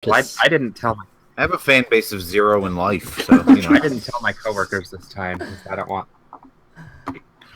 Well, I didn't tell my... I have a fan base of 0 in life, so you know. I didn't tell my coworkers this time because I don't want...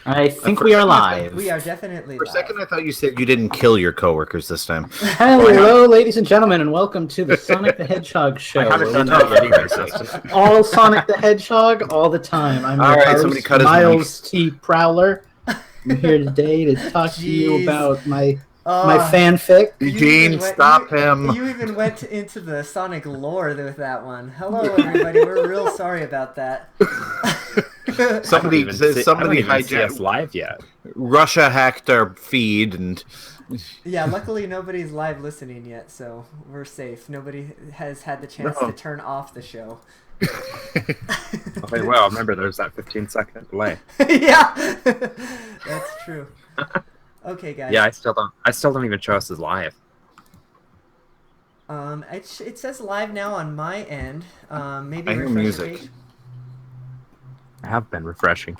I think we are live. We are definitely For a live. second, I thought you said you didn't kill your coworkers this time. Hello, ladies and gentlemen, and welcome to the Sonic the Hedgehog show. I haven't done that yet either, so... All Sonic the Hedgehog, all the time. I'm All your right, somebody host, cut his Miles T. Prowler. I'm here today to talk to you about my fanfic. Eugene, stop him. You even went into the Sonic lore with that one. Hello, everybody. We're real sorry about that. Somebody hijacked us live yet. Russia hacked our feed, and yeah, luckily nobody's live listening yet, so we're safe. Nobody has had the chance to turn off the show. Okay, well, remember there's that 15-second delay. Yeah, that's true. Okay, guys. Yeah, I still don't even show us as live. It says live now on my end. Maybe I hear refresh the music. page. I have been refreshing.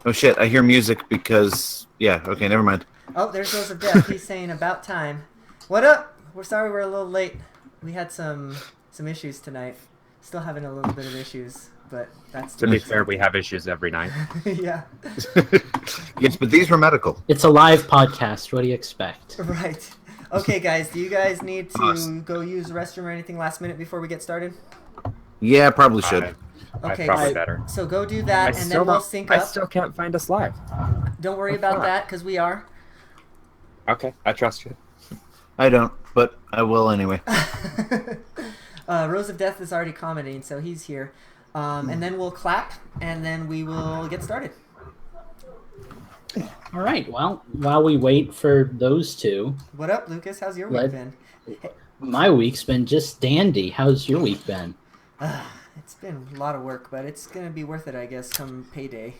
Oh shit, I hear music because... Yeah, okay, never mind. Oh, there's Rose of Death. He's saying about time. What up? We're sorry we're a little late. We had some issues tonight. Still having a little bit of issues, but that's... To be fair, we have issues every night. Yeah. Yes, but these were medical. It's a live podcast. What do you expect? Right. Okay, guys, do you guys need to go use the restroom or anything last minute before we get started? Yeah, probably should. Okay, probably better. So go do that, and then we'll sync up. I still can't find us live. Don't worry about that, because we are. Okay, I trust you. I don't, but I will anyway. Rose of Death is already commenting, so he's here. And then we'll clap, and then we will get started. All right, well, while we wait for those two... What up, Lucas? How's your week been? My week's been just dandy. How's your week been? It's been a lot of work, but it's going to be worth it, I guess, come payday.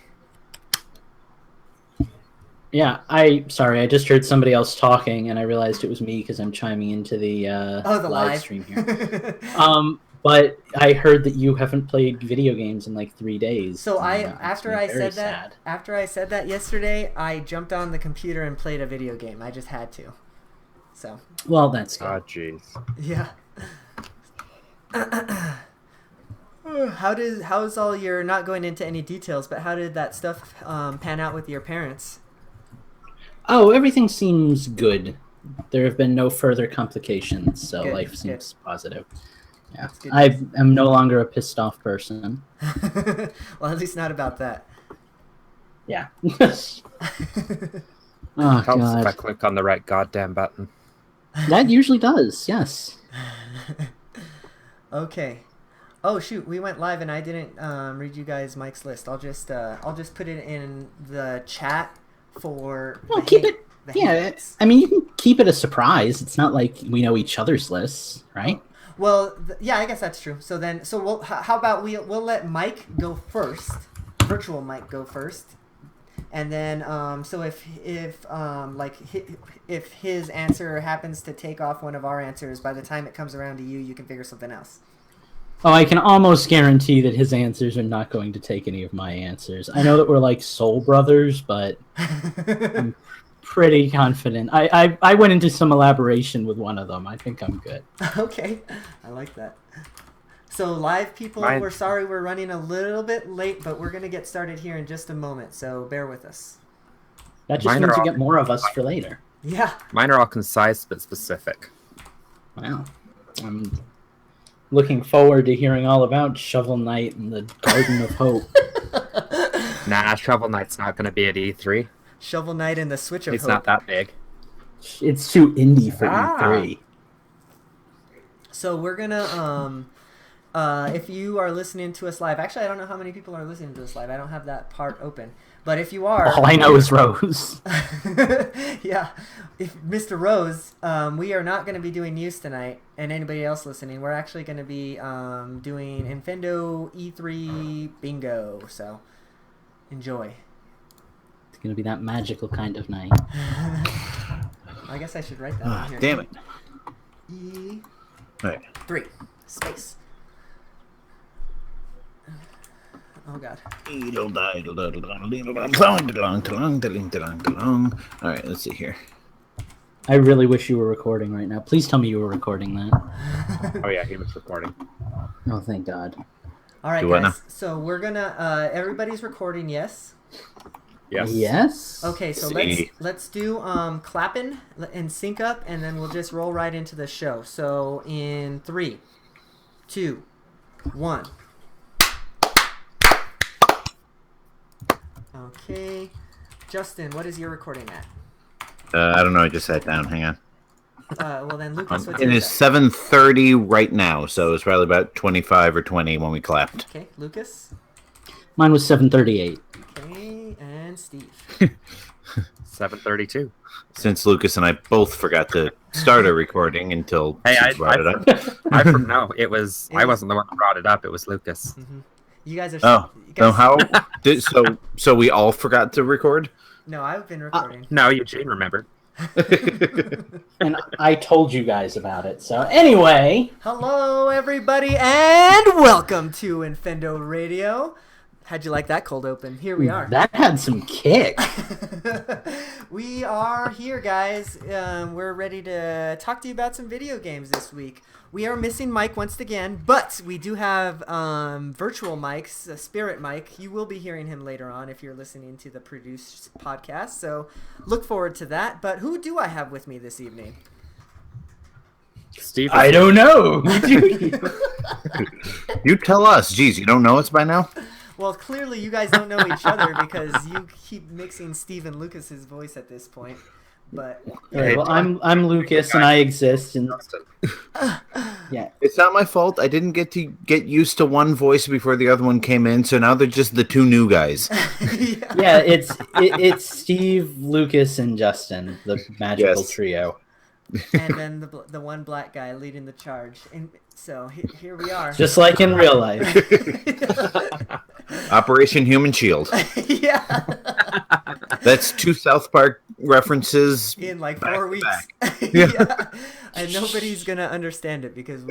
Yeah, I just heard somebody else talking, and I realized it was me because I'm chiming into the live stream here. But I heard that you haven't played video games in like 3 days. So after I said that yesterday, I jumped on the computer and played a video game. I just had to. So. Well, that's good. Oh, jeez. Yeah. How's all your, not going into any details, but how did that stuff pan out with your parents? Oh, everything seems good. There have been no further complications, so good, life seems positive. Yeah, I am no longer a pissed off person. Well, at least not about that. Yeah. Helps God. if I click on the right goddamn button. That usually does, yes. Okay. Oh shoot, we went live and I didn't read you guys Mike's list. I'll just put it in the chat for. Well, keep it. Yeah, I mean, you can keep it a surprise. It's not like we know each other's lists, right? Well, yeah, I guess that's true. So we'll. How about we'll let Mike go first, virtual Mike go first, and then so if his answer happens to take off one of our answers, by the time it comes around to you, you can figure something else. Oh, I can almost guarantee that his answers are not going to take any of my answers. I know that we're like soul brothers, but I'm pretty confident. I went into some elaboration with one of them. I think I'm good. Okay, I like that. So live people, we're sorry we're running a little bit late, but we're going to get started here in just a moment, so bear with us. That just means you get more of us for later. Yeah. Mine are all concise but specific. Wow. I'm looking forward to hearing all about Shovel Knight and the Garden of Hope. Nah, Shovel Knight's not going to be at E3. Shovel Knight and the Switch of Hope. It's not that big. It's too indie for E3. So we're gonna if you are listening to us live, actually I don't know how many people are listening to us live. I don't have that part open. But if you are, all I know is Rose. Yeah, if Mr. Rose, we are not going to be doing news tonight, and anybody else listening, we're actually going to be doing Infendo E3 bingo. So enjoy. It's going to be that magical kind of night. I guess I should write that on here. Damn it. E3 space. Oh god. Alright, let's see here. I really wish you were recording right now. Please tell me you were recording that. Oh yeah, he was recording. Oh, thank God. All right, Do what guys. So we're gonna. Everybody's recording. Yes. Yes. Yes? Okay, so See. let's do clapping and sync up, and then we'll just roll right into the show. So in 3, 2, 1. Okay, Justin, what is your recording at? I don't know. I just sat down. Hang on. Well then, Lucas, what's It yours is at? 7:30 right now, so it's probably about 25 or 20 when we clapped. Okay, Lucas. Mine was 7:38. Okay, and Steve. 7:32. Since Lucas and I both forgot to start a recording until Hey, she brought it up. No, it was. I wasn't the one who brought it up. It was Lucas. You guys are. Oh, you so guys, how? So we all forgot to record? No, I've been recording. No, Eugene remembered. And I told you guys about it. So anyway, Hello, everybody, and welcome to Infendo Radio. How'd you like that cold open? Here we are. that had some kick. We are here, guys. We're ready to talk to you about some video games this week. We are missing Mike once again, but we do have virtual mics, a spirit mic. You will be hearing him later on if you're listening to the produced podcast, so look forward to that. But who do I have with me this evening? Steve. I don't know. You tell us. Geez, you don't know us by now? Well, clearly you guys don't know each other because you keep mixing Steve and Lucas's voice at this point. But Okay, well, I'm Lucas and I exist. And yeah, It's not my fault. I didn't get to get used to one voice before the other one came in, so now they're just the two new guys. yeah, it's Steve, Lucas, and Justin, the magical Yes. trio. and then the one black guy leading the charge. And so here we are. Just like in real life. Operation Human Shield. Yeah. That's two South Park references. In like Back 4 to weeks. back. Yeah. And nobody's gonna understand it because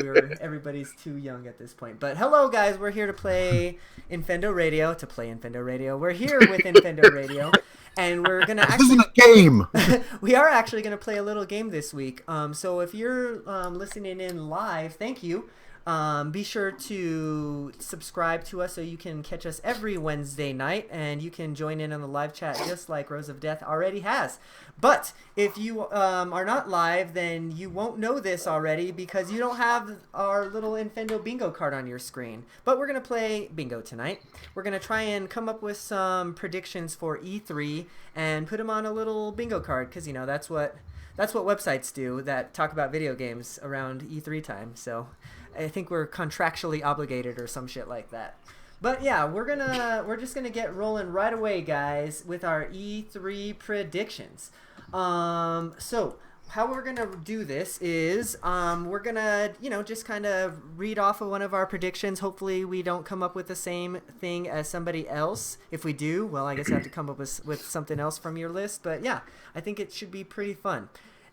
everybody's too young at this point. But hello, guys. We're here to play Infendo Radio. We're here with Infendo Radio, and we're gonna This actually. isn't a game. We are actually going to play a little game this week. So if you're listening in live, thank you. Be sure to subscribe to us so you can catch us every Wednesday night, and you can join in on the live chat just like Rose of Death already has. But if you are not live, then you won't know this already because you don't have our little Infendo bingo card on your screen. But we're going to play bingo tonight. We're going to try and come up with some predictions for E3 and put them on a little bingo card because, you know, that's what websites do that talk about video games around E3 time. So I think we're contractually obligated or some shit like that. But yeah, we're just gonna get rolling right away, guys, with our E3 predictions. So how we're gonna do this is we're gonna just kind of read off of one of our predictions. Hopefully we don't come up with the same thing as somebody else. If we do, well, I guess I have to come up with something else from your list. But yeah, I think it should be pretty fun.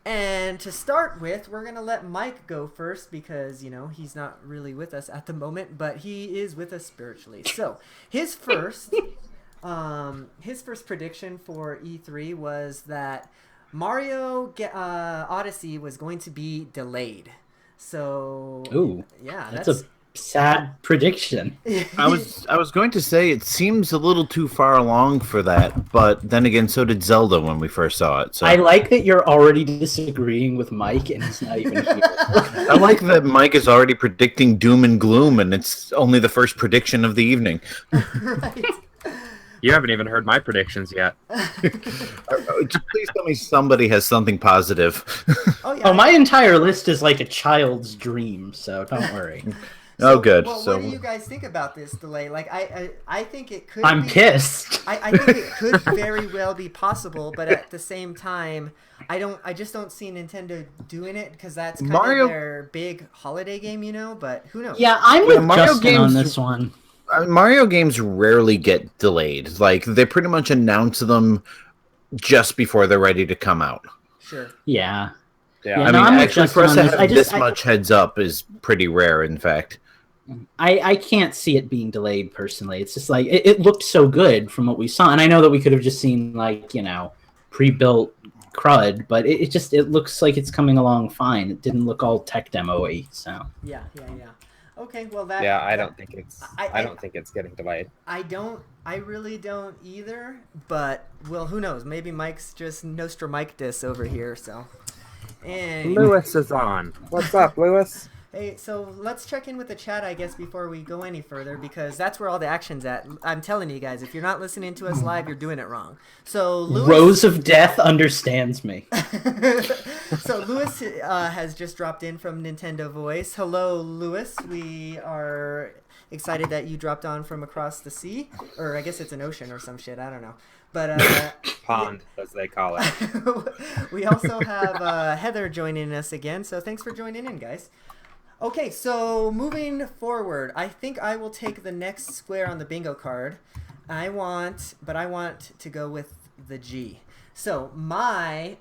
And to start with, we're going to let Mike go first because, he's not really with us at the moment, but he is with us spiritually. So his first prediction for E3 was that Mario Odyssey was going to be delayed. So, Ooh, yeah, that's a sad prediction. I was going to say it seems a little too far along for that, but then again, so did Zelda when we first saw it. So I like that you're already disagreeing with Mike and he's not even here. I like that Mike is already predicting doom and gloom, and it's only the first prediction of the evening. Right. You haven't even heard my predictions yet. Just please tell me somebody has something positive. Oh, yeah. Oh, my entire list is like a child's dream, so don't worry. Oh, good. Well, So what do you guys think about this delay? Like, I think it could. I'm pissed. I think it could very well be possible, but at the same time, I just don't see Nintendo doing it because that's kind of their big holiday game, But who knows? Yeah, I'm with Mario Justin on games- this one. Mario games rarely get delayed. Like, they pretty much announce them just before they're ready to come out. Sure. Yeah. Yeah. I no, I'm mean, with actually, for us Justin to on have this. this much heads up is pretty rare, in fact. I can't see it being delayed personally. It's just like it looked so good from what we saw, and I know that we could have just seen like pre-built crud, but it looks like it's coming along fine. It didn't look all tech demo-y, so. Yeah. Okay, well that. Yeah, I that- don't think it's. I don't think it's getting delayed. I really don't either. But well, who knows? Maybe Mike's just Nostramictus over here. So. And Lewis is on. What's up, Lewis? hey, so let's check in with the chat, I guess, before we go any further, because that's where all the action's at. I'm telling you guys, if you're not listening to us live, you're doing it wrong. So Lewis. Rose of Death understands me. So Lewis has just dropped in from Nintendo Voice. Hello, Lewis. We are excited that you dropped on from across the sea, or I guess it's an ocean or some shit. I don't know. But Pond, as they call it. we also have Heather joining us again. So thanks for joining in, guys. Okay, so moving forward, I think I will take the next square on the bingo card. I want to go with the G. So my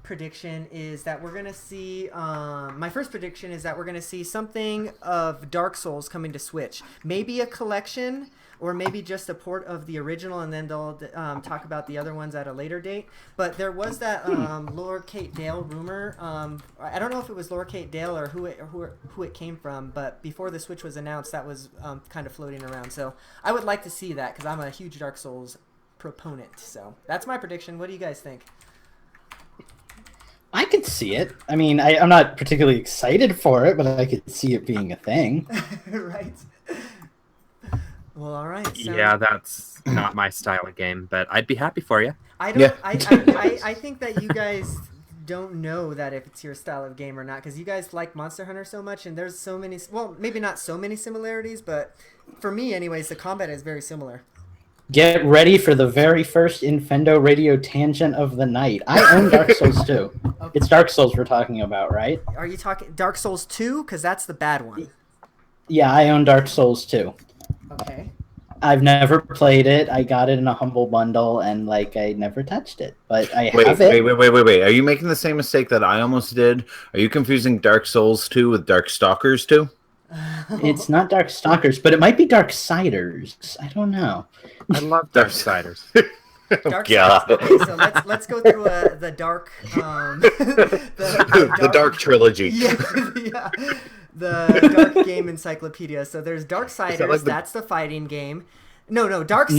prediction is that we're going to see, my first prediction is that we're going to see something of Dark Souls coming to Switch. Maybe a collection, or maybe just a port of the original, and then they'll talk about the other ones at a later date. But there was that Laura Kate Dale rumor. I don't know if it was Laura Kate Dale or who it came from, but before the Switch was announced, that was kind of floating around. So I would like to see that, because I'm a huge Dark Souls proponent. So that's my prediction. What do you guys think? I could see it. I mean, I'm not particularly excited for it, but I could see it being a thing. Right. Well, all right. So Yeah, that's not my style of game, but I'd be happy for you. I don't. Yeah. I think that you guys don't know that if it's your style of game or not, because you guys like Monster Hunter so much, and there's so many. Well, maybe not so many similarities, but for me, anyways, the combat is very similar. Get ready for the very first Infendo Radio tangent of the night. I own Dark Souls 2. Okay. It's Dark Souls we're talking about, right? Are you talking Dark Souls 2? Because that's the bad one. Yeah, I own Dark Souls 2. Okay. I've never played it. I got it in a humble bundle, and I never touched it. But I Wait, have it. wait. Are you making the same mistake that I almost did? Are you confusing Dark Souls 2 with Dark Stalkers 2? It's not Dark Stalkers, but it might be Dark Siders. I don't know. I love Darksiders. Dark God. Souls. Okay, so let's go through the dark The Dark Trilogy. Yeah. The Dark Game Encyclopedia. So there's Darksiders, like that's the fighting game. No, Darksiders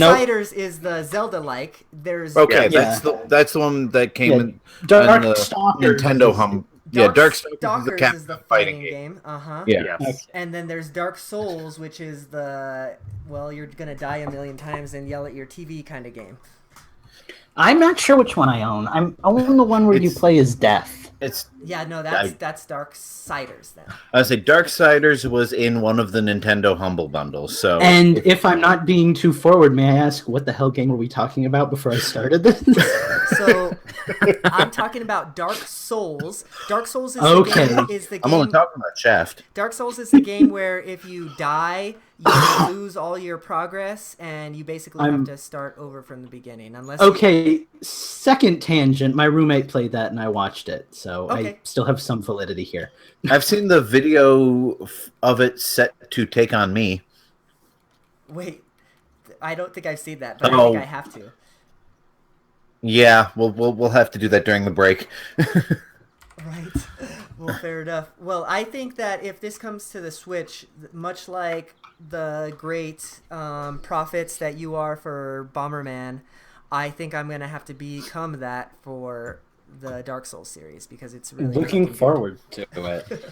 Nope. is the Zelda-like. There's Okay, Yeah. that's the one that came Yeah, in Dark on the Stalkers. Nintendo hum. Yeah, Dark Stalkers Stalkers is the the fighting game. Uh-huh. Yeah. Yes. And then there's Dark Souls, which is the, well, you're going to die a million times and yell at your TV kind of game. I'm not sure which one I own. I own the one where you It's- play as Death. It's Yeah, no, that's Darksiders then. I say Darksiders was in one of the Nintendo Humble Bundles. So And if I'm not being too forward, may I ask what the hell game were we talking about before I started this? So I'm talking about Dark Souls. Dark Souls is Okay. the I'm only game. talking about Shaft. Dark Souls is the game where if you die, you lose all your progress, and you basically have to start over from the beginning. Unless Okay, second tangent. My roommate played that and I watched it, so I Okay. still have some validity here. I've seen the video of it set to Take on Me. Wait, I don't think I've seen that, but I Oh. think I have to. Yeah, we'll have to do that during the break. Right. Well, fair enough. Well, I think that if this comes to the Switch, much like the great prophets that you are for Bomberman, I think I'm going to have to become that for the Dark Souls series, because it's really Looking good. forward to it.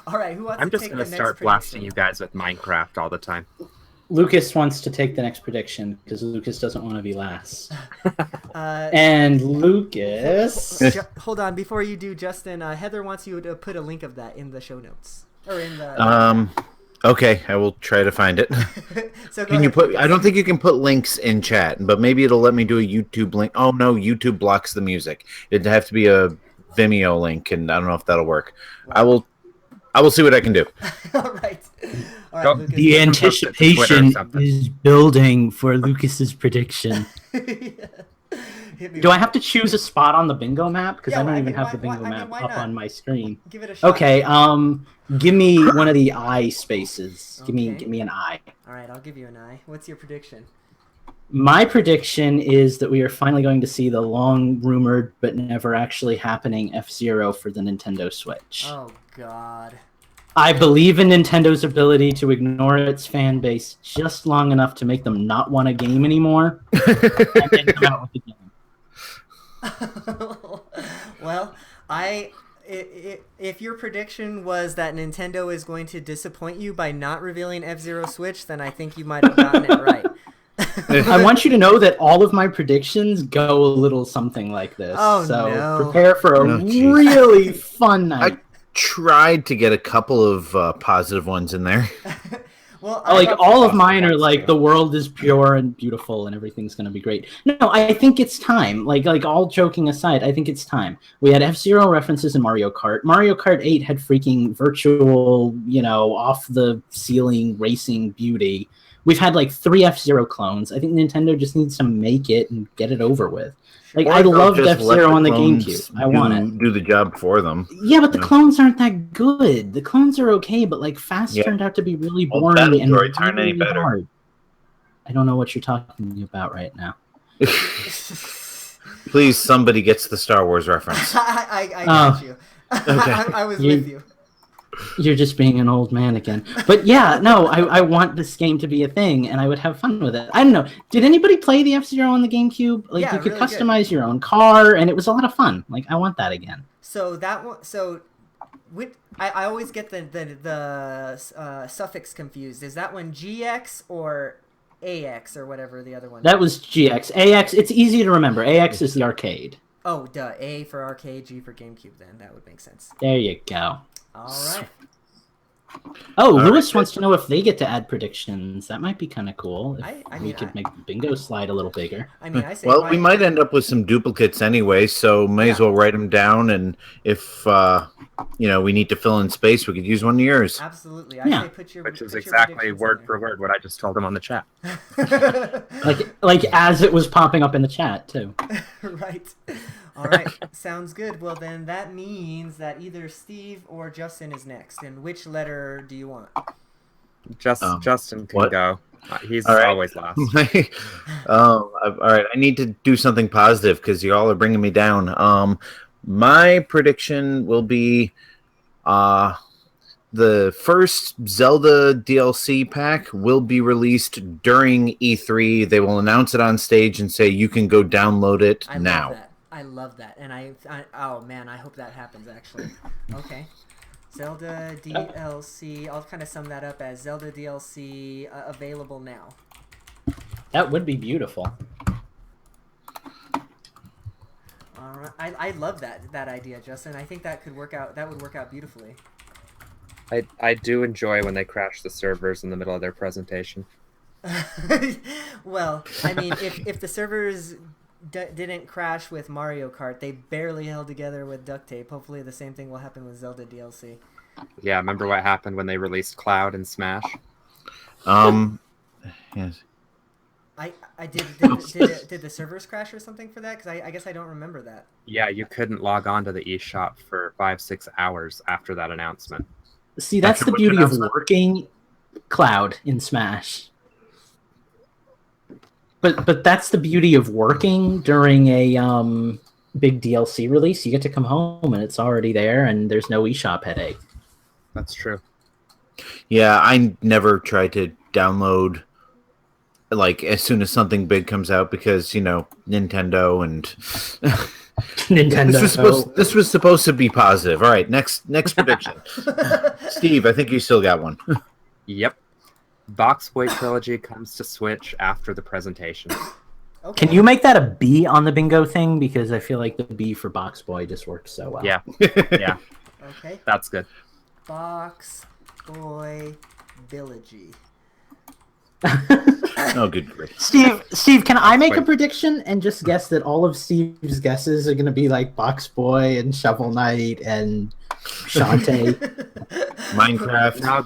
All right, who wants I'm to just take gonna the next start blasting prediction? you guys with Minecraft all the time. Lucas wants to take the next prediction because Lucas doesn't want to be last. Uh, And Lucas, Hold on, before you do, Justin, Heather wants you to put a link of that in the show notes. Or in the... Okay, I will try to find it. So go Can you ahead, put? Lucas. I don't think you can put links in chat, but maybe it'll let me do a YouTube link. Oh no, YouTube blocks the music. It'd have to be a Vimeo link, and I don't know if that'll work. I will see what I can do. All right. All Go- right, Lucas. the can post it to Twitter or anticipation something. is building for Lucas's prediction. Hit me Do I with have to choose a spot on the bingo map? Because Yeah, I don't I even mean, have the why- bingo I mean, map why up not? on my screen. Give it a shot. Okay, give me one of the I spaces. Okay. Give me an I. All right, I'll give you an eye. What's your prediction? My prediction is that we are finally going to see the long-rumored but never actually happening F-Zero for the Nintendo Switch. Oh, God. I believe in Nintendo's ability to ignore its fan base just long enough to make them not want a game anymore, and then come out with a game. Well, if your prediction was that Nintendo is going to disappoint you by not revealing F-Zero Switch, then I think you might have gotten it right. I want you to know that all of my predictions go a little something like this. Oh, so no. prepare for a really fun night. I tried to get a couple of positive ones in there. Well, like all of mine are like the world is pure and beautiful and everything's gonna be great. No, I think it's time. Like all joking aside, I think it's time. We had F-Zero references in Mario Kart. Mario Kart 8 had freaking virtual, off the ceiling racing beauty. We've had like 3 F-Zero clones. I think Nintendo just needs to make it and get it over with. Like, I loved F-Zero on the GameCube. I want it. Do the job for them. Yeah, but the clones aren't that good. The clones are okay, but like Fast turned out to be really boring and droids aren't any better. hard. I don't know what you're talking about right now. Please, somebody gets the Star Wars reference. I got you. Okay. I was with you. You're just being an old man again. But yeah, no, I want this game to be a thing, and I would have fun with it. I don't know. Did anybody play the F-Zero on the GameCube? Like, Yeah, you could really customize your own car, and it was a lot of fun. Like, I want that again. So that one. So, I always get the suffix confused. Is that one GX or AX or whatever the other one? That was GX. AX, it's easy to remember. AX is the arcade. Oh, duh. A for arcade, G for GameCube. Then that would make sense. There you go. All right. Oh, Lewis wants to know if they get to add predictions. That might be kind of cool. If we could make the bingo slide a little bigger. I mean, I say. Well, we might end up with some duplicates anyway, so may as well write them down. And if we need to fill in space, we could use one of yours. Absolutely. I say put your. Which is exactly word for word what I just told him on the chat. like as it was popping up in the chat too. Right. All right. Sounds good. Well, then that means that either Steve or Justin is next. And which letter do you want? Justin can go. He's right. always last. All right. I need to do something positive because you all are bringing me down. My prediction will be the first Zelda DLC pack will be released during E3. They will announce it on stage and say you can go download it now. I love that. And oh man, I hope that happens actually. Okay. Zelda DLC. I'll kind of sum that up as Zelda DLC available now. That would be beautiful. All right. I love that idea, Justin. I think that could work out. That would work out beautifully. I do enjoy when they crash the servers in the middle of their presentation. Well, I mean, if the servers didn't crash with Mario Kart, they barely held together with duct tape. Hopefully the same thing will happen with Zelda DLC. Yeah, remember what happened when they released Cloud and Smash? Yes. Did the servers crash or something for that? Because I guess I don't remember that. Yeah, you couldn't log on to the eShop for 5-6 hours after that announcement. See, that's the beauty of working Cloud in Smash. But that's the beauty of working during a big DLC release. You get to come home and it's already there, and there's no eShop headache. That's true. Yeah, I never tried to download like as soon as something big comes out because Nintendo and Nintendo. This was supposed to be positive. All right, next prediction. Steve, I think you still got one. Yep. Box Boy Trilogy comes to Switch after the presentation. Okay. Can you make that a B on the bingo thing? Because I feel like the B for Box Boy just works so well. Yeah. Yeah. Okay. That's good. Box Boy Trilogy. Oh, good grief. Steve, can I make a prediction and just guess that all of Steve's guesses are going to be like Box Boy and Shovel Knight and Shantae? Minecraft. No,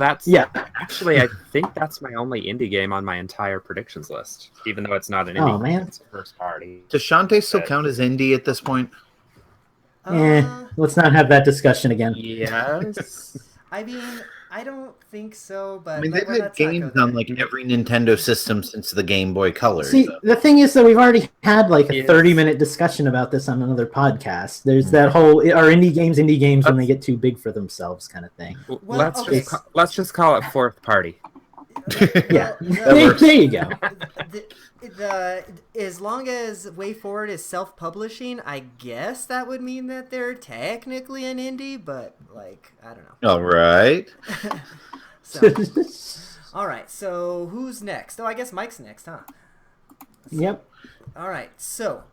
actually, I think that's my only indie game on my entire predictions list, even though it's not an indie game, it's a first party. Does Shantae still count as indie at this point? Let's not have that discussion again. Yes. I mean, I don't think so, but I mean, they've let's had not go games there. on like every Nintendo system since the Game Boy Color. See, so. the thing is that we've already had like a Yes. 30-minute discussion about this on another podcast. There's that whole are indie games when they get too big for themselves kind of thing. Well, let's okay. let's just call it fourth party. Yeah, Well, there you go. As long as Way Forward is self-publishing, I guess that would mean that they're technically an indie, but like I don't know. All right. So, all right. So who's next? Oh, I guess Mike's next, huh? Yep. All right. So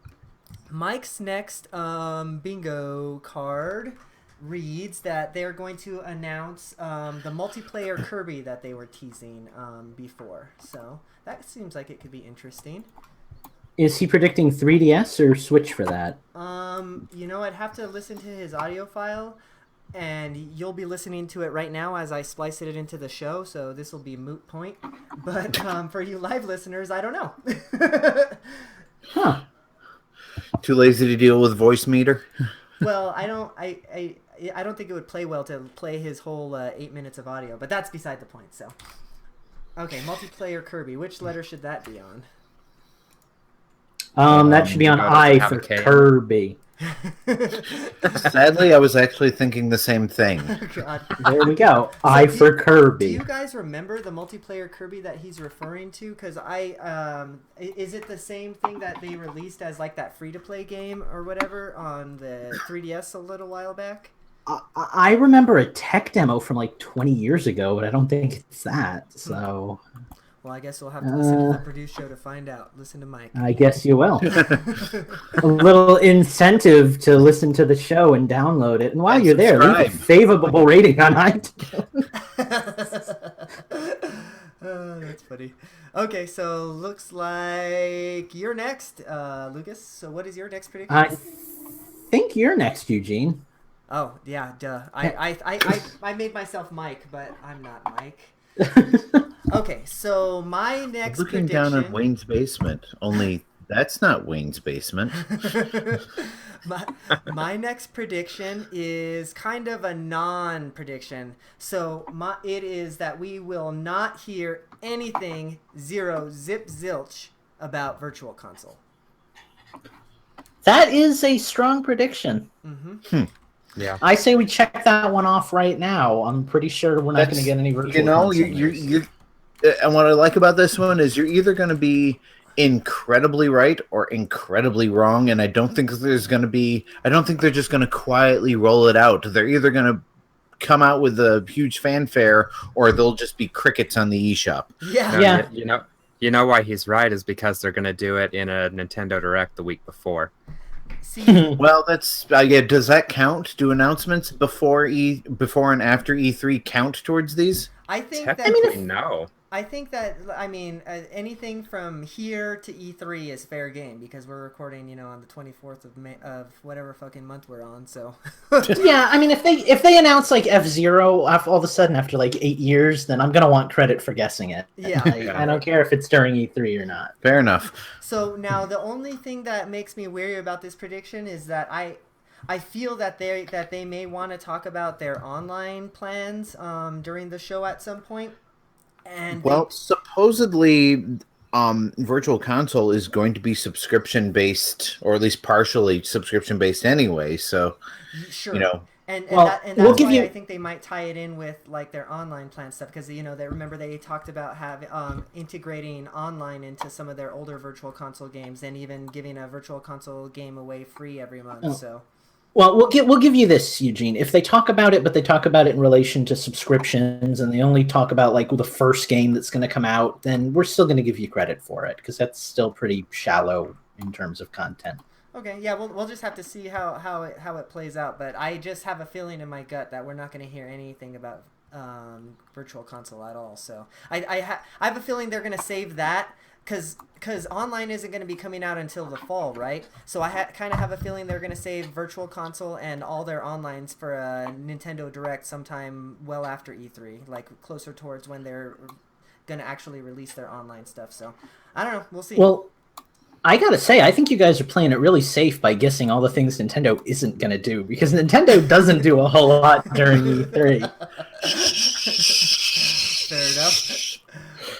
Mike's next bingo card reads that they're going to announce the multiplayer Kirby that they were teasing before. So that seems like it could be interesting. Is he predicting 3DS or Switch for that? You know, I'd have to listen to his audio file, and you'll be listening to it right now as I splice it into the show, so this will be moot point. But for you live listeners, I don't know. Huh. Too lazy to deal with voice meter? Well, I don't think it would play well to play his whole 8 minutes of audio, but that's beside the point. So, okay, multiplayer Kirby. Which letter should that be on? That should be on I for Kirby. Sadly, I was actually thinking the same thing. God. There we go. I for Do Kirby. you guys remember the multiplayer Kirby that he's referring to? Because is it the same thing that they released as like that free-to-play game or whatever on the 3DS a little while back? I remember a tech demo from like 20 years ago, but I don't think it's that. So Well, I guess we'll have to listen to the Produce Show to find out. Listen to Mike. I guess you will. A little incentive to listen to the show and download it. And while you're there, leave a favorable rating on iTunes. Oh, that's funny. Okay, so looks like you're next, Lucas. So what is your next prediction? I think you're next, Eugene. Oh, yeah, duh. I made myself Mike, but I'm not Mike. Okay, so my next Looking prediction... down on Wayne's basement, only that's not Wayne's basement. my next prediction is kind of a non-prediction. So it is that we will not hear anything zip zilch about Virtual Console. That is a strong prediction. Mm-hmm. Yeah, I say we check that one off right now. I'm pretty sure we're not going to get any virtual. You know, you're and what I like about this one is you're either going to be incredibly right or incredibly wrong, and I don't think they're just going to quietly roll it out. They're either going to come out with a huge fanfare, or they'll just be crickets on the eShop. Yeah. You know why he's right is because they're going to do it in a Nintendo Direct the week before. See, well, that's yeah. Does that count? Do announcements before and after E3 count towards these? I think no. I think that anything from here to E3 is fair game because we're recording, on the 24th of May of whatever fucking month we're on. So yeah, I mean, if they announce like F-Zero all of a sudden after like 8 years, then I'm gonna want credit for guessing it. Yeah, I don't care if it's during E3 or not. Fair enough. So now the only thing that makes me wary about this prediction is that I feel that they may want to talk about their online plans during the show at some point. And supposedly, Virtual Console is going to be subscription based, or at least partially subscription based anyway. So, sure. And we'll give you... I think they might tie it in with like their online plan stuff because they talked about integrating online into some of their older Virtual Console games and even giving a Virtual Console game away free every month. Oh. So. Well, we'll give you this, Eugene. If they talk about it, but they talk about it in relation to subscriptions, and they only talk about like the first game that's going to come out, then we're still going to give you credit for it because that's still pretty shallow in terms of content. Okay, yeah, we'll just have to see how it plays out. But I just have a feeling in my gut that we're not going to hear anything about Virtual Console at all. So I have a feeling they're going to save that. Because online isn't going to be coming out until the fall, right? So I kind of have a feeling they're going to save Virtual Console and all their onlines for a Nintendo Direct sometime well after E3, like closer towards when they're going to actually release their online stuff. So I don't know. We'll see. Well, I got to say, I think you guys are playing it really safe by guessing all the things Nintendo isn't going to do, because Nintendo doesn't do a whole lot during E3. Fair enough.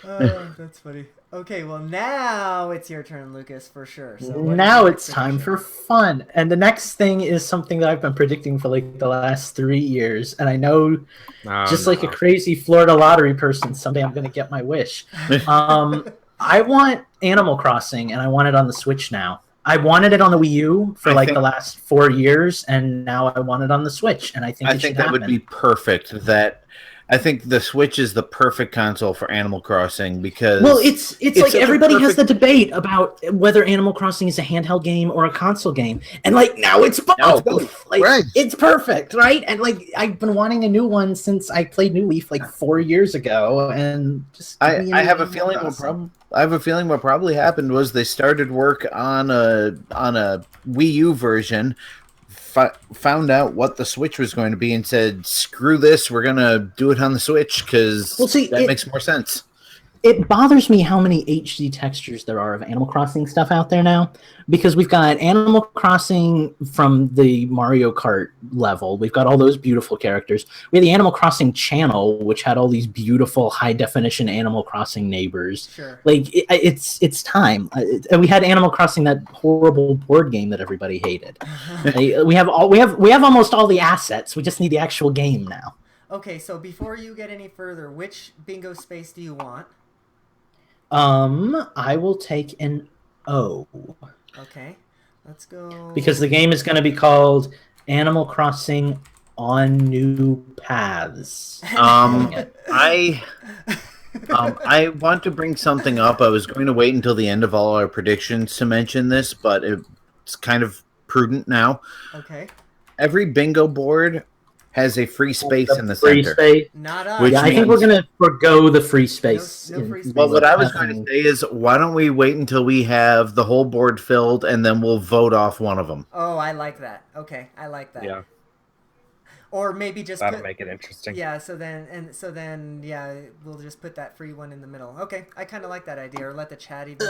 Oh, that's funny. Okay, well now it's your turn, Lucas, for sure. So now it's time for fun. And the next thing is something that I've been predicting for like the last 3 years. And I know like a crazy Florida lottery person, someday I'm going to get my wish. I want Animal Crossing, and I want it on the Switch now. I wanted it on the Wii U for the last 4 years, and now I want it on the Switch. And I think that would be perfect. I think the Switch is the perfect console for Animal Crossing because it's like everybody has the debate about whether Animal Crossing is a handheld game or a console game, and now it's both. Right. It's perfect, right? And I've been wanting a new one since I played New Leaf 4 years ago, and just I have a feeling what probably happened was they started work on a Wii U version. Found out what the Switch was going to be and said, screw this, we're going to do it on the Switch because that makes more sense. It bothers me how many HD textures there are of Animal Crossing stuff out there now, because we've got Animal Crossing from the Mario Kart level. We've got all those beautiful characters. We had the Animal Crossing channel, which had all these beautiful high-definition Animal Crossing neighbors. Sure. It's time. And we had Animal Crossing, that horrible board game that everybody hated. We have almost all the assets. We just need the actual game now. Okay, so before you get any further, which bingo space do you want? I will take an O. Okay, let's go. Because the game is going to be called Animal Crossing on New Paths. I want to bring something up. I was going to wait until the end of all our predictions to mention this, but it's kind of prudent now. Okay. Every bingo board has a free space in the center. Space. Not us. I think we're going to forgo the free space. No free space. Well, what I was going to say is, why don't we wait until we have the whole board filled, and then we'll vote off one of them. Oh, I like that. Okay, I like that. Yeah. Or maybe just that'll make it interesting. Yeah. So then, we'll just put that free one in the middle. Okay, I kind of like that idea. Or let the chat even.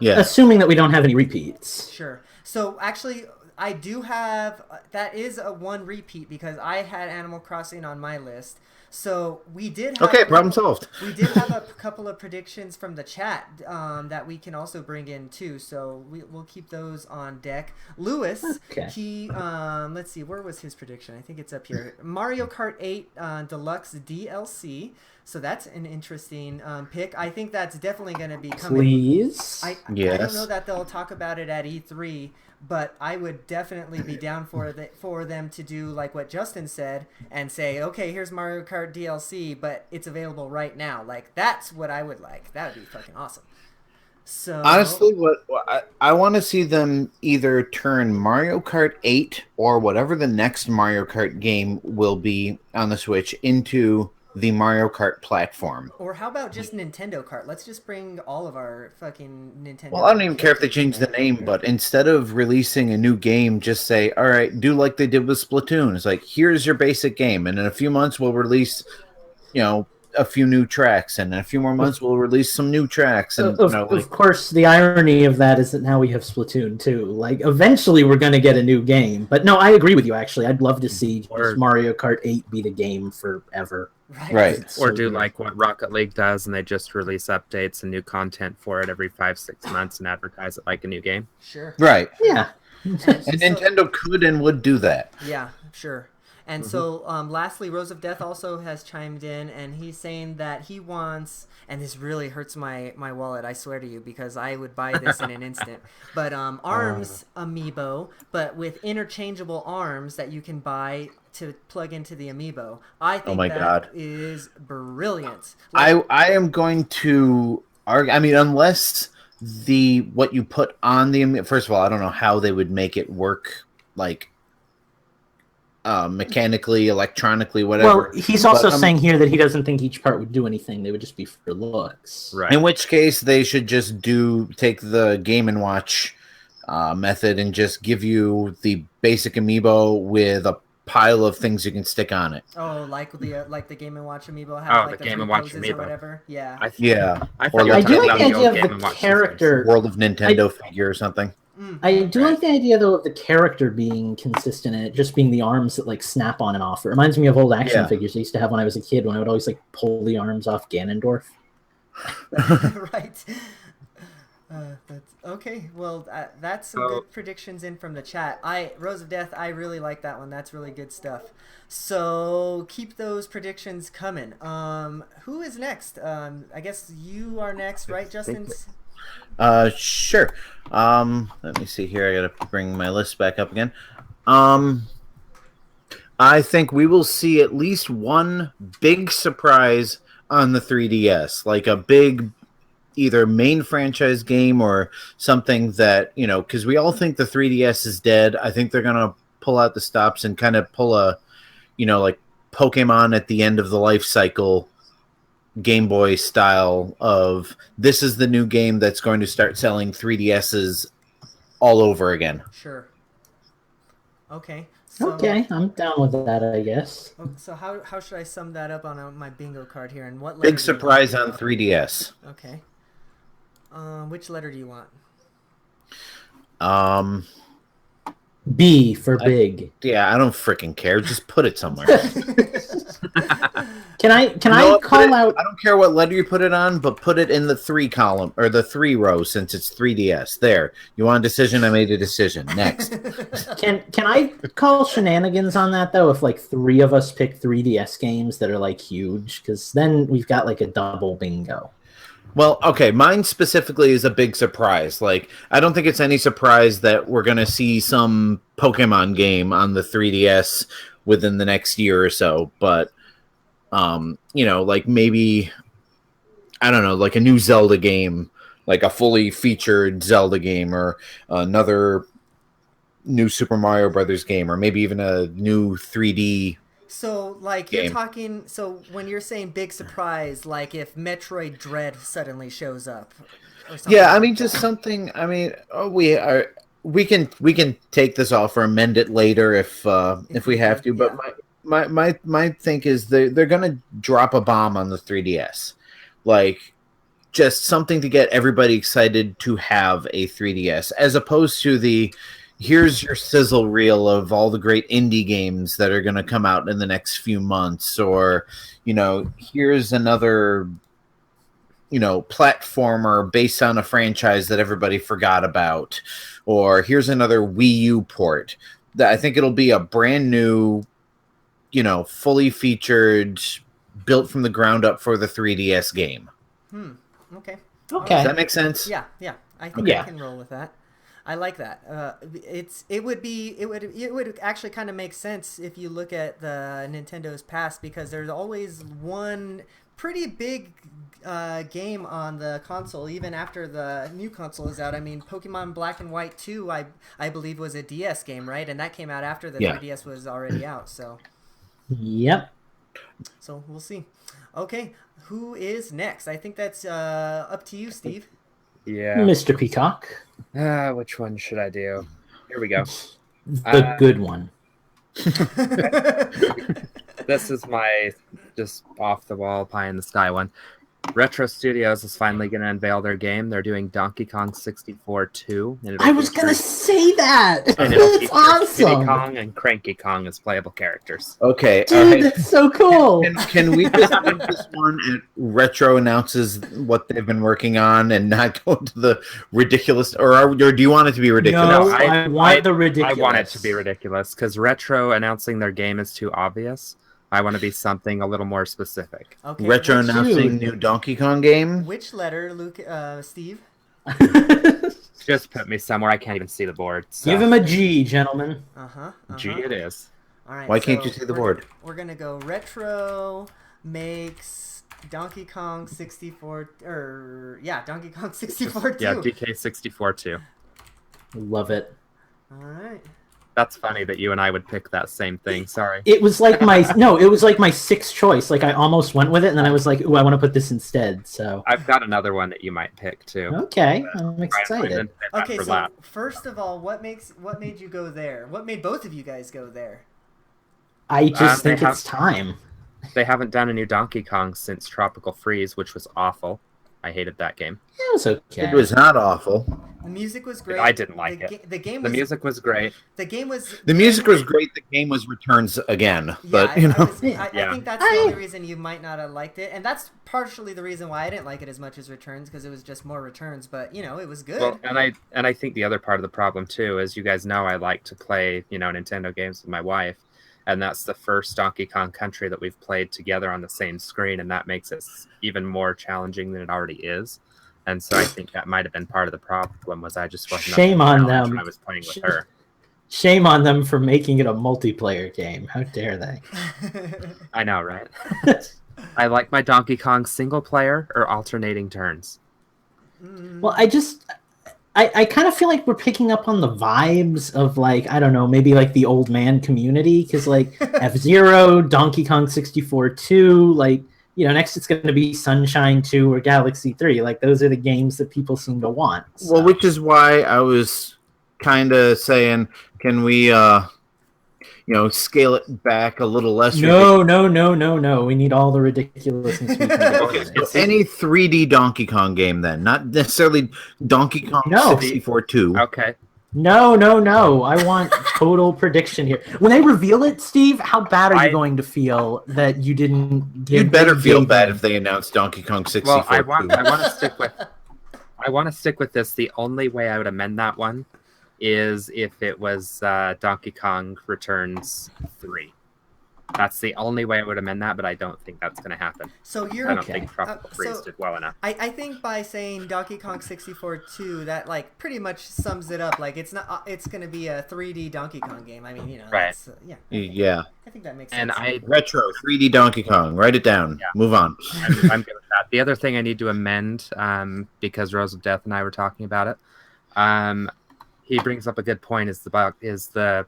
Assuming that we don't have any repeats. Sure. So actually, I do have that is a one repeat because I had Animal Crossing on my list. So we did have problem solved. We did have a couple of predictions from the chat that we can also bring in too. So we'll keep those on deck. Lewis, he let's see, where was his prediction? I think it's up here. Mario Kart 8 Deluxe DLC. So that's an interesting pick. I think that's definitely going to be coming. Please. I don't know that they'll talk about it at E3, but I would definitely be down for them to do like what Justin said and say, okay, here's Mario Kart DLC, but it's available right now. Like, that's what I would like. That would be fucking awesome. So honestly, what I want to see them either turn Mario Kart 8 or whatever the next Mario Kart game will be on the Switch into the Mario Kart platform. Or how about just Nintendo Kart? Let's just bring all of our fucking Nintendo. Well, I don't even care if they change the name, but instead of releasing a new game, just say, all right, do like they did with Splatoon. It's like, here's your basic game, and in a few months we'll release, a few new tracks, and in a few more months we'll release some new tracks. And of course, the irony of that is that now we have Splatoon 2. Like, eventually we're going to get a new game. But no, I agree with you, actually. I'd love to see Mario Kart 8 be the game forever. Right. Or do like what Rocket League does, and they just release updates and new content for it every 5-6 months and advertise it like a new game. Sure. Right. Yeah. And Nintendo could and would do that. Yeah, sure. And so, lastly, Rose of Death also has chimed in, and he's saying that he wants, and this really hurts my wallet, I swear to you, because I would buy this in an instant, but ARMS amiibo, but with interchangeable arms that you can buy to plug into the amiibo. I think that is brilliant. I am going to argue, unless what you put on the amiibo, first of all, I don't know how they would make it work, like, mechanically, electronically, whatever. Well, he's also saying here that he doesn't think each part would do anything. They would just be for looks. Right. In which case, they should just take the Game & Watch method and just give you the basic amiibo with a pile of things you can stick on it. Oh, like the Game & Watch amiibo have the Game & Watch amiibo or whatever. Yeah. I do like the idea of the character World of Nintendo figure or something. I do like the idea, though, of the character being consistent and it just being the arms that, like, snap on and off. It reminds me of old action figures I used to have when I was a kid, when I would always, like, pull the arms off Ganondorf. Right. That's okay. Well, that's some good predictions in from the chat. Rose of Death, I really like that one. That's really good stuff. So keep those predictions coming. Who is next? I guess you are next, right, Justin? Sure. Let me see here. I gotta bring my list back up again. I think we will see at least one big surprise on the 3DS, like a big either main franchise game or something that, you know, because we all think the 3DS is dead. I think they're gonna pull out the stops and kind of pull a, you know, like Pokemon at the end of the life cycle, Game Boy style of, this is the new game that's going to start selling 3DSs all over again. Sure. Okay. So, okay, I'm down with that, I guess. So how should I sum that up on my bingo card here? And what big surprise on 3DS? Okay. Which letter do you want? B for big. I don't freaking care. Just put it somewhere. Can I call out? I don't care what letter you put it on, but put it in the 3 column or the 3 row since it's 3DS. There. You want a decision? I made a decision. Next. Can I call shenanigans on that though? If like 3 of us pick 3DS games that are like huge, because then we've got like a double bingo. Well, okay, mine specifically is a big surprise. Like, I don't think it's any surprise that we're going to see some Pokemon game on the 3DS within the next year or so, but, you know, like maybe, I don't know, like a new Zelda game, like a fully featured Zelda game, or another new Super Mario Brothers game, or maybe even a new 3D So, like, game. You're talking... So, when you're saying big surprise, like if Metroid Dread suddenly shows up or something. Yeah, I mean, just something... I mean, we can take this off or amend it later if we have to, but my think is they're going to drop a bomb on the 3DS. Like, just something to get everybody excited to have a 3DS, as opposed to the... Here's your sizzle reel of all the great indie games that are going to come out in the next few months, or, you know, here's another, you know, platformer based on a franchise that everybody forgot about, or here's another Wii U port. I think it'll be a brand new, you know, fully featured, built from the ground up for the 3DS game. Okay. Does that make sense? Yeah. I think I can roll with that. I like that. It would actually kind of make sense if you look at the Nintendo's past, because there's always one pretty big game on the console, even after the new console is out. I mean, Pokemon Black and White 2, I believe, was a DS game, right? And that came out after the 3DS was already out. So. Yep. So we'll see. Okay, who is next? I think that's up to you, Steve. Yeah. Mr. Peacock. Which one should I do? Here we go. The good one. This is my just off-the-wall, pie-in-the-sky one. Retro Studios is finally going to unveil their game. They're doing Donkey Kong 64 2. I was going to say that! It's awesome! Diddy Kong and Cranky Kong as playable characters. Okay. Dude, that's so cool! Can we just make this one and Retro announces what they've been working on and not go to the ridiculous... Or do you want it to be ridiculous? No, I want the ridiculous. I want it to be ridiculous, because Retro announcing their game is too obvious. I want to be something a little more specific. Okay. Retro announcing new Donkey Kong game. Which letter, Luke? Steve? Just put me somewhere I can't even see the board. So. Give him a G, gentlemen. G it is. All right. Why can't you see the board? We're gonna go Retro makes Donkey Kong 64. Donkey Kong 64 2. Yeah, DK 64 2. Love it. All right. That's funny that you and I would pick that same thing. Sorry. It was like my sixth choice. Like I almost went with it, and then I was like, "Ooh, I want to put this instead." So I've got another one that you might pick too. Okay, I'm excited. Okay, so first of all, what made you go there? What made both of you guys go there? I just think it's time. They haven't done a new Donkey Kong since Tropical Freeze, which was awful. I hated that game. It was okay. It was not awful. The music was great. I didn't like it. The game The was music was great. the game was The music was great. The game was Returns again, Yeah, but you know. I think that's the only reason you might not have liked it, and that's partially the reason why I didn't like it as much as Returns, because it was just more Returns. But you know, it was good. Well, and I think the other part of the problem too is, you guys know I like to play, you know, Nintendo games with my wife, and that's the first Donkey Kong Country that we've played together on the same screen, and that makes it even more challenging than it already is. And so I think that might have been part of the problem, was I just wasn't Shame on them when I was playing with her. Shame on them for making it a multiplayer game. How dare they? I know, right? I like my Donkey Kong single player or alternating turns. Well, I kind of feel like we're picking up on the vibes of, like, I don't know, maybe like the old man community, because like F-Zero, Donkey Kong 64 2, like, you know, next it's going to be Sunshine 2 or Galaxy 3. Like, those are the games that people seem to want. So. Well, which is why I was kind of saying, can we, scale it back a little less? No. We need all the ridiculousness we can get. Okay, so any 3D Donkey Kong game then, not necessarily Donkey Kong 64 2. Okay. No. I want total prediction here. When they reveal it, Steve, how bad are you going to feel that you didn't give? You'd better feel bad if they announced Donkey Kong 64. Well, I want to stick with this. The only way I would amend that one is if it was Donkey Kong Returns 3. That's the only way I would amend that, but I don't think that's going to happen. So you're I don't think Tropical Freeze did well enough. I think by saying Donkey Kong 64 2, that like pretty much sums it up. Like, it's not. It's going to be a 3D Donkey Kong game. I mean, you know, right? Yeah. I think that makes sense. And retro 3D Donkey Kong. Write it down. Yeah. Move on. I'm good with that. The other thing I need to amend, because Rose of Death and I were talking about it, he brings up a good point. Is the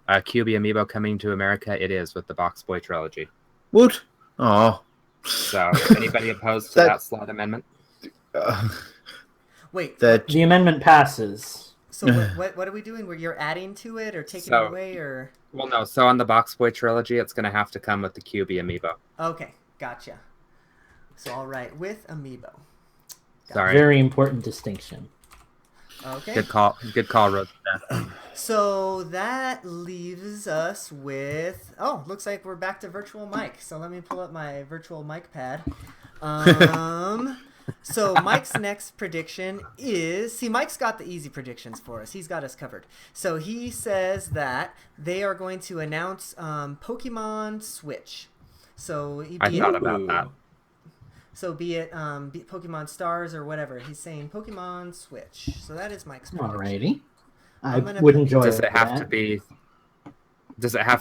QB Amiibo coming to America? It is, with the Box Boy trilogy. What? Oh. So, anybody opposed to that slot amendment? Wait. The amendment passes. So what are we doing? Where you're adding to it or taking it away, or? Well, no. So on the Box Boy trilogy, it's going to have to come with the QB Amiibo. Okay, gotcha. So all right, with Amiibo. Sorry. Very important distinction. Okay. Good call, Rose. So that leaves us with... Oh, looks like we're back to virtual mic. So let me pull up my virtual mic pad. So Mike's next prediction is... See, Mike's got the easy predictions for us. He's got us covered. So he says that they are going to announce Pokemon Switch. So I thought about that. So be it Pokemon Stars or whatever. He's saying Pokemon Switch. So that is Mike's prediction. Alrighty. I would enjoy Does it have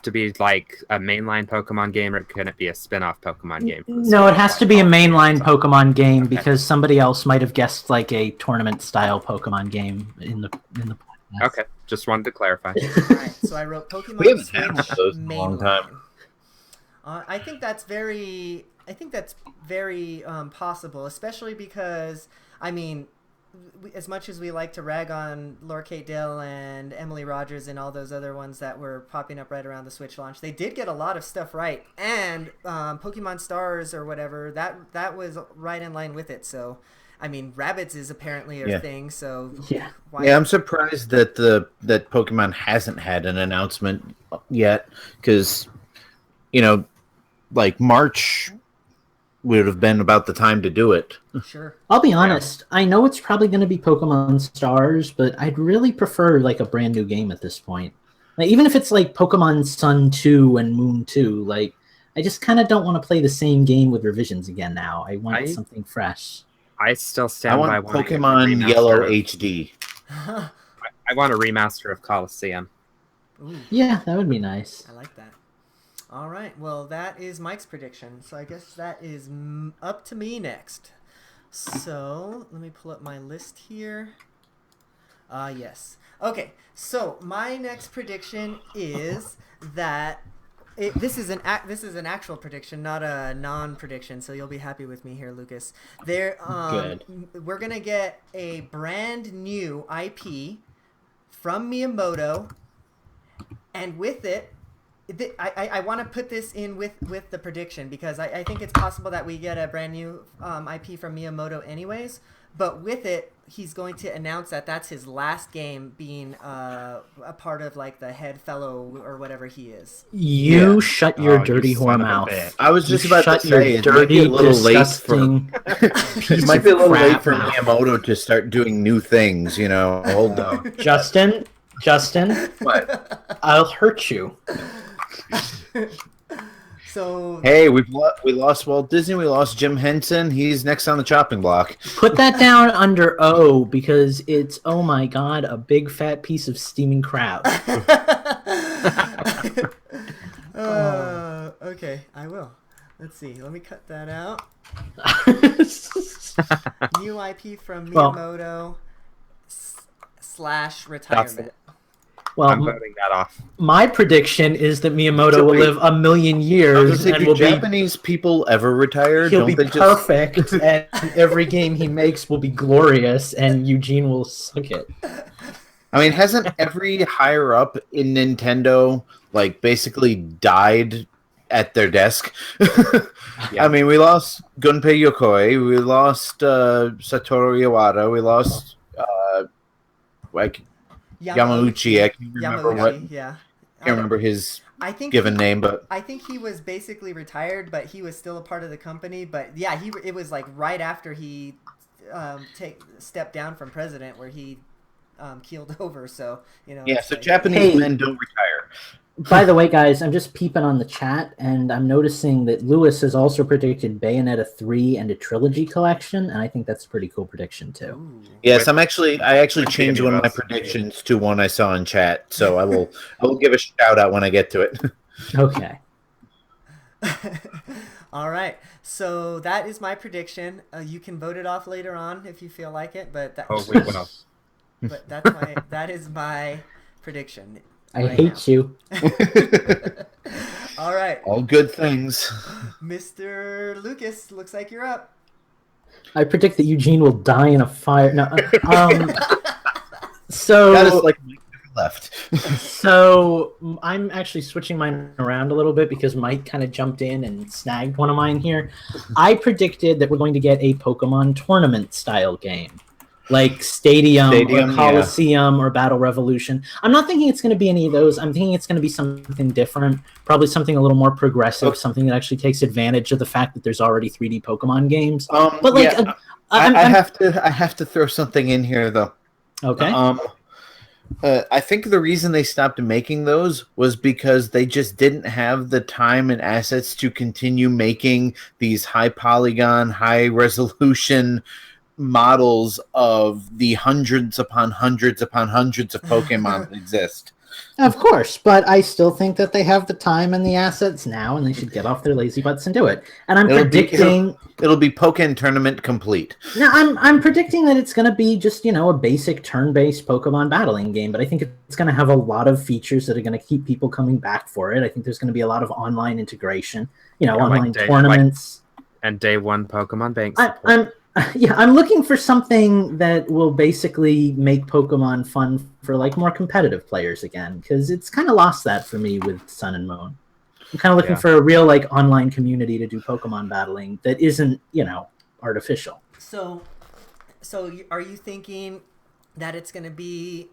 to be like a mainline Pokemon game, or can it be a spin-off Pokemon game? No, it has to be a mainline Pokemon game, because somebody else might have guessed like a tournament-style Pokemon game in the podcast. Okay, just wanted to clarify. Alright, so I wrote Pokemon We haven't Switch had one of those in a long time. I think that's very possible, especially because, I mean, as much as we like to rag on Laura Kate Dale and Emily Rogers and all those other ones that were popping up right around the Switch launch, they did get a lot of stuff right. And Pokemon Stars or whatever, that was right in line with it. So, I mean, Rabbids is apparently a thing. So I'm surprised that that Pokemon hasn't had an announcement yet, because, you know, like March would have been about the time to do it. Sure. I'll be honest. I know it's probably going to be Pokemon Stars, but I'd really prefer like a brand new game at this point. Like, even if it's like Pokemon Sun 2 and Moon 2, like, I just kind of don't want to play the same game with revisions again now. I want something fresh. I still stand by Pokemon Yellow HD. I want a remaster of Coliseum. Ooh. Yeah, that would be nice. I like that. All right, well, that is Mike's prediction. So I guess that is up to me next. So let me pull up my list here. Yes. Okay, so my next prediction is that this is an actual prediction, not a non-prediction. So you'll be happy with me here, Lucas. Good. We're gonna get a brand new IP from Miyamoto, and with it, I want to put this in with the prediction because I think it's possible that we get a brand new IP from Miyamoto anyways. But with it, he's going to announce that that's his last game being a part of like the head fellow or whatever he is. You shut your dirty whore mouth. I was just about to say it might be a little late for Miyamoto to start doing new things. You know, hold on, Justin. What? I'll hurt you. So hey, we lost Walt Disney. We lost Jim Henson. He's next on the chopping block. Put that down under O because it's, oh my god, a big fat piece of steaming crab. Okay, I will. Let's see. Let me cut that out. New IP from Miyamoto / retirement. Well, I'm voting that off. My prediction is that Miyamoto will live a million years and will Japanese people ever retire? He'll be perfect, and every game he makes will be glorious, and Eugene will suck it. I mean, hasn't every higher up in Nintendo like basically died at their desk? Yeah. I mean, we lost Gunpei Yokoi, we lost Satoru Iwata, we lost Yamauchi. I can't remember can't remember his given name, but I think he was basically retired, but he was still a part of the company. But yeah, it was like right after he stepped down from president, where he keeled over. So yeah. So like, Japanese men don't retire. By the way, guys, I'm just peeping on the chat, and I'm noticing that Lewis has also predicted Bayonetta 3 and a trilogy collection, and I think that's a pretty cool prediction too. Ooh. Yes, I actually changed one of my predictions to one I saw in chat, so I will give a shout out when I get to it. Okay. All right. So that is my prediction. You can vote it off later on if you feel like it, but we will. But that is my prediction. I hate you. All right. All good things. Mr. Lucas, looks like you're up. I predict that Eugene will die in a fire. No, so that is like left. So I'm actually switching mine around a little bit because Mike kind of jumped in and snagged one of mine here. I predicted that we're going to get a Pokemon tournament style game. Like Stadium or Coliseum or Battle Revolution. I'm not thinking it's going to be any of those. I'm thinking it's going to be something different, probably something a little more progressive, something that actually takes advantage of the fact that there's already 3D Pokemon games. But like, yeah, I have to throw something in here though. Okay. I think the reason they stopped making those was because they just didn't have the time and assets to continue making these high polygon, high resolution models of the hundreds upon hundreds upon hundreds of Pokemon that exist. Of course, but I still think that they have the time and the assets now, and they should get off their lazy butts and do it. And I'm predicting it'll be Pokemon Tournament complete. Now, I'm predicting that it's going to be just a basic turn-based Pokemon battling game, but I think it's going to have a lot of features that are going to keep people coming back for it. I think there's going to be a lot of online integration, online tournaments, and day one Pokemon Bank. I'm looking for something that will basically make Pokemon fun for like more competitive players again, because it's kind of lost that for me with Sun and Moon. I'm kind of looking for a real like online community to do Pokemon battling that isn't, artificial. So are you thinking that it's going to be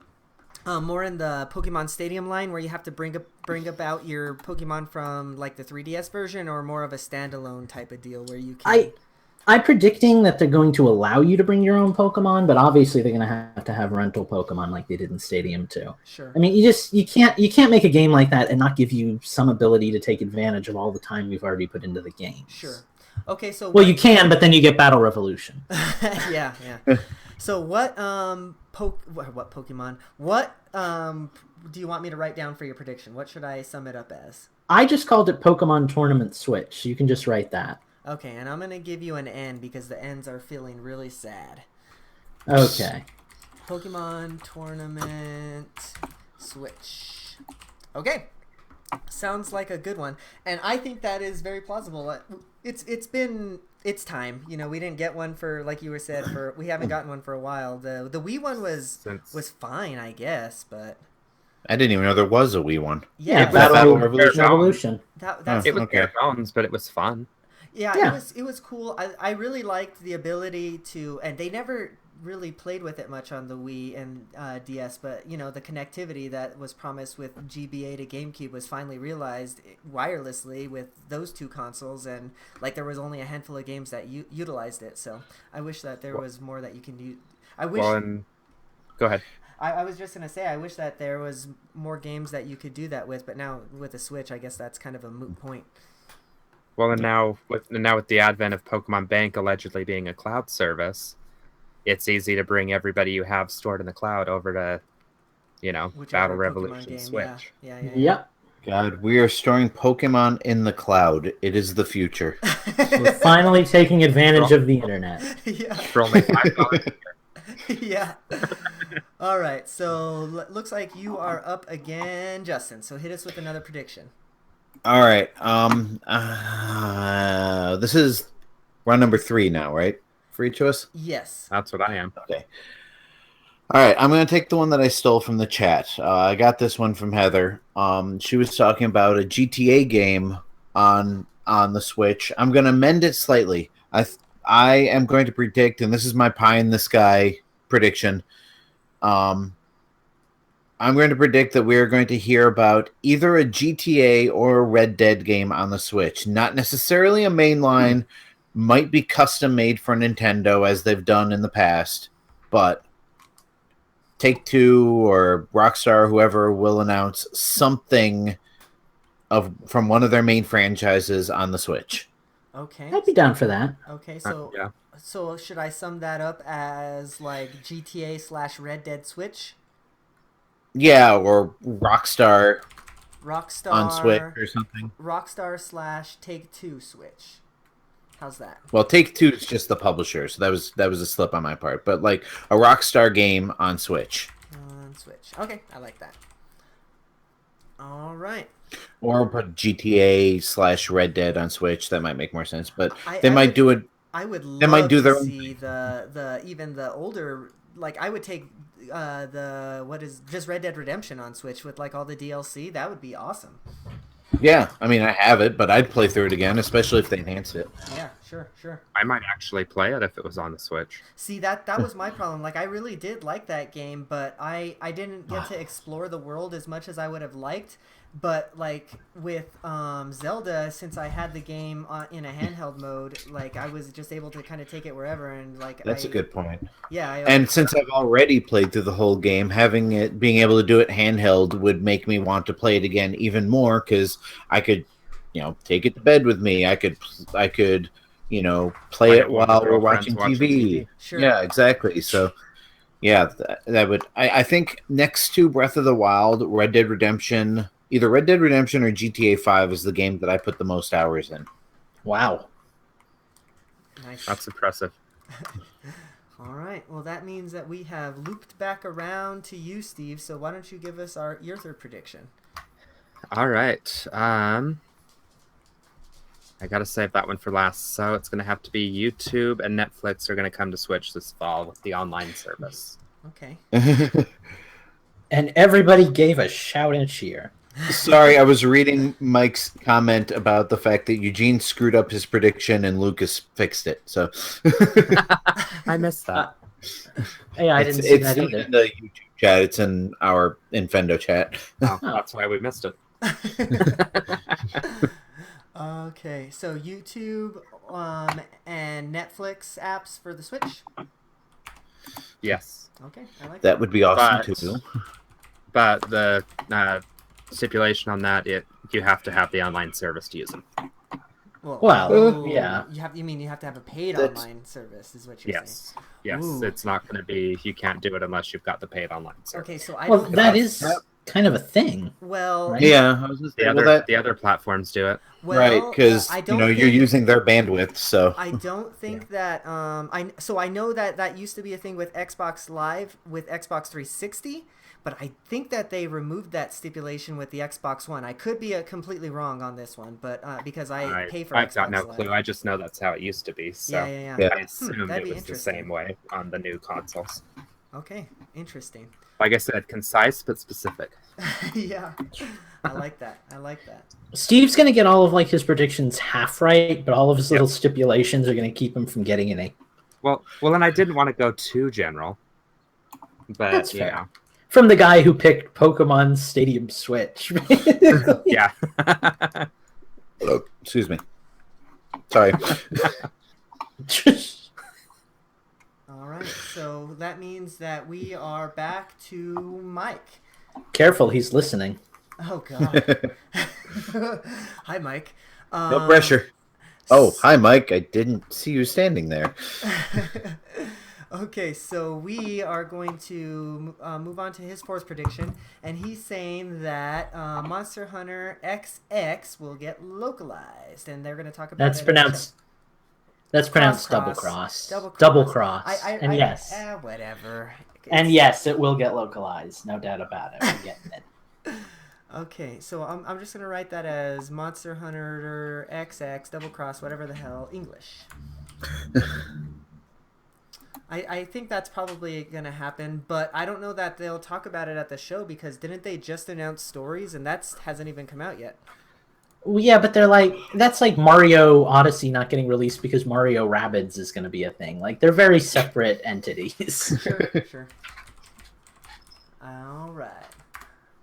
more in the Pokemon Stadium line where you have to bring about your Pokemon from like the 3DS version, or more of a standalone type of deal where you can... I'm predicting that they're going to allow you to bring your own Pokemon, but obviously they're going to have rental Pokemon like they did in Stadium too. Sure. I mean, you can't make a game like that and not give you some ability to take advantage of all the time you've already put into the game. Sure. Okay, so you can, but then you get Battle Revolution. yeah. So what Pokemon? What do you want me to write down for your prediction? What should I sum it up as? I just called it Pokemon Tournament Switch. You can just write that. Okay, and I'm going to give you an N because the N's are feeling really sad. Okay. Pokemon Tournament Switch. Okay. Sounds like a good one. And I think that is very plausible. It's time. We didn't get one for, like you were said, we haven't gotten one for a while. The Wii one was fine, I guess, but I didn't even know there was a Wii one. Yeah, Battle Revolution. Revolution? That's It was okay. bare bones, but it was fun. Yeah, it was cool. I really liked the ability to, and they never really played with it much on the Wii and DS, but you know, the connectivity that was promised with GBA to GameCube was finally realized wirelessly with those two consoles, and like there was only a handful of games that utilized it. So I wish that there was more that you can do. I wish. Go ahead. I was just gonna say I wish that there was more games that you could do that with, but now with the Switch, I guess that's kind of a moot point. Well, and now with the advent of Pokemon Bank allegedly being a cloud service, it's easy to bring everybody you have stored in the cloud over to, Whichever Battle Pokemon Revolution game, Switch. Yeah. Yep. God, we are storing Pokemon in the cloud. It is the future. We're finally taking advantage of the internet. Yeah. For only $5. Yeah. All right. So looks like you are up again, Justin. So hit us with another prediction. All right. This is round number 3 now, right? For each of us? Yes. That's what I am. Okay. All right. I'm going to take the one that I stole from the chat. I got this one from Heather. She was talking about a GTA game on the Switch. I'm going to amend it slightly. I am going to predict, and this is my pie in the sky prediction. I'm going to predict that we are going to hear about either a GTA or a Red Dead game on the Switch. Not necessarily a mainline, might be custom made for Nintendo as they've done in the past, but Take-Two or Rockstar, whoever, will announce something from one of their main franchises on the Switch. Okay. I'd be down for that. Okay, so Yeah. So should I sum that up as like GTA/Red Dead Switch? Yeah, or Rockstar on Switch or something. Rockstar/Take-Two Switch. How's that? Well, Take-Two is just the publisher, so that was a slip on my part. But like a Rockstar game on Switch. On Switch. Okay, I like that. All right. Or put GTA/Red Dead on Switch. That might make more sense. But they I might would- do it. I would love They might do to their own see the even the older, like I would take just Red Dead Redemption on Switch with like all the DLC. That would be awesome. Yeah, I mean I have it, but I'd play through it again, especially if they enhance it. Yeah, sure. I might actually play it if it was on the Switch. See, that was my problem. Like I really did like that game, but I didn't get to explore the world as much as I would have liked. But like with Zelda, since I had the game in a handheld mode, like I was just able to kind of take it wherever, and like That's a good point. Yeah, And since I've already played through the whole game, being able to do it handheld would make me want to play it again even more because I could, take it to bed with me. I could, play it while we're watching TV. Sure. Yeah, exactly. So, yeah, that would. I think next to Breath of the Wild, either Red Dead Redemption or GTA 5 is the game that I put the most hours in. Wow. Nice. That's impressive. All right. Well, that means that we have looped back around to you, Steve. So why don't you give us your third prediction? All right. I got to save that one for last. So it's going to have to be YouTube and Netflix are going to come to Switch this fall with the online service. Okay. And everybody gave a shout and cheer. Sorry, I was reading Mike's comment about the fact that Eugene screwed up his prediction and Lucas fixed it. So I missed that. Hey, I didn't see that not either. in the YouTube chat. It's in our Infendo chat. Oh, that's why we missed it. Okay. So YouTube and Netflix apps for the Switch. Yes. Okay, I like That would be awesome But- too. But the stipulation on that, you have to have the online service to use them. Well, yeah. You have to have a paid That's- online service, is what you're saying. Yes. Ooh. It's not going to be. You can't do it unless you've got the paid online service. Okay, so I Well, don't. that is kind of a thing. Well, Right? Yeah, I was just The other platforms do it. well, right, because I don't you're think- using their bandwidth. So I don't think that I know that used to be a thing with Xbox Live with Xbox 360, but I think that they removed that stipulation with the Xbox One. I could be completely wrong on this one, but because I pay for I've Xbox got no Live. clue. I just know that's how it used to be. So Yeah. Yeah. I assumed that'd it be was the interesting. same way on the new consoles. Okay. Interesting. Like I said, concise but specific. Yeah, I like that. I like that. Steve's gonna get all of like his predictions half right, but all of his little stipulations are gonna keep him from getting any. Well, and I didn't want to go too general, but That's you fair. know. From the guy who picked Pokemon Stadium Switch. Yeah. Oh, excuse me. Sorry. All right, so that means that we are back to Mike. Careful, he's listening. Oh God. Hi, Mike. No pressure. Oh, hi, Mike. I didn't see you standing there. Okay, so we are going to move on to his fourth prediction, and he's saying that Monster Hunter XX will get localized, and they're going to talk about That's it. pronounced. That's pronounced double cross. Double cross. Yes. Whatever. And yes, it will get localized. No doubt about it. We're getting it. Okay, so I'm just gonna write that as Monster Hunter XX double cross, whatever the hell, English. I think that's probably gonna happen, but I don't know that they'll talk about it at the show because didn't they just announce stories and that hasn't even come out yet? Well, yeah, but they're like that's like Mario Odyssey not getting released because Mario Rabbids is going to be a thing. Like they're very separate entities. Sure. All right.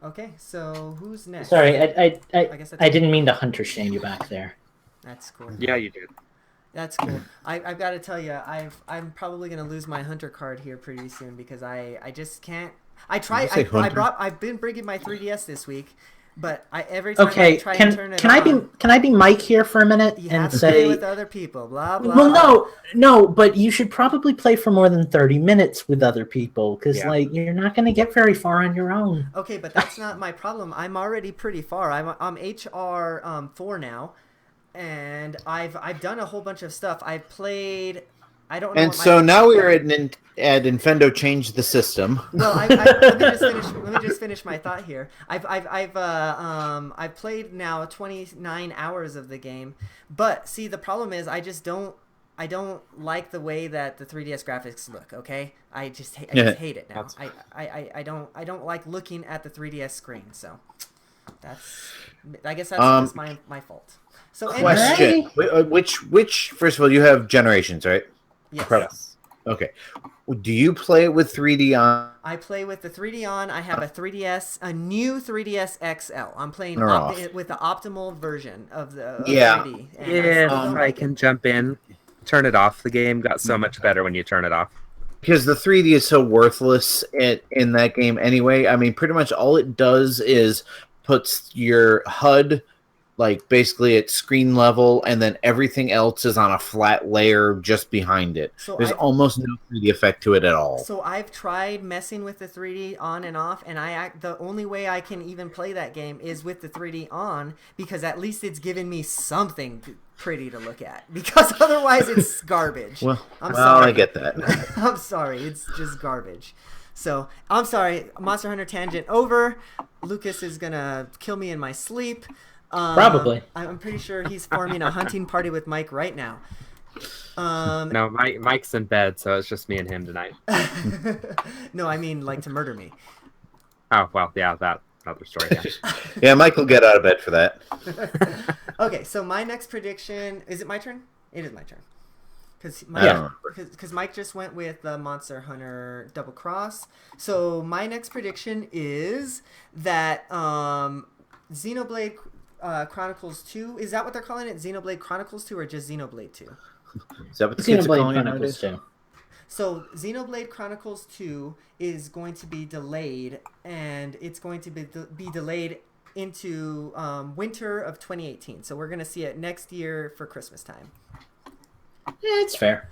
Okay, so who's next? Sorry, I guess I didn't mean to hunter shame you back there. That's cool. Yeah, you did. That's cool. I've got to tell you, I'm probably gonna lose my hunter card here pretty soon because I just can't. I've been bringing my 3DS this week, but every time I try and turn it on. Can I be Mike here for a minute you and have to say play with other people? Blah blah. Well, no, but you should probably play for more than 30 minutes with other people because like you're not gonna get very far on your own. Okay, but that's not my problem. I'm already pretty far. I'm HR 4 now. And I've done a whole bunch of stuff. I've played. I don't know. And so now we're at Infendo changed the system. Well, let me just finish my thought here. I've played now 29 hours of the game, but see the problem is I don't like the way that the 3DS graphics look. Okay, I just hate it now. I don't like looking at the 3DS screen. So I guess that's my fault. So question: which first of all, you have generations, right? Yes. Okay. Do you play it with 3D on? I play with the 3D on. I have a new 3DS XL. I'm playing with the optimal version of the 3D. And I can jump in, turn it off. The game got so much better when you turn it off. Because the 3D is so worthless in that game anyway. I mean, pretty much all it does is puts your HUD like basically at screen level, and then everything else is on a flat layer just behind it. So there's almost no 3D effect to it at all. So I've tried messing with the 3D on and off, and the only way I can even play that game is with the 3D on, because at least it's given me something pretty to look at. Because otherwise it's garbage. I'm sorry. I get that. I'm sorry. It's just garbage. So I'm sorry. Monster Hunter tangent over. Lucas is gonna kill me in my sleep. Probably. I'm pretty sure he's forming a hunting party with Mike right now. No, Mike's in bed, so it's just me and him tonight. No, I mean like to murder me. Oh, well, yeah, that other story. Yeah, yeah, Mike will get out of bed for that. Okay, so my next prediction... Is it my turn? It is my turn. Because Mike just went with the Monster Hunter Double Cross. So my next prediction is that Xenoblade... Chronicles 2, is that what they're calling it? Xenoblade Chronicles 2 or just Xenoblade 2? Is that what the kids are calling it nowadays? 2. So Xenoblade Chronicles 2 is going to be delayed, and it's going to be delayed into winter of 2018. So we're going to see it next year for Christmas time. Yeah, it's fair.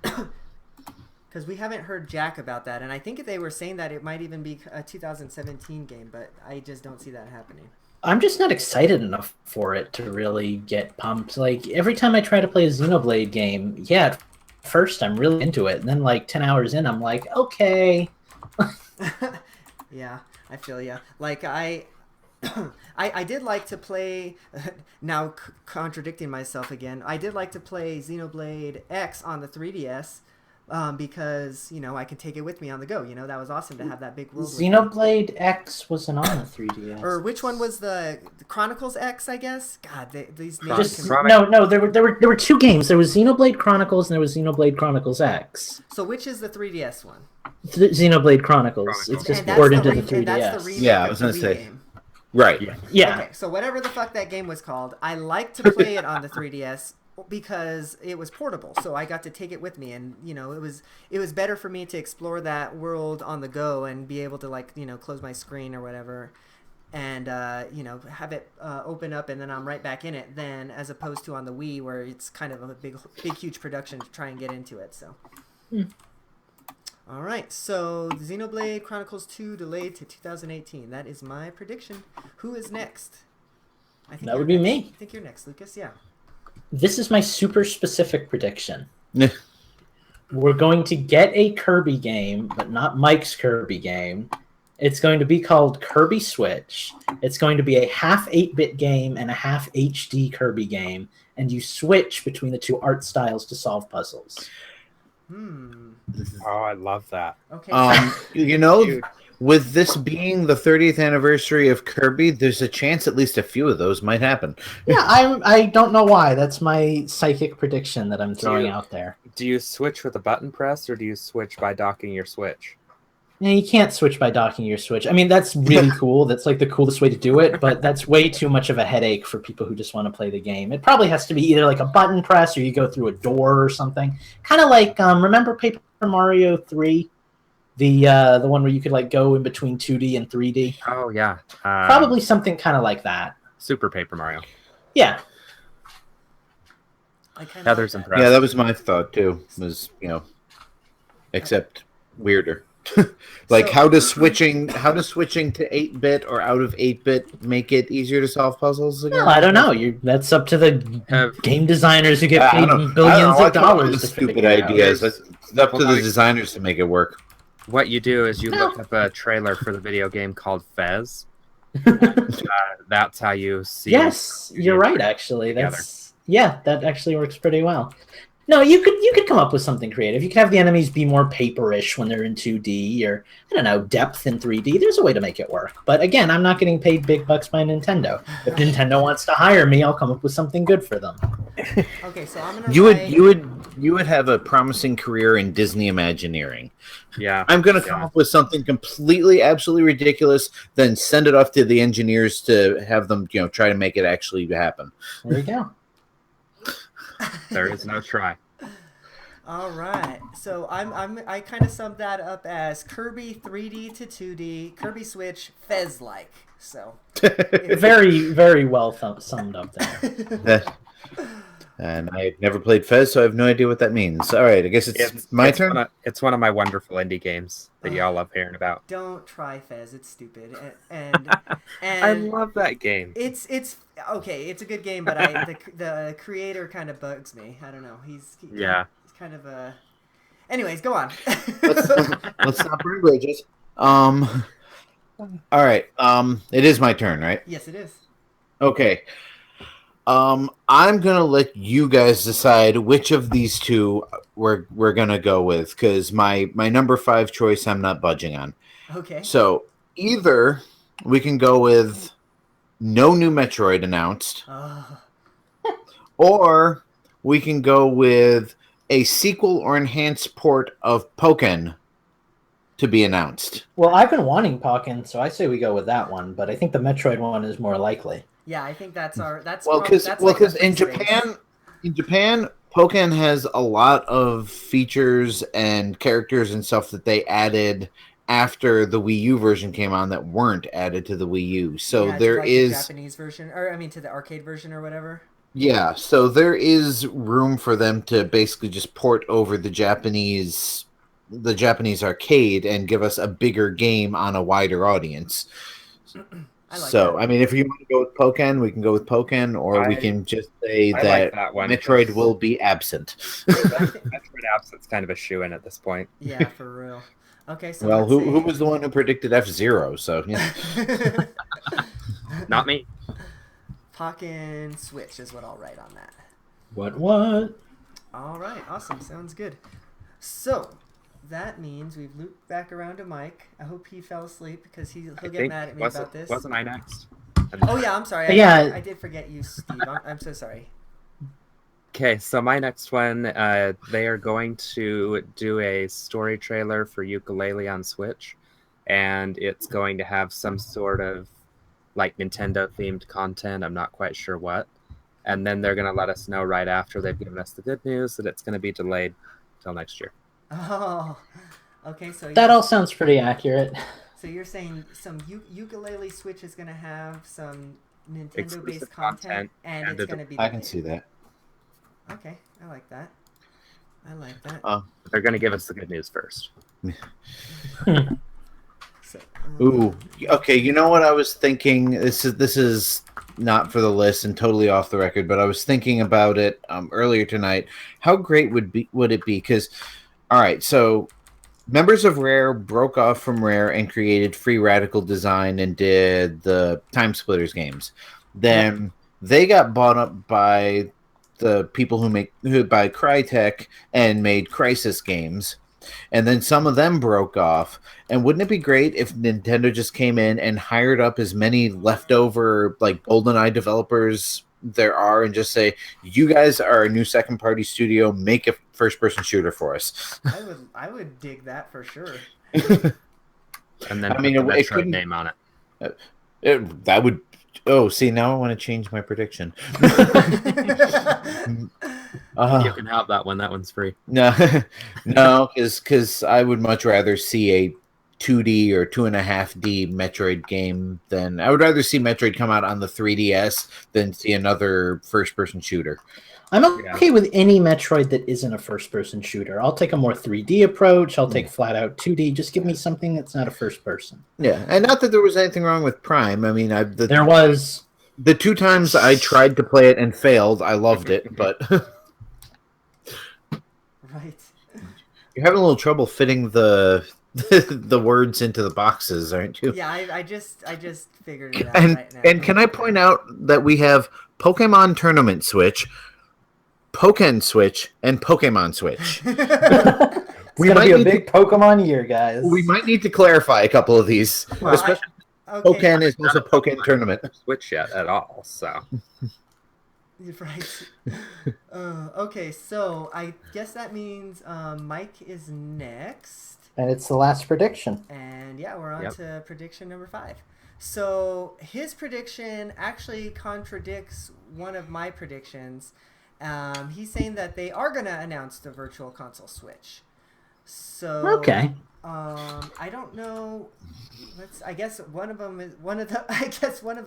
Because we haven't heard jack about that, and I think they were saying that it might even be a 2017 game, but I just don't see that happening. I'm just not excited enough for it to really get pumped. Like, every time I try to play a Xenoblade game, at first I'm really into it, and then like 10 hours in, I'm like, okay. Yeah, I feel ya. Like, I did like to play, now contradicting myself again, I did like to play Xenoblade X on the 3DS, because I can take it with me on the go. That was awesome to have that big world. Xenoblade X wasn't on the 3DS. Or which one was the Chronicles X? I guess. God, these names. Just, no. There were two games. There was Xenoblade Chronicles and there was Xenoblade Chronicles X. So which is the 3DS one? Xenoblade Chronicles. It's just poured into the 3DS. Yeah, I was gonna say. Game. Right. Yeah. Okay, so whatever the fuck that game was called, I like to play it on the 3DS because it was portable, so I got to take it with me, and it was better for me to explore that world on the go and be able to close my screen or whatever, and have it open up and then I'm right back in it, than as opposed to on the Wii where it's kind of a big huge production to try and get into it. So. All right, so Xenoblade Chronicles 2 delayed to 2018. That is my prediction. Who is next? I think that would be me. I think you're next, Lucas. Yeah. This is my super specific prediction. We're going to get a Kirby game, but not Mike's Kirby game. It's going to be called Kirby Switch. It's going to be a half 8-bit game and a half HD Kirby game, and you switch between the two art styles to solve puzzles. Oh, I love that. Okay. With this being the 30th anniversary of Kirby, there's a chance at least a few of those might happen. Yeah, I don't know why. That's my psychic prediction that I'm throwing out there. Do you switch with a button press, or do you switch by docking your Switch? Yeah, you can't switch by docking your Switch. I mean, that's really cool. That's like the coolest way to do it, but that's way too much of a headache for people who just want to play the game. It probably has to be either like a button press or you go through a door or something. Kind of like, remember Paper Mario 3? The one where you could like go in between 2D and 3D? Oh, yeah. Probably something kind of like that. Super Paper Mario. Yeah. Heather's impressed. Yeah, that was my thought too. Except weirder. Like, how does switching to 8-bit or out of 8-bit make it easier to solve puzzles again? Well, I don't know. That's up to the game designers who get paid billions of dollars to stupid ideas. It's up to the designers to make it work. What you do is you look up a trailer for the video game called Fez. That's how you see. Yes, you're right. Actually, that actually works pretty well. No, you could come up with something creative. You could have the enemies be more paperish when they're in 2D, or I don't know, depth in 3D. There's a way to make it work. But again, I'm not getting paid big bucks by Nintendo. If Nintendo wants to hire me, I'll come up with something good for them. Okay, so I'm gonna. You would have a promising career in Disney Imagineering. Yeah, I'm gonna come up with something completely, absolutely ridiculous, then send it off to the engineers to have them, try to make it actually happen. There you go. There is no try. All right, so I kind of summed that up as Kirby 3D to 2D, Kirby Switch, Fez-like. So very, very well summed up there. And I've never played Fez, so I have no idea what that means. All right, I guess it's my turn. It's one of my wonderful indie games that y'all love hearing about. Don't try Fez; it's stupid. And I love that game. It's okay. It's a good game, but the creator kind of bugs me. I don't know. He's kind of a. Anyways, go on. Let's not burn bridges. All right. It is my turn, right? Yes, it is. Okay. I'm gonna let you guys decide which of these two we're gonna go with, because my number 5 choice I'm not budging on. Okay. So either we can go with no new Metroid announced, or we can go with a sequel or enhanced port of Pokken to be announced. Well, I've been wanting Pokken, so I say we go with that one. But I think the Metroid one is more likely. Yeah, I think that's because in Japan, Pokken has a lot of features and characters and stuff that they added after the Wii U version came on that weren't added to the Wii U. So there is the Japanese version, or I mean to the arcade version or whatever. Yeah, so there is room for them to basically just port over the Japanese arcade and give us a bigger game on a wider audience. I mean, if you want to go with Pokken, we can go with Pokken, or we can just say that Metroid will be absent. Metroid absent's kind of a shoo-in at this point. Yeah, for real. Okay, so well, who was the one who predicted F-Zero? So yeah, not me. Pokken Switch is what I'll write on that. What? All right, awesome, sounds good. So that means we've looped back around to Mike. I hope he fell asleep because he'll get mad at me about this. Wasn't I next? Oh yeah, I'm sorry. I did forget you, Steve. I'm so sorry. Okay, so my next one, they are going to do a story trailer for Yooka-Laylee on Switch, and it's going to have some sort of like Nintendo-themed content. I'm not quite sure what. And then they're going to let us know right after they've given us the good news that it's going to be delayed till next year. Oh, okay. So That all sounds pretty accurate. So you're saying some Yooka-Laylee Switch is going to have some Nintendo-based Exclusive content, and it's going to be delayed. I can see that. Okay, I like that. They're going to give us the good news first. So, Ooh, okay. You know what I was thinking? This is not for the list and totally off the record, but I was thinking about it earlier tonight. How great would it be? Because, all right, so members of Rare broke off from Rare and created Free Radical Design and did the Time Splitters games. Then they got bought up by the people who by Crytek and made Crysis games. And then some of them broke off. And wouldn't it be great if Nintendo just came in and hired up as many leftover like GoldenEye developers there are and just say, you guys are a new second party studio, make a first person shooter for us. I would dig that for sure. And then put the Metroid name on it. That would. Oh, see, now I want to change my prediction. You can have that one. That one's free. No, because I would much rather see a 2D or 2.5D Metroid game than I would rather see Metroid come out on the 3DS than see another first-person shooter. I'm okay with any Metroid that isn't a first-person shooter. I'll take a more 3D approach. I'll take flat-out 2D. Just give me something that's not a first-person. Yeah, and not that there was anything wrong with Prime. I mean, there was. The 2 times I tried to play it and failed, I loved it, but right. You're having a little trouble fitting the words into the boxes, aren't you? Yeah, I just figured it out right now. And can I point out that we have Pokemon Tournament Switch, Pokken Switch, and Pokemon Switch. It's going to be a big Pokemon year, guys. We might need to clarify a couple of these. Well, especially Pokken is also Pokken Tournament. Switch yet at all, so. Right. Okay, so I guess that means Mike is next. And it's the last prediction. And yeah, we're on to prediction number 5. So his prediction actually contradicts one of my predictions. He's saying that they are going to announce the Virtual Console Switch. So okay. I don't know. I guess one of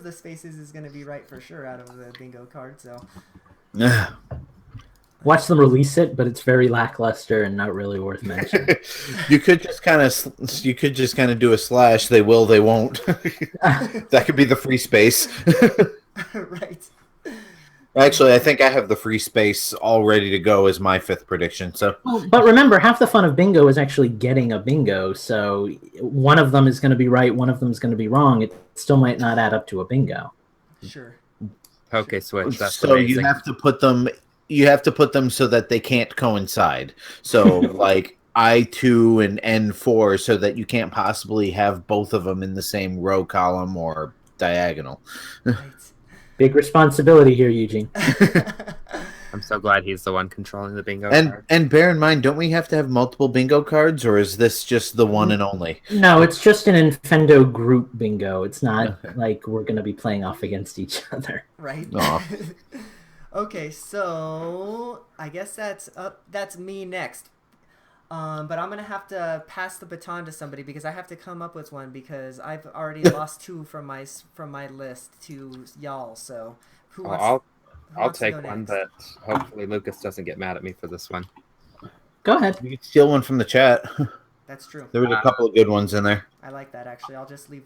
the spaces is going to be right for sure out of the bingo card. So watch them release it, but it's very lackluster and not really worth mentioning. You could just kind of do a slash. They will, they won't. That could be the free space. Right. Actually, I think I have the free space all ready to go as my 5th prediction. So, but remember, half the fun of bingo is actually getting a bingo. So one of them is going to be right, one of them is going to be wrong. It still might not add up to a bingo. Sure. Okay, Switch. That's so amazing. you have to put them so that they can't coincide. So like I2 and N4 so that you can't possibly have both of them in the same row column or diagonal. Right. Big responsibility here, Eugene. I'm so glad he's the one controlling the bingo card. And bear in mind, don't we have to have multiple bingo cards, or is this just the one and only? No, it's just an Infendo group bingo. It's not like we're going to be playing off against each other. Right. Aw. Okay, so I guess that's me next. But I'm gonna have to pass the baton to somebody because I have to come up with one because I've already lost 2 from my list to y'all. So who wants? I'll take one, but hopefully Lucas doesn't get mad at me for this one. Go ahead. You can steal one from the chat. That's true. There was a couple of good ones in there. I like that actually. I'll just leave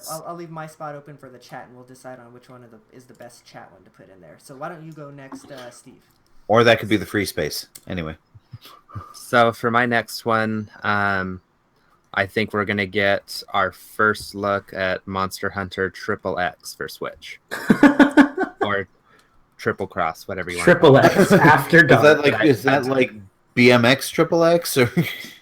I'll leave my spot open for the chat, and we'll decide on which one is the best chat one to put in there. So why don't you go next, Steve? Or that could be the free space. Anyway. So for my next one, I think we're going to get our first look at Monster Hunter Triple X for Switch. Or Triple Cross, whatever you want. Triple X after dark. Is that like BMX Triple X? Or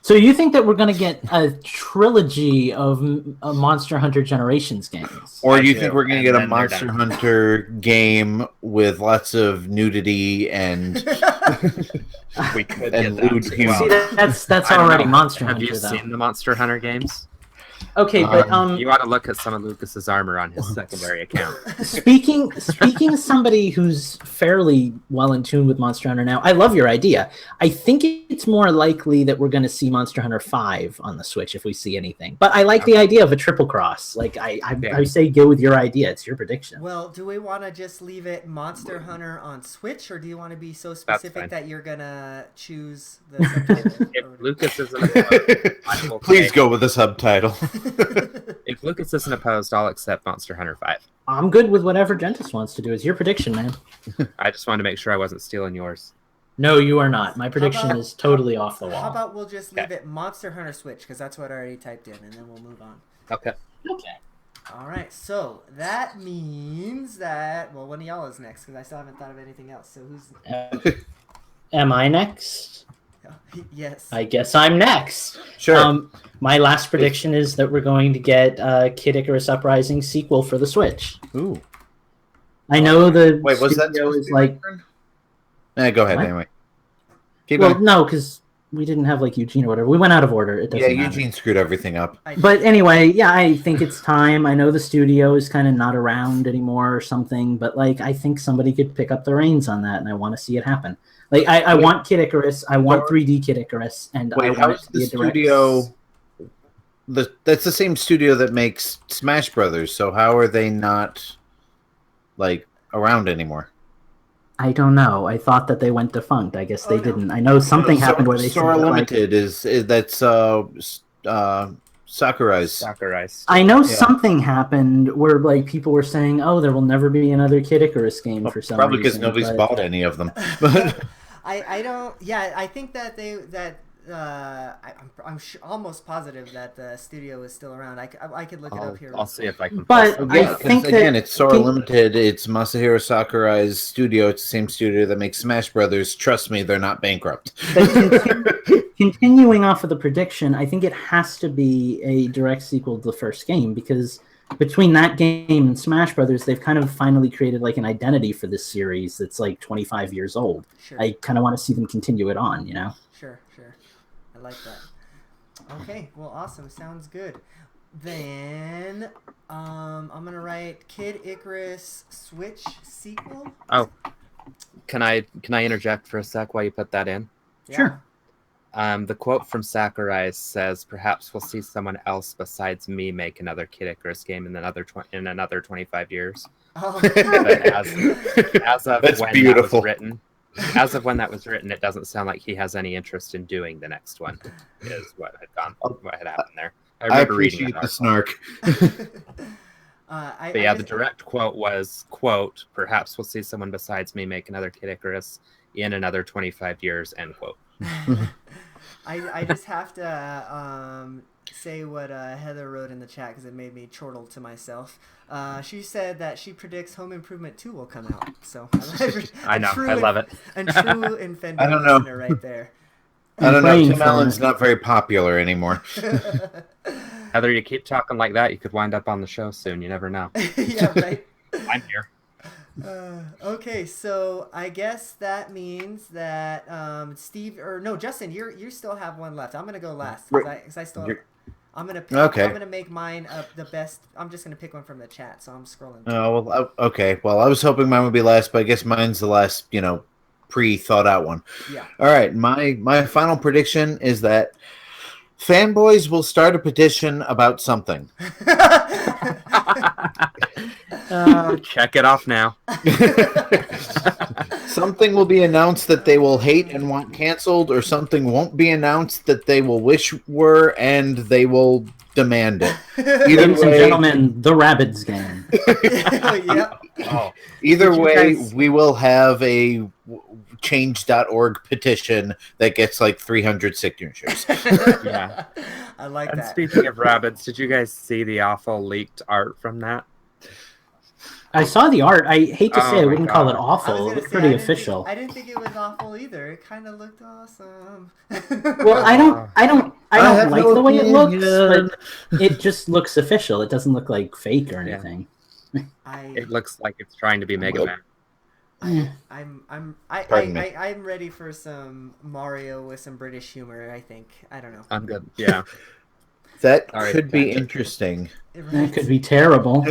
So you think that we're going to get a trilogy of Monster Hunter Generations games? Or I you do, think we're going to and get a then they're Monster done. Hunter game with lots of nudity and We could And get lewd that. humor. See, that's I don't already know. Monster Have Hunter, you though. seen the Monster Hunter games? Okay, but You ought to look at some of Lucas's armor on his secondary account. speaking as somebody who's fairly well in tune with Monster Hunter now, I love your idea. I think it's more likely that we're going to see Monster Hunter 5 on the Switch if we see anything. But I like the idea of a triple cross. Like I say, go with your idea. It's your prediction. Well, do we want to just leave it Monster Hunter on Switch, or do you want to be so specific fine. that you're gonna choose the subtitle? If Lucas isn't opposed, I will please play. go with the subtitle. If Lucas isn't opposed, I'll accept Monster Hunter 5. I'm good with whatever Gentis wants to do. It's your prediction, man. I just wanted to make sure I wasn't stealing yours. No, you are not. My prediction about- is totally off the How wall. about we'll just leave Okay. it Monster Hunter Switch, because that's what I already typed in, and then we'll move on. Okay. Okay. All right, so that means that, well, one of y'all is next, because I still haven't thought of anything else. So who's? Am I next? Yes. I guess I'm next. Sure. My last prediction is that we're going to get Kid Icarus Uprising sequel for the Switch. Ooh. I know the Wait, was that studio supposed is to be like, go ahead What? anyway. Keep well, going. no, because we didn't have like Eugene or whatever. We went out of order. It doesn't Yeah, matter. Eugene screwed everything up. But anyway, yeah, I think it's time. I know the studio is kind of not around anymore or something, but like I think somebody could pick up the reins on that, and I want to see it happen. Like I want Kid Icarus, I want 3D Kid Icarus, and I Wait, want how it is to be the a direct. studio? That's the same studio that makes Smash Brothers. So how are they not like around anymore? I don't know. I thought that they went defunct. I guess they no. didn't. I know something happened where they Sora said that, like, Limited is that's Sakurai's. Sakurai. I know Yeah. something happened where like people were saying, "Oh, there will never be another Kid Icarus game for some Probably because reason." nobody's but- bought any of them. But I don't. Yeah, I think that I'm almost positive that the studio is still around. I could look it up here. I'll see if I can. But pull I something up. think that again, it's Sora can- Limited. It's Masahiro Sakurai's studio. It's the same studio that makes Smash Brothers. Trust me, they're not bankrupt. Continuing off of the prediction, I think it has to be a direct sequel to the first game because between that game and Smash Brothers, they've kind of finally created like an identity for this series that's like 25 years old. Sure. I kind of want to see them continue it on, you know? Sure. I like that. Okay, well, awesome. Sounds good. Then I'm gonna write Kid Icarus Switch sequel. Oh, can I interject for a sec while you put that in? Yeah. Sure. The quote from Sakurai says, "Perhaps we'll see someone else besides me make another Kid Icarus game in another 25 years." Oh. But as of That's when beautiful. as of when that was written, it doesn't sound like he has any interest in doing the next one. Is what had happened there. I remember reading appreciate that the article. snark. But yeah, the direct quote was, quote, "Perhaps we'll see someone besides me make another Kid Icarus in another 25 years," end quote. I just have to say what Heather wrote in the chat because it made me chortle to myself. She said that she predicts Home Improvement 2 will come out. So I know, I love it. And true Infendo I don't know. listener right there. I don't know. Praying Tim for Allen's it. not very popular anymore. Heather, you keep talking like that, you could wind up on the show soon. You never know. Yeah, right. I'm here. Okay, so I guess that means that Justin, you still have one left. I'm gonna go last because I still. I'm gonna pick, Okay. I'm gonna make mine the best. I'm just gonna pick one from the chat, so I'm scrolling. Oh well, okay. Well, I was hoping mine would be last, but I guess mine's the last, pre-thought out one. Yeah. All right, my final prediction is that fanboys will start a petition about something. Check it off now. Something will be announced that they will hate and want canceled, or something won't be announced that they will wish were, and they will demand it. Either Ladies and way, gentlemen, the Rabbids game. Yep. Oh, either Did you way, guys- we will have a change.org petition that gets like 300 signatures. yeah. I like And that. speaking of rabbits, did you guys see the awful leaked art from that? I saw the art. I hate to say Oh I my wouldn't call it God. I was awful. It gonna looked say pretty official. I didn't think it was awful either. It kind of looked awesome. Well, I don't have like no the way it looks, opinion. but it just looks official. It doesn't look like fake or Yeah. anything. It looks like it's trying to be Mega Man. Pardon me. I'm ready for some Mario with some British humor. I think I don't know. I'm good. Yeah. That All right, could be tangent. interesting. It could be terrible.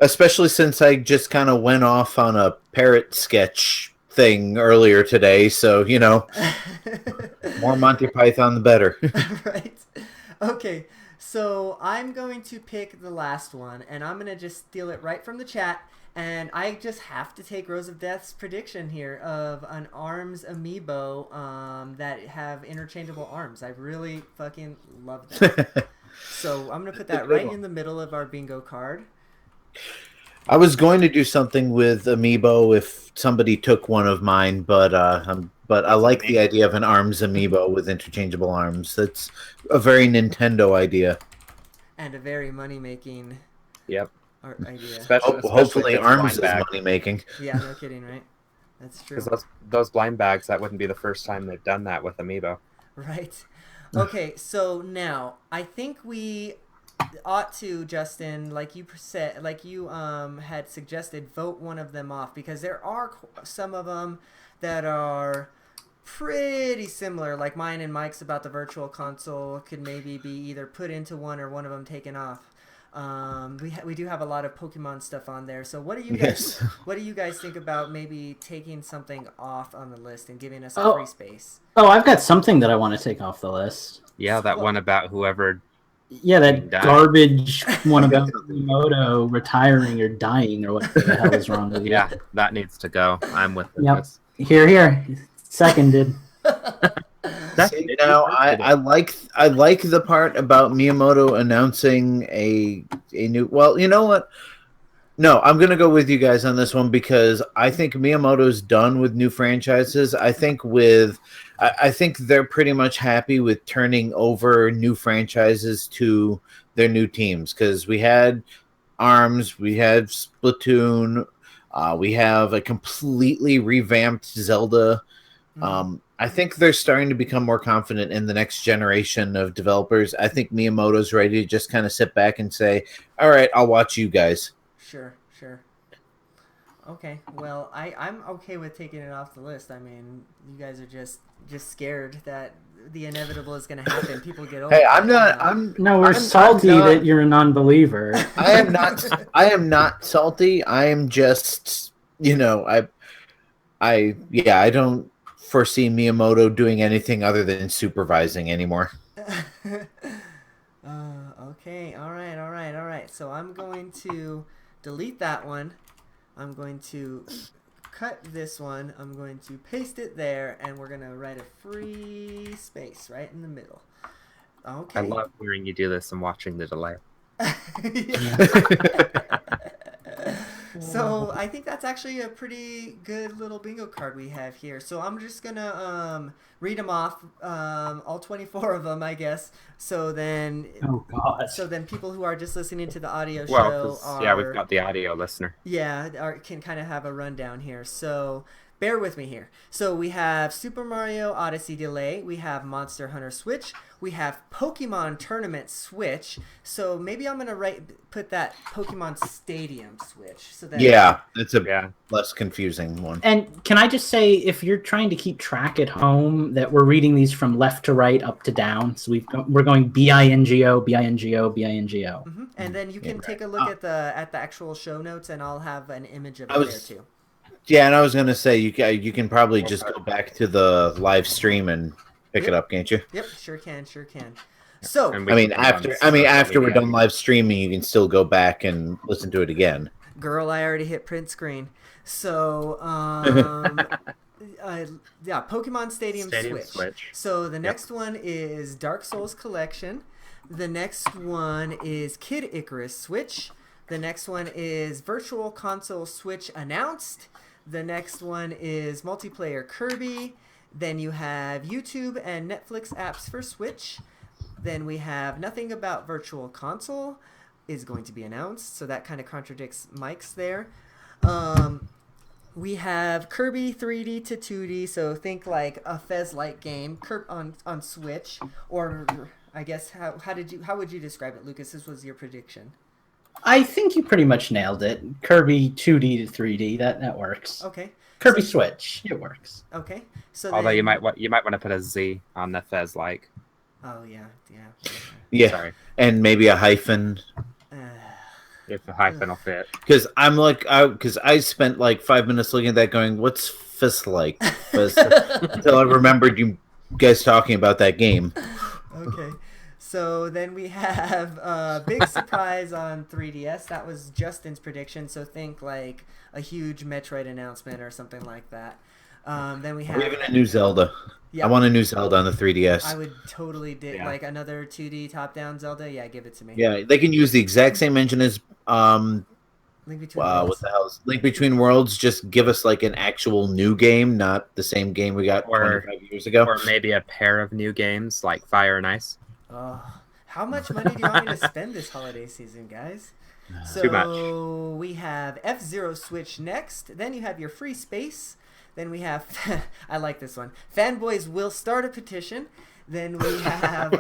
Especially since I just kind of went off on a parrot sketch thing earlier today. So, more Monty Python, the better. Right. Okay. So I'm going to pick the last one, and I'm going to just steal it right from the chat. And I just have to take Rose of Death's prediction here of an ARMS amiibo that have interchangeable arms. I really fucking love them. So I'm going to put that right in the middle of our bingo card. I was going to do something with amiibo if somebody took one of mine, but I like the idea of an ARMS amiibo with interchangeable arms. That's a very Nintendo idea. And a very money-making Yep. idea. Hopefully if it's ARMS blind is bag. money making. Yeah, no kidding, right? That's true. Because those blind bags, that wouldn't be the first time they've done that with amiibo. Right. Okay, so now I think we ought to, Justin, like you said, like you had suggested, vote one of them off, because there are some of them that are pretty similar, like mine and Mike's about the virtual console could maybe be either put into one or one of them taken off. We do have a lot of Pokemon stuff on there. So what do you guys what do you guys think about maybe taking something off on the list and giving us a free space? Oh, I've got something that I want to take off the list. Yeah, that one about whoever. Yeah, that garbage one about Miyamoto retiring or dying or what the hell is wrong with you? Yeah, that needs to go. I'm with this. Yep. Here. Seconded. See, now I like the part about Miyamoto announcing a new. Well, you know what? No, I'm gonna go with you guys on this one because I think Miyamoto's done with new franchises. I think they're pretty much happy with turning over new franchises to their new teams because we had ARMS, we had Splatoon, we have a completely revamped Zelda. I think they're starting to become more confident in the next generation of developers. I think Miyamoto's ready to just kind of sit back and say, all right, I'll watch you guys. Sure. Okay, well, I'm okay with taking it off the list. I mean, you guys are just scared that the inevitable is going to happen. People get old. Hey, we're salty that you're a non-believer. I am not salty. I am just, I don't foresee Miyamoto doing anything other than supervising anymore. Okay, all right. So I'm going to delete that one. I'm going to cut this one. I'm going to paste it there, and we're going to write a free space right in the middle. Okay. I love hearing you do this and watching the delay. So I think that's actually a pretty good little bingo card we have here. So I'm just gonna read them off, all 24 of them, I guess. So then, so then people who are just listening to the audio show we've got the audio listener. Yeah, can kind of have a rundown here. So bear with me here. So we have Super Mario Odyssey Delay. We have Monster Hunter Switch. We have Pokemon Tournament Switch. So maybe I'm gonna put that Pokemon Stadium Switch. So that it's a less confusing one. And can I just say, if you're trying to keep track at home, that we're reading these from left to right, up to down. So we're going BINGO, BINGO, BINGO. Mm-hmm. And then you can take a look at the actual show notes, and I'll have an image of it there too. Yeah, and I was gonna say you can probably just go back to the live stream and pick it up, can't you? Yep, sure can. So after we're done live streaming, you can still go back and listen to it again. Girl, I already hit print screen. So Pokemon Stadium Switch. So the next one is Dark Souls Collection. The next one is Kid Icarus Switch. The next one is Virtual Console Switch announced. The next one is Multiplayer Kirby. Then you have YouTube and Netflix apps for Switch. Then we have Nothing About Virtual Console. is going to be announced, so that kind of contradicts Mike's there. We have Kirby 3D to 2D, so think like a Fez-like game on Switch, or I guess how would you describe it, Lucas? This was your prediction. I think you pretty much nailed it. Kirby 2D to 3D, that works. Okay. Kirby Switch, it works. Okay. So Although then, you might want to put a Z on the Fez like. Oh yeah. Yeah, Sorry. and maybe a hyphen. If the hyphen will fit. Because I spent like 5 minutes looking at that, going, "What's Fist like?" Until I remembered you guys talking about that game. Okay. So then we have a big surprise on 3DS. That was Justin's prediction. So think like a huge Metroid announcement or something like that. Then we have Even a new Zelda. Yeah. I want a new Zelda on the 3DS. I would totally dig like another 2D top-down Zelda. Yeah, give it to me. Yeah, they can use the exact same engine as Link Between Worlds. what the hell is Link Between Worlds? Just give us like an actual new game, not the same game we got 25 years ago. Or maybe a pair of new games like Fire and Ice. How much money do you want me to spend this holiday season, guys? Too much. So we have F-Zero Switch next. Then you have your free space. Then we have, I like this one, Fanboys will start a petition. Then we have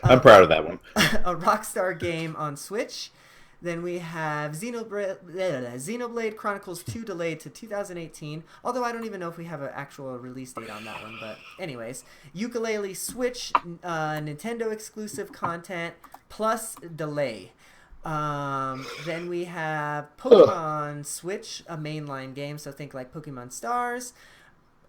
I'm proud of that one. A Rockstar game on Switch. Then we have Xenoblade Chronicles 2 delayed to 2018. Although I don't even know if we have an actual release date on that one. But anyways, Yooka-Laylee Switch, Nintendo exclusive content plus delay. Then we have Pokemon Switch, a mainline game. So think like Pokemon Stars.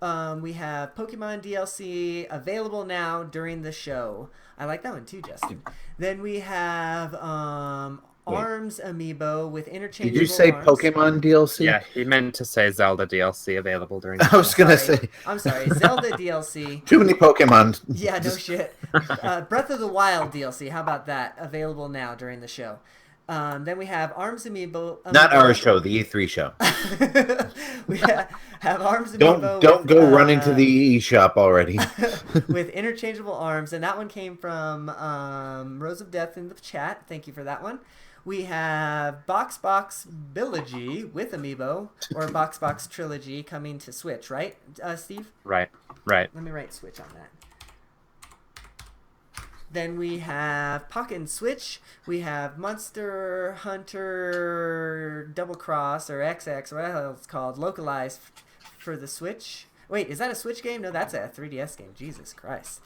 We have Pokemon DLC available now during the show. I like that one too, Justin. Then we have Arms Amiibo with interchangeable Did you say arms. Pokemon DLC? Yeah, he meant to say Zelda DLC available during the I was going to say. I'm sorry. Zelda DLC. Too many Pokemon. Yeah, no shit. Breath of the Wild DLC. How about that? Available now during the show. Then we have Arms Amiibo. Not our show, the E3 show. We have Arms Amiibo. Don't go running to the eShop already. With interchangeable arms, and that one came from Rose of Death in the chat. Thank you for that one. We have Box Bilogy with Amiibo, or Box Trilogy coming to Switch, right, Steve? Right. Let me write Switch on that. Then we have Pocket and Switch. We have Monster Hunter Double Cross, or XX, or what the hell it's called, localized for the Switch. Wait, is that a Switch game? No, that's a 3DS game. Jesus Christ.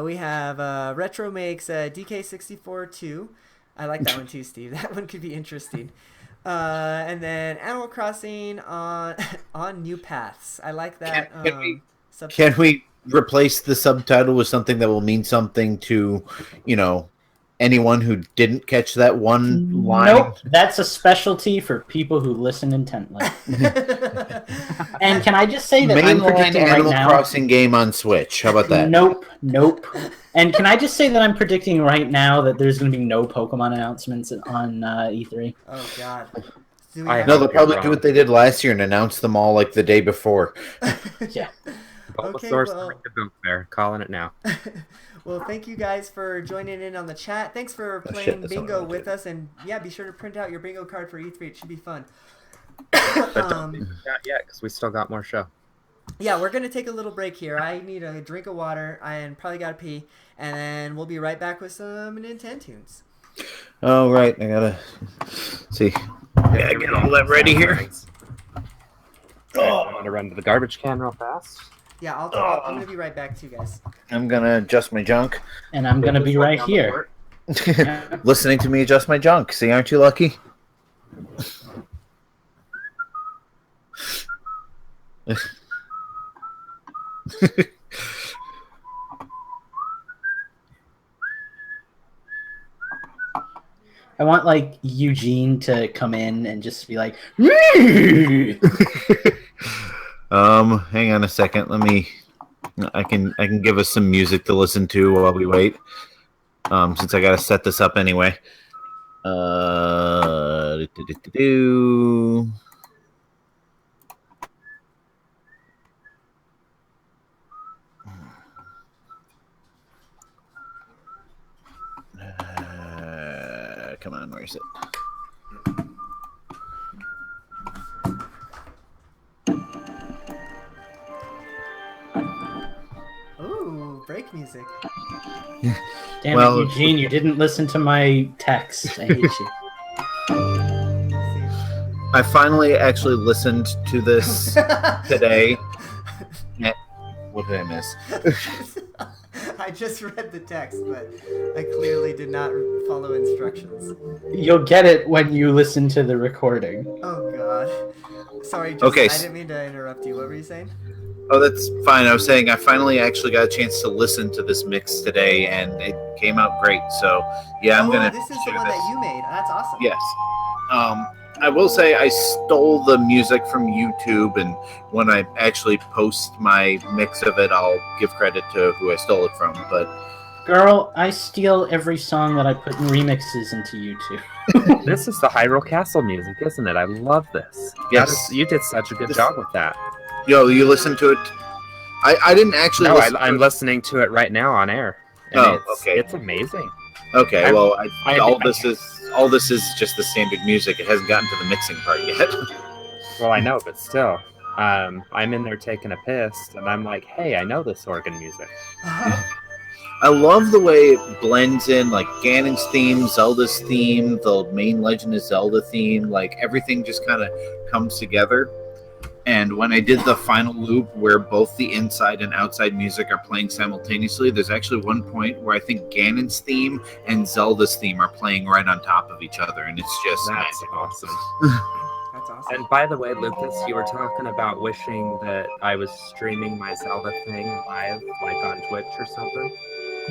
We have Retro makes DK64 2. I like that one too, Steve. That one could be interesting. And then Animal Crossing on New Paths. I like that. Can we replace the subtitle with something that will mean something to, anyone who didn't catch that one line? Nope, that's a specialty for people who listen intently. And can I just say that I'm predicting Animal right now, Crossing game on Switch. How about that? Nope. And can I just say that I'm predicting right now that there's going to be no Pokemon announcements on E3? Oh, God. No, they'll probably do what they did last year and announce them all like the day before. Yeah. Fair. Calling it now. Well, thank you guys for joining in on the chat. Thanks for playing bingo with us, and yeah, be sure to print out your bingo card for E3. It should be fun. But don't do that yet, because we still got more show. Yeah, we're gonna take a little break here. I need a drink of water and probably gotta pee, and then we'll be right back with some Nintendo tunes. Oh right, I gotta see. Yeah, get all that ready here. I'm gonna run to the garbage can real fast. Yeah, I'm gonna be right back too, guys. I'm gonna adjust my junk. And I'm gonna be right here. Listening to me adjust my junk. See, aren't you lucky? I want like Eugene to come in and just be like, hang on a second. I can give us some music to listen to while we wait. Since I gotta set this up anyway. come on, where is it? Ooh, break music. Damn Well- it, Eugene, you didn't listen to my text. I hate you. I finally actually listened to this today. What did I miss? I just read the text, but I clearly did not follow instructions. You'll get it when you listen to the recording. Oh God. Sorry, Justin, Okay, I didn't mean to interrupt you. What were you saying? Oh, that's fine. I was saying I finally actually got a chance to listen to this mix today, and it came out great. So, yeah, I'm gonna. This is the share one this. that you made. That's awesome. Yes. I will say I stole the music from YouTube, and when I actually post my mix of it, I'll give credit to who I stole it from. But Girl, I steal every song that I put in remixes into YouTube. This is the Hyrule Castle music, isn't it? I love this. Yes. You did such a good job with that. yo, you listen to it? I didn't actually. No, listen I'm to it. listening to it right now on air. And Oh, okay. It's amazing. Okay, I'm- well, I- all this is just the standard music. It hasn't gotten to the mixing part yet. Well, I know, but still. I'm in there taking a piss, and I'm like, hey, I know this organ music. I love the way it blends in, like Ganon's theme, Zelda's theme, the main Legend of Zelda theme. Like everything just kind of comes together. And when I did the final loop where both the inside and outside music are playing simultaneously, there's actually one point where I think Ganon's theme and Zelda's theme are playing right on top of each other, and it's just That's magic. awesome. That's awesome. And by the way, Lucas, you were talking about wishing that I was streaming my Zelda thing live, like on Twitch or something.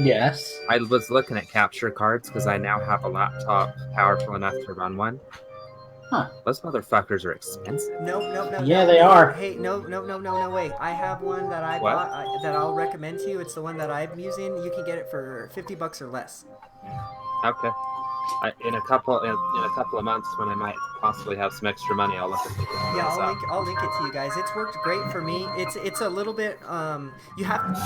Yes. I was looking at capture cards because I now have a laptop powerful enough to run one. Huh. Those motherfuckers are expensive. No. Yeah, no, they hey, are. Hey, no, wait. I have one that I What? bought that I'll recommend to you. It's the one that I'm using. You can get it for $50 or less. Okay. In a couple of months, when I might possibly have some extra money, I'll look at it. Yeah, I'll link it to you guys. It's worked great for me. It's a little bit you have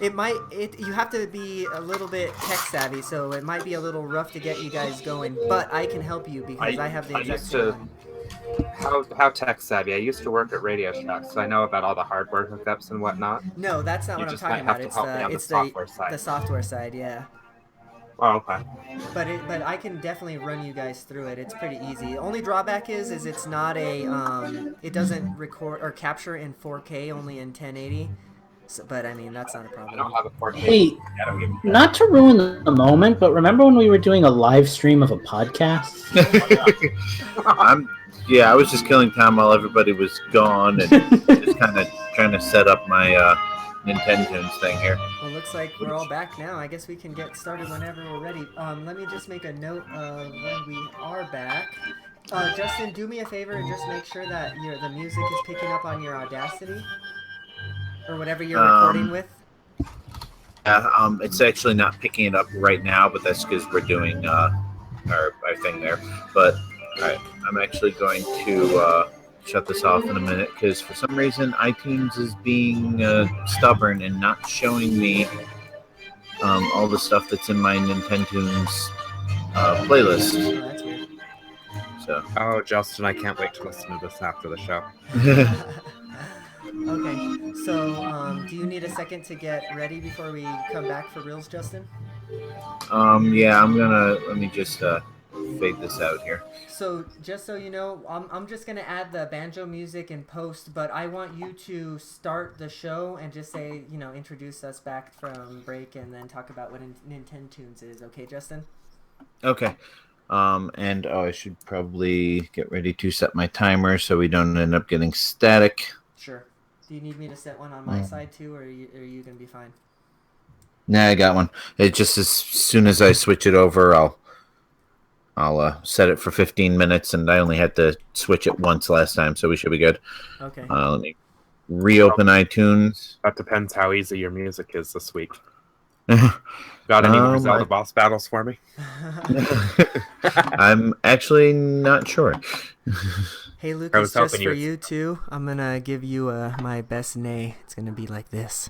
you have to be a little bit tech savvy, so it might be a little rough to get you guys going, but I can help you because I have the exact same one. How tech savvy? I used to work at Radio Shack, so I know about all the hardware hookups and whatnot. No, that's not You what I'm just talking might have about. to help me on the It's software side. the software side, yeah. Oh, okay. But I can definitely run you guys through it. It's pretty easy. The only drawback is it's not a it doesn't record or capture in 4K, only in 1080. So, but I mean that's not a I problem. don't have a 4K. Hey, I don't give a shit. not to ruin the moment, but remember when we were doing a live stream of a podcast? I was just killing time while everybody was gone and just kind of trying to set up my Nintendo's thing here. Well, looks like we're all back now. I guess we can get started whenever we're ready. Let me just make a note of when we are back. Justin, do me a favor and just make sure that the music is picking up on your Audacity or whatever you're recording with. It's actually not picking it up right now, but that's because we're doing our thing there. But I'm actually going to shut this off in a minute because for some reason iTunes is being stubborn and not showing me all the stuff that's in my Nintendo's playlist. Oh, that's weird. So. Oh, Justin, I can't wait to listen to this after the show. Okay, so do you need a second to get ready before we come back for reals, Justin? Yeah, let me just fade this out here. So just so you know, I'm just gonna add the banjo music in post, but I want you to start the show and just say, introduce us back from break and then talk about what Nintendo Tunes is. Okay, Justin? Okay. I should probably get ready to set my timer so we don't end up getting static. Sure. Do you need me to set one on my side too, or are you gonna be fine? Nah, I got one. It just as soon as I switch it over, I'll set it for 15 minutes, and I only had to switch it once last time, so we should be good. Okay. Let me reopen iTunes. That depends how easy your music is this week. Got any more Zelda boss battles for me? I'm actually not sure. Hey Lucas, just hoping for you would- you too, I'm gonna give you my best neigh. It's gonna be like this.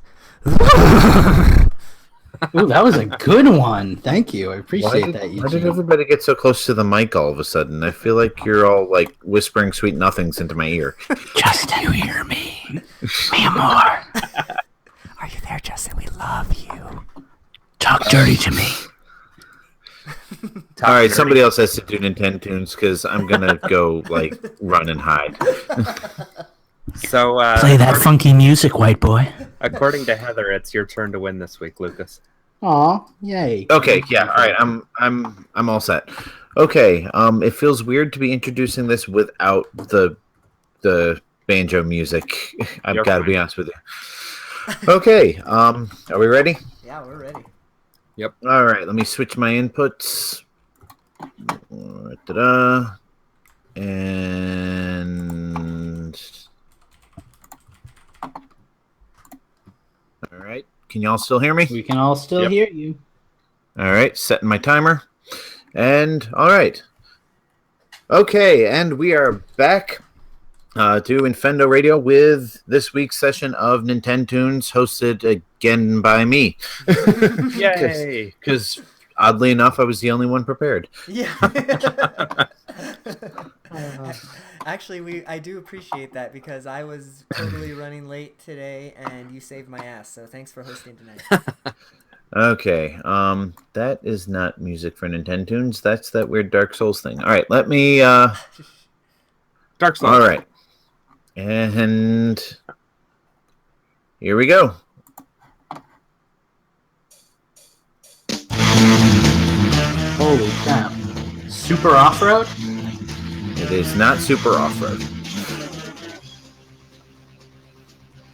Ooh, that was a good one. Thank you. I appreciate that, Why did Eugene. everybody get so close to the mic all of a sudden? I feel like you're all like whispering sweet nothings into my ear. Justin, you hear me? Me more. Are you there, Justin? We love you. Talk dirty to me. All right, somebody else has to do Nintendo tunes because I'm gonna go like run and hide. So Play that funky music, white boy. according to Heather, it's your turn to win this week, Lucas. Aw, yay. Okay, yeah, all right, I'm all set. Okay, it feels weird to be introducing this without the banjo music. I've You're got to be fine. honest with you. Okay, are we ready? Yeah, we're ready. All right, let me switch my inputs. Ta-da. And all right, can y'all still hear me? We can all still hear you. All right, setting my timer. And all right. Okay, and we are back to Infendo Radio with this week's session of Nintendo Tunes, hosted again by me. Yay! Because oddly enough, I was the only one prepared. Yeah. Actually, I do appreciate that because I was totally running late today, and you saved my ass. So thanks for hosting tonight. Okay, that is not music for Nintendo Tunes. That's that weird Dark Souls thing. All right, let me. Dark Souls. All right, and here we go. Holy crap. Super off-road? It is not Super Off-Road.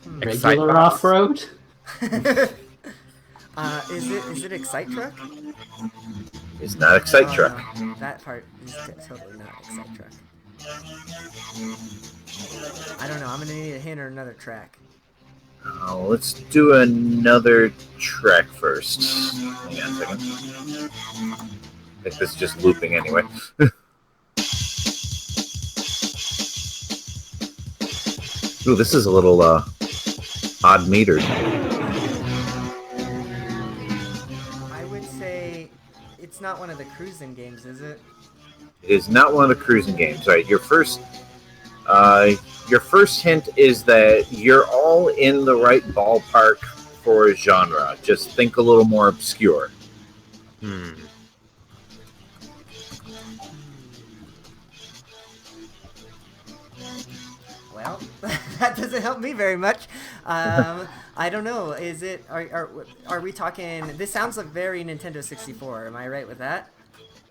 Regular Excite off-road? Is it Excite Truck? It's not Excite Oh, Truck. no. That part is totally not Excite Truck. I don't know. I'm gonna need a hint or another track. Let's do another track first. Hang on a second. I think this is just looping anyway. Ooh, this is a little odd metered. I would say it's not one of the cruising games, is it? It is not one of the cruising games. All right, your first hint is that you're all in the right ballpark for a genre. Just think a little more obscure. Well, that doesn't help me very much. I don't know. Is it? Are we talking? This sounds like very Nintendo 64. Am I right with that?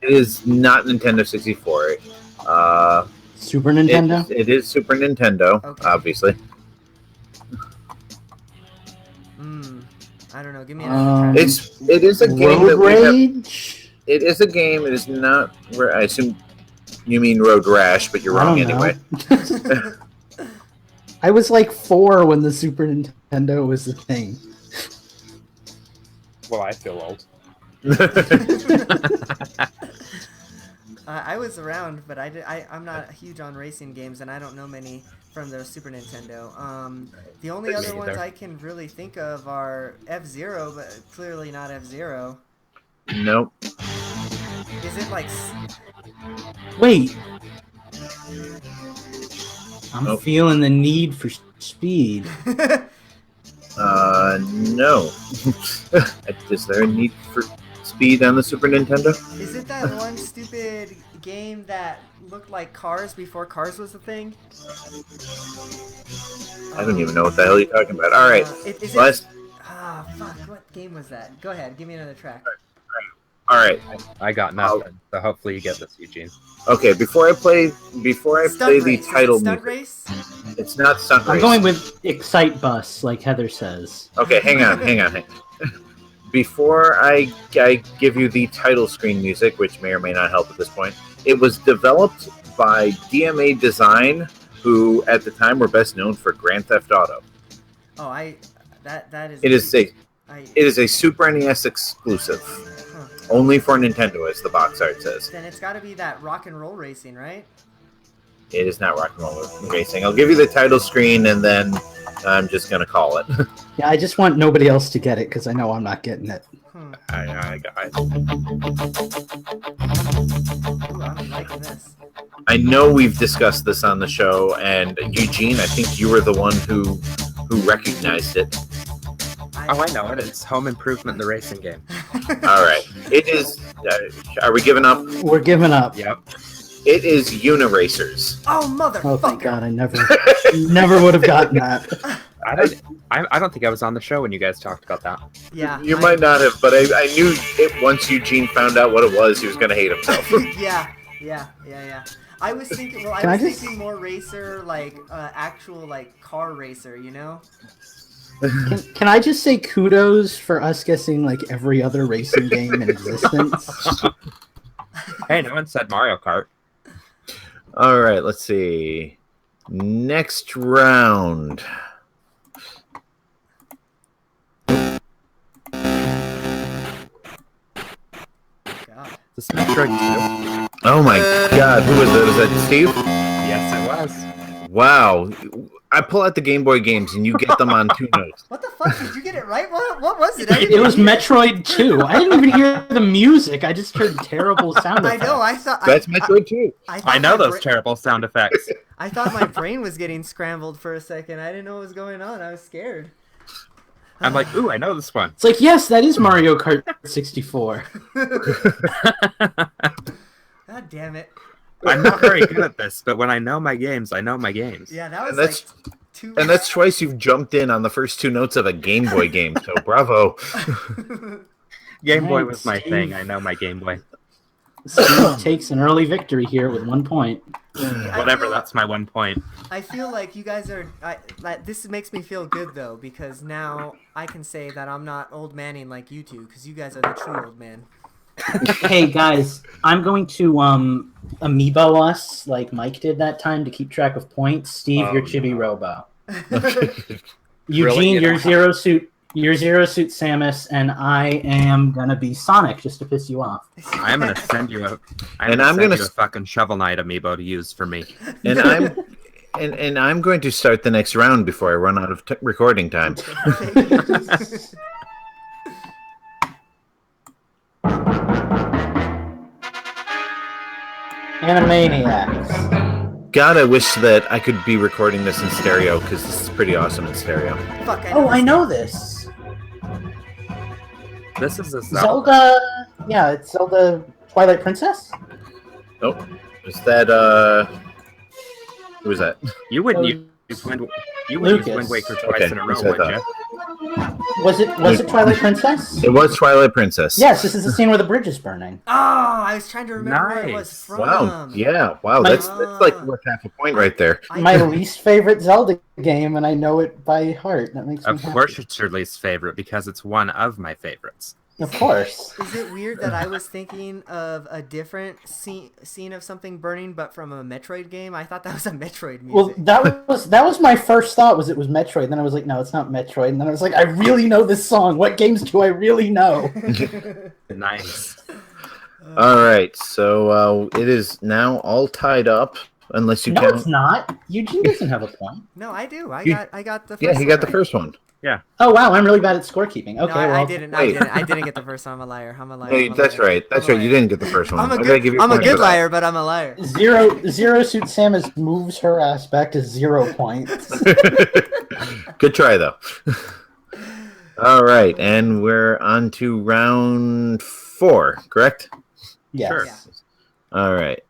It is not Nintendo 64. Super Nintendo? It is Super Nintendo, Okay. obviously. I don't know. Give me another track. It is a game that Road we have. Rage? It is a game. It is not. I assume you mean Road Rash, but you're wrong I don't anyway. know. I was like 4 when the Super Nintendo was the thing. Well, I feel old. I was around, but I'm not huge on racing games, and I don't know many from the Super Nintendo. The only other ones I can really think of are F-Zero, but clearly not F-Zero. Nope. Is it like... Wait. I'm Nope. feeling the need for speed. No. Is there a need for speed on the Super Nintendo? Is it that one stupid game that looked like Cars before Cars was a thing? I don't even know what the hell you're talking about. All right. Is Last. Ah, fuck. What game was that? Go ahead. Give me another track. All right. I got nothing. So hopefully you get this, Eugene. Okay. Before I play Stunt the Race. Is it title Stunt music. Race? It's not Stunt Race. I'm going with Excite Bus, like Heather says. Okay, hang on. Before I give you the title screen music, which may or may not help at this point, it was developed by DMA Design, who at the time were best known for Grand Theft Auto. Oh, that is... It is a Super NES exclusive, only for Nintendo, as the box art says. Then it's got to be that rock and roll racing, right? It is not Rock and Roll Racing. I'll give you the title screen, and then I'm just gonna call it. Yeah, I just want nobody else to get it because I know I'm not getting it. I Ooh, I'm liking this. I know we've discussed this on the show, and Eugene, I think you were the one who recognized it. Oh, I know it. It's Home Improvement, the racing game. All right. It is... are we giving up? We're giving up. Yep. It is Uniracers. Oh, motherfucker! Oh, thank God! I never would have gotten that. I don't think I was on the show when you guys talked about that. Yeah. You might not have, but I knew it once Eugene found out what it was, he was going to hate himself. Yeah. I was thinking. Well, thinking more racer, like actual like car racer. You know. Can I just say kudos for us guessing like every other racing game in existence? Hey, no one said Mario Kart. All right, let's see. Next round. God. The Metroid 2. Oh my God, who was that? Was that Steve? Yes, it was. Wow. I pull out the Game Boy games and you get them on 2 notes. What the fuck? Did you get it right? What was it? It was Metroid 2. I didn't even hear the music. I just heard terrible sound effects. I know. I thought That's Metroid 2. I know those terrible sound effects. I thought my brain was getting scrambled for a second. I didn't know what was going on. I was scared. I'm like, ooh, I know this one. It's like, yes, that is Mario Kart 64. God damn it. I'm not very good at this, but when I know my games, I know my games. Yeah, that was like 2. And that's twice you've jumped in on the first 2 notes of a Game Boy game. So bravo. Game Boy was my thing. I know my Game Boy. Steve takes an early victory here with 1 point. Whatever, that's my 1 point. I feel like you guys are... this makes me feel good, though, because now I can say that I'm not old manning like you two, because you guys are the true old man. Hey, guys, I'm going to amiibo us like Mike did that time to keep track of points. Steve, you're Chibi Robo. Eugene, you're Zero Suit Samus, and I am gonna be Sonic just to piss you off. I'm gonna send you a fucking Shovel Knight amiibo to use for me. And I'm going to start the next round before I run out of recording time. Animaniacs. God, I wish that I could be recording this in stereo, because this is pretty awesome in stereo. Fuck, I know this. This is a Zelda. Yeah, it's Zelda Twilight Princess. Oh, is that who is that? You wouldn't use Wind Waker twice in a row, would you? Was it Twilight Princess? It was Twilight Princess. Yes, this is the scene where the bridge is burning. Oh, I was trying to remember where it was from. Wow, yeah, wow, that's like worth half a point right there. My least favorite Zelda game, and I know it by heart. That makes me happy. Of course it's your least favorite, because it's one of my favorites. Of course. Is it weird that I was thinking of a different scene of something burning, but from a Metroid game? I thought that was a Metroid music. Well, that was my first thought. Was it was Metroid? Then I was like, no, it's not Metroid. And then I was like, I really know this song. What games do I really know? Nice. All right, so it is now all tied up, unless you count. No, it's not. Eugene doesn't have a point. No, I do. I got the first Yeah, he got the right. first one. Yeah. Oh wow, I'm really bad at scorekeeping. Okay, No, well, I didn't get the first one. I'm a liar. Hey, that's right. That's right. You didn't get the first one. I'm a good liar, but I'm a liar. Zero Suit Samus moves her ass back to 0 points. Good try though. All right, and we're on to round 4, correct? Yes. Sure. Yeah. All right.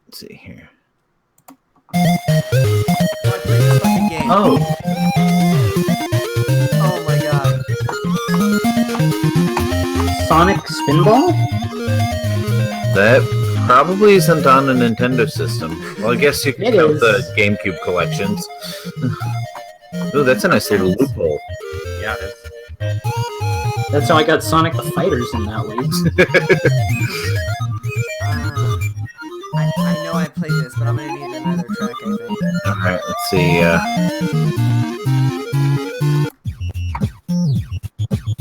Let's see here. Oh. Oh my god. Sonic Spinball? That probably isn't on a Nintendo system. Well, I guess you can It count is. the GameCube collections. Ooh, that's a nice little loophole. Yeah, it is. That's how I got Sonic the Fighters in that league. I know I played this, but I'm gonna need another track, I think. All right, let's see.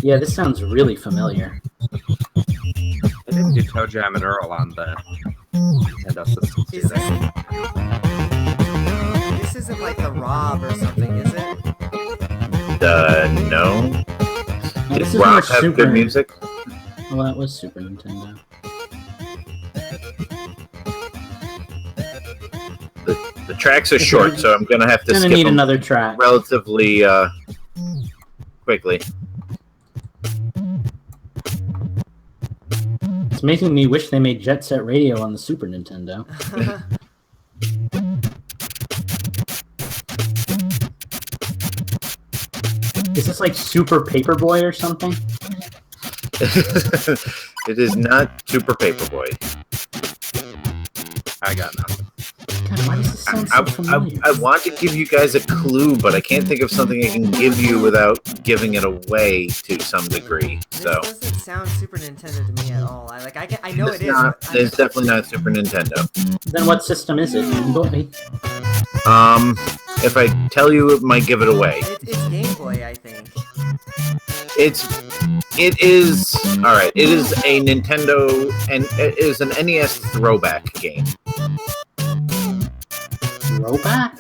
Yeah, this sounds really familiar. They didn't do Toe Jam and Earl on the Nintendo systems, do Is they? This isn't like the Rob or something, is it? No. Did This is Rob more have Super- good music? Well, that was Super Nintendo. The tracks are short, so I'm gonna have to skip need them another track. relatively quickly. It's making me wish they made Jet Set Radio on the Super Nintendo. Is this like Super Paperboy or something? It is not Super Paperboy. I got nothing. God, why does this sound so familiar? I want to give you guys a clue, but I can't think of something I can give you without giving it away to some degree. So This doesn't sound Super Nintendo to me at all. I know it is. It's definitely not Super Nintendo. Then what system is it? Game Boy? If I tell you, it might give it away. It's Game Boy, I think. It is all right. It is a Nintendo, and it is an NES throwback game. Throwback?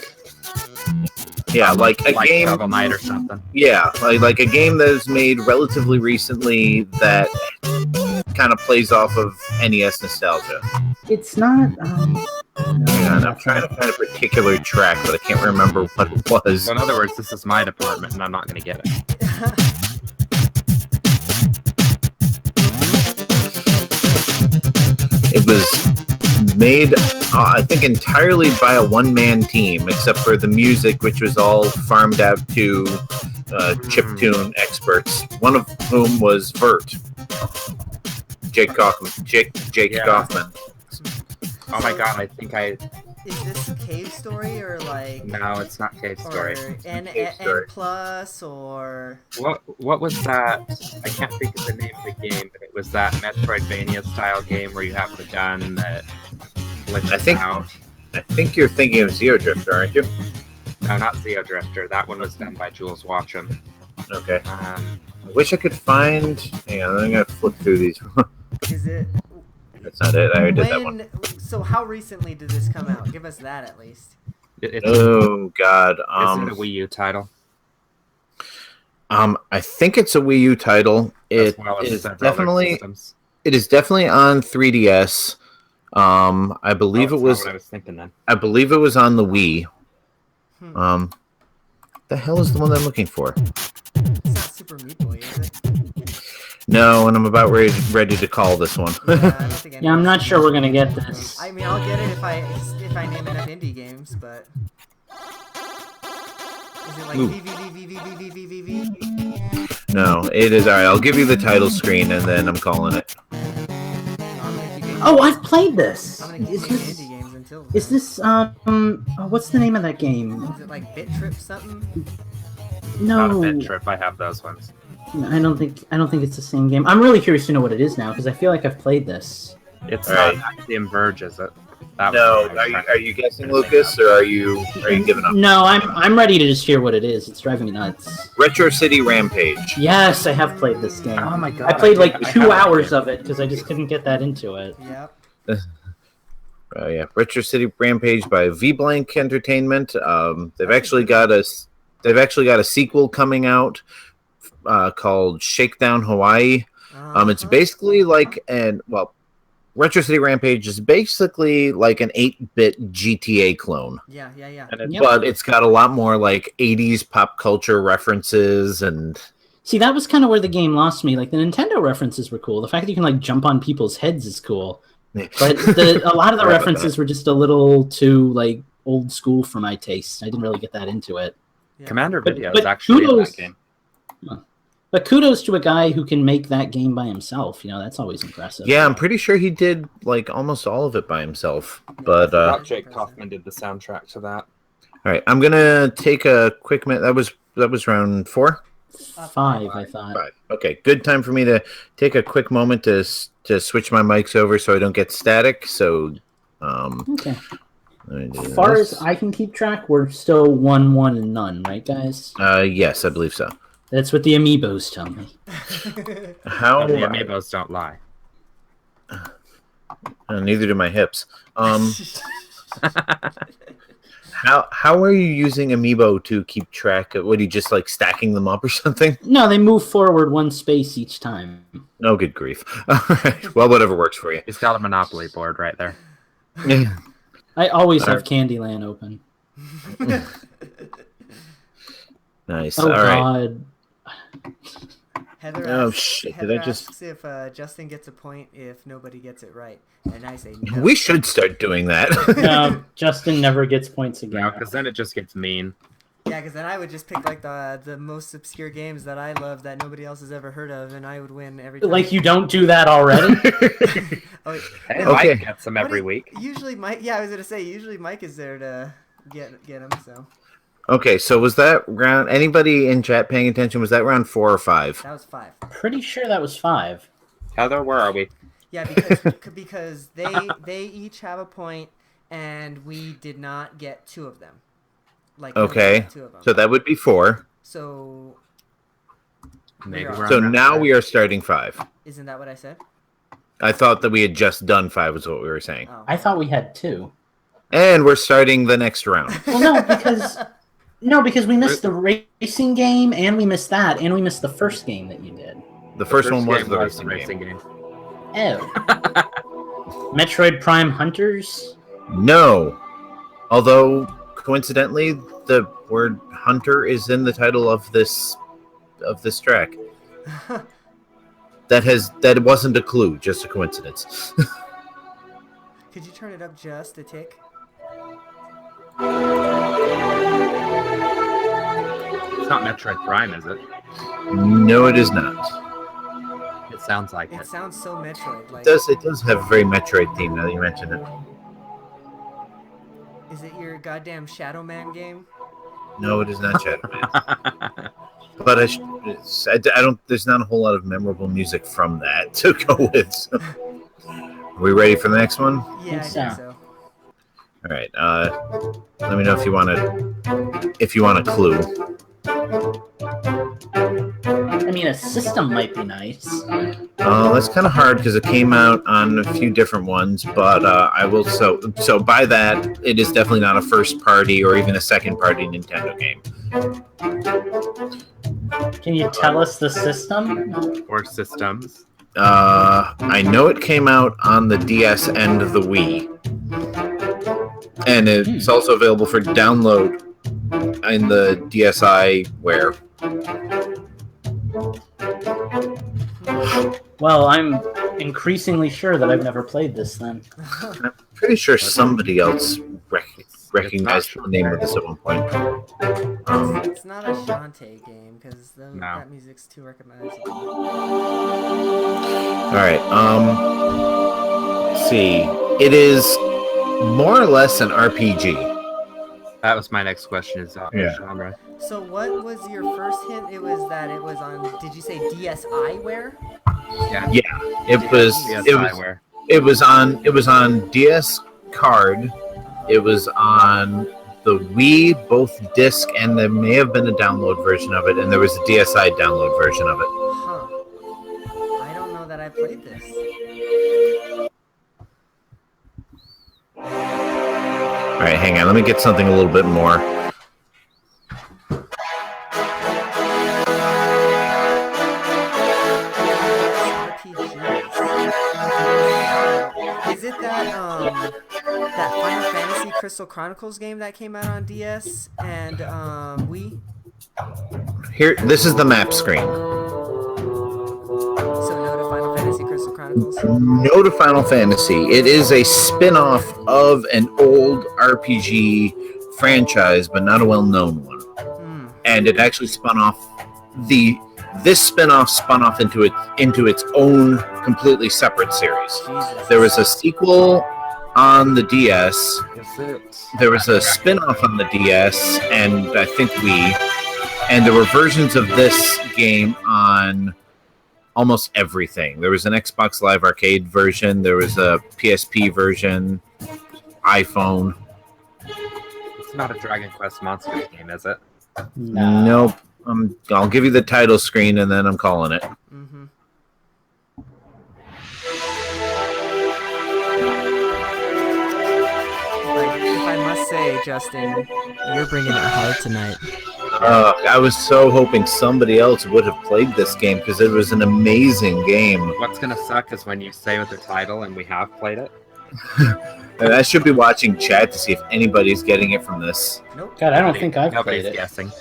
Yeah, like a game. Shovel Knight or something. Yeah, like a game that was made relatively recently that kind of plays off of NES nostalgia. It's not. Hang on, I'm trying to find a particular track, but I can't remember what it was. So in other words, this is my department, and I'm not going to get it. It was made, I think, entirely by a one-man team, except for the music, which was all farmed out to chiptune experts, one of whom was Vert. Jake Kaufman. Oh my god, I think I... Is this Cave Story or like... No, it's not Cave Story. Or N Plus or... What was that? I can't think of the name of the game, but it was that Metroidvania style game where you have the gun that glitches out. I think you're thinking of Zeo Drifter, aren't you? No, not Zeo Drifter. That one was done by Jules Watcham. Okay. I wish I could find... Hang on, I'm going to flip through these. Is it... That's not it. I already did that one. So how recently did this come out? Give us that at least. Oh God! Is it a Wii U title? I think it's a Wii U title. It is definitely on 3DS. I believe it was. What I was thinking then. I believe it was on the Wii. The hell is the one I'm looking for? It's not Super Meat Boy, is it? No, and I'm about ready to call this one. Yeah, I'm not sure we're gonna get this. I mean, I'll get it if I name enough indie games, but is it like VVVVVVVVV? No, it is alright. I'll give you the title screen and then I'm calling it. Oh, I've played this. I'm gonna keep making indie games until. Is this what's the name of that game? Is it like Bit Trip something? No, Not a Bit Trip. I have those ones. I don't think it's the same game. I'm really curious to know what it is now because I feel like I've played this. It's All not Axiom Verge, is it? No, are you guessing, Lucas, or are you giving up? No, I'm ready to just hear what it is. It's driving me nuts. Retro City Rampage. Yes, I have played this game. Oh my god! I played like 2 hours of it because I just couldn't get that into it. Yep. Yeah, Retro City Rampage by V-Blank Entertainment. They've actually got a sequel coming out called Shakedown Hawaii. It's basically like Retro City Rampage is basically like an 8-bit GTA clone. Yeah. But it's got a lot more like 80s pop culture references and... See, that was kind of where the game lost me. Like, the Nintendo references were cool. The fact that you can, like, jump on people's heads is cool. But a lot of the references were just a little too, like, old school for my taste. I didn't really get that into it. Yeah. Commander Video is actually in that game. But kudos to a guy who can make that game by himself. You know, that's always impressive. Yeah, I'm pretty sure he did like almost all of it by himself. But Jake Kaufman did the soundtrack to that. All right, I'm gonna take a quick minute. That was round 4. 5, I thought. 5. Okay, good time for me to take a quick moment to switch my mics over so I don't get static. So, okay. As far as I can keep track, we're still 1-1 and none, right, guys? Yes, I believe so. That's what the amiibos tell me. How the amiibos don't lie. Neither do my hips. How are you using Amiibo to keep track of? What, are you just like stacking them up or something? No, they move forward one space each time. No, good grief. All right. Well, whatever works for you. He's got a Monopoly board right there. Yeah. I always have Candyland open. Nice. Oh, All right. God. Heather Oh, asks, shit. Heather Did I just... asks if Justin gets a point if nobody gets it right. And I say no. We should start doing that. No, Justin never gets points again. No, because then it just gets mean. Yeah, because then I would just pick like the most obscure games that I love that nobody else has ever heard of, and I would win every time. Like you don't do that already? Oh, Hey, Okay. Mike gets them every week. Usually Mike. Yeah, I was gonna say usually Mike is there to get him. So Okay, so was that round... Anybody in chat paying attention? Was that round 4 or 5? that was 5. Pretty sure that was 5. Heather, where are we? Yeah, because they each have a point, and we did not get 2 of them. Like nobody Okay, got 2 of them. so that would be 4. So Maybe We're we're on So on round now five. we are starting 5. isn't that what I said? I thought that we had just done 5 was what we were saying. Oh. I thought we had 2. And we're starting the next round. Well, because we missed the racing game, and we missed that, and we missed the first game that you did. The first one was game the was racing game. Oh. Metroid Prime Hunters? No. Although, coincidentally, the word hunter is in the title of this track. That wasn't a clue, just a coincidence. Could you turn it up just a tick? It's not Metroid Prime, is it? No, it is not. It sounds like It it. sounds so Metroid. Like, It does have a very Metroid theme now that you mention it. is it your goddamn Shadow Man game? No, it is not Shadow Man. But I don't. There's not a whole lot of memorable music from that to go with. So. Are we ready for the next one? Yeah, I Think think so. so. All right. Let me know if you want a clue. I mean, a system might be nice. That's kind of hard because it came out on a few different ones. But I will so by that it is definitely not a first party or even a second party Nintendo game. Can you tell us the system? Or systems. I know it came out on the DS and the Wii. And it's also available for download in the DSiWare. Well, I'm increasingly sure that I've never played this then. I'm pretty sure somebody else recognized the name of this at one point. It's not a Shantae game because No. that music's too recognizable. All right. Let's see. It is more or less an RPG. That was my next question. Is Yeah. genre? So what was your first hint? It was that it was on. Did you say DSiWare? Yeah. It was. DSiWare. It was on DS card. It was on the Wii, both disc, and there may have been a download version of it, and there was a DSi download version of it. Huh. I don't know that I played this. All right, hang on. Let me get something a little bit more. RPGs. Is it that Final Fantasy Crystal Chronicles game that came out on DS and Wii? Here, this is the map screen. So no to Final Fantasy Crystal Chronicles. No to Final Fantasy. It is a spin-off of an old RPG franchise, but not a well-known one. And it actually spun off this spin-off spun off into its own completely separate series. Jesus. There was a sequel on the DS. There was a spin-off on the DS, and I think Wii. And there were versions of this game on almost everything. There was an Xbox Live Arcade version. There was a PSP version, iPhone. It's not a Dragon Quest Monsters game, is it? Nope. I'll give you the title screen, and then I'm calling it. Mm-hmm. If I must say, Justin. You're bringing it hard tonight. I was so hoping somebody else would have played this game because it was an amazing game. What's gonna suck is when you say with the title and we have played it. And I should be watching chat to see if anybody's getting it from this. Nope. God, I don't think I've played Nobody's it. guessing.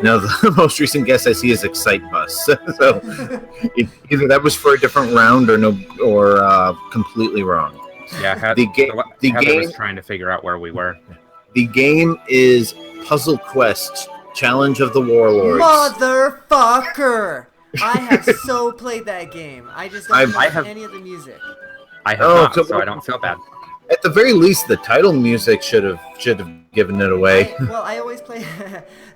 No, the most recent guess I see is Excite Bus. So either that was for a different round or completely wrong. Yeah, The Heather game was trying to figure out where we were. The game is Puzzle Quest: Challenge of the Warlords. Motherfucker! I have so played that game. I just don't know any of the music. I have not, so I don't feel bad. At the very least, the title music should have given it away. I always play.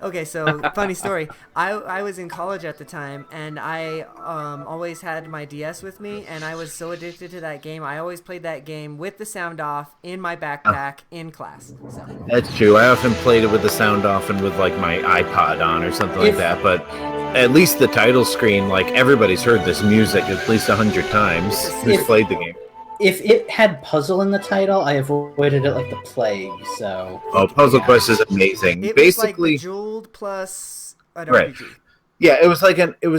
Okay, so funny story. I was in college at the time, and I always had my DS with me, and I was so addicted to that game. I always played that game with the sound off in my backpack in class. So. That's true. I often played it with the sound off and with like my iPod on or something like that. But at least the title screen, like everybody's heard this music at least 100 times who's played the game. If it had puzzle in the title, I avoided it like the plague. So. Oh, Puzzle Quest is amazing. It Basically, was like Bejeweled plus an right. RPG. Yeah, it was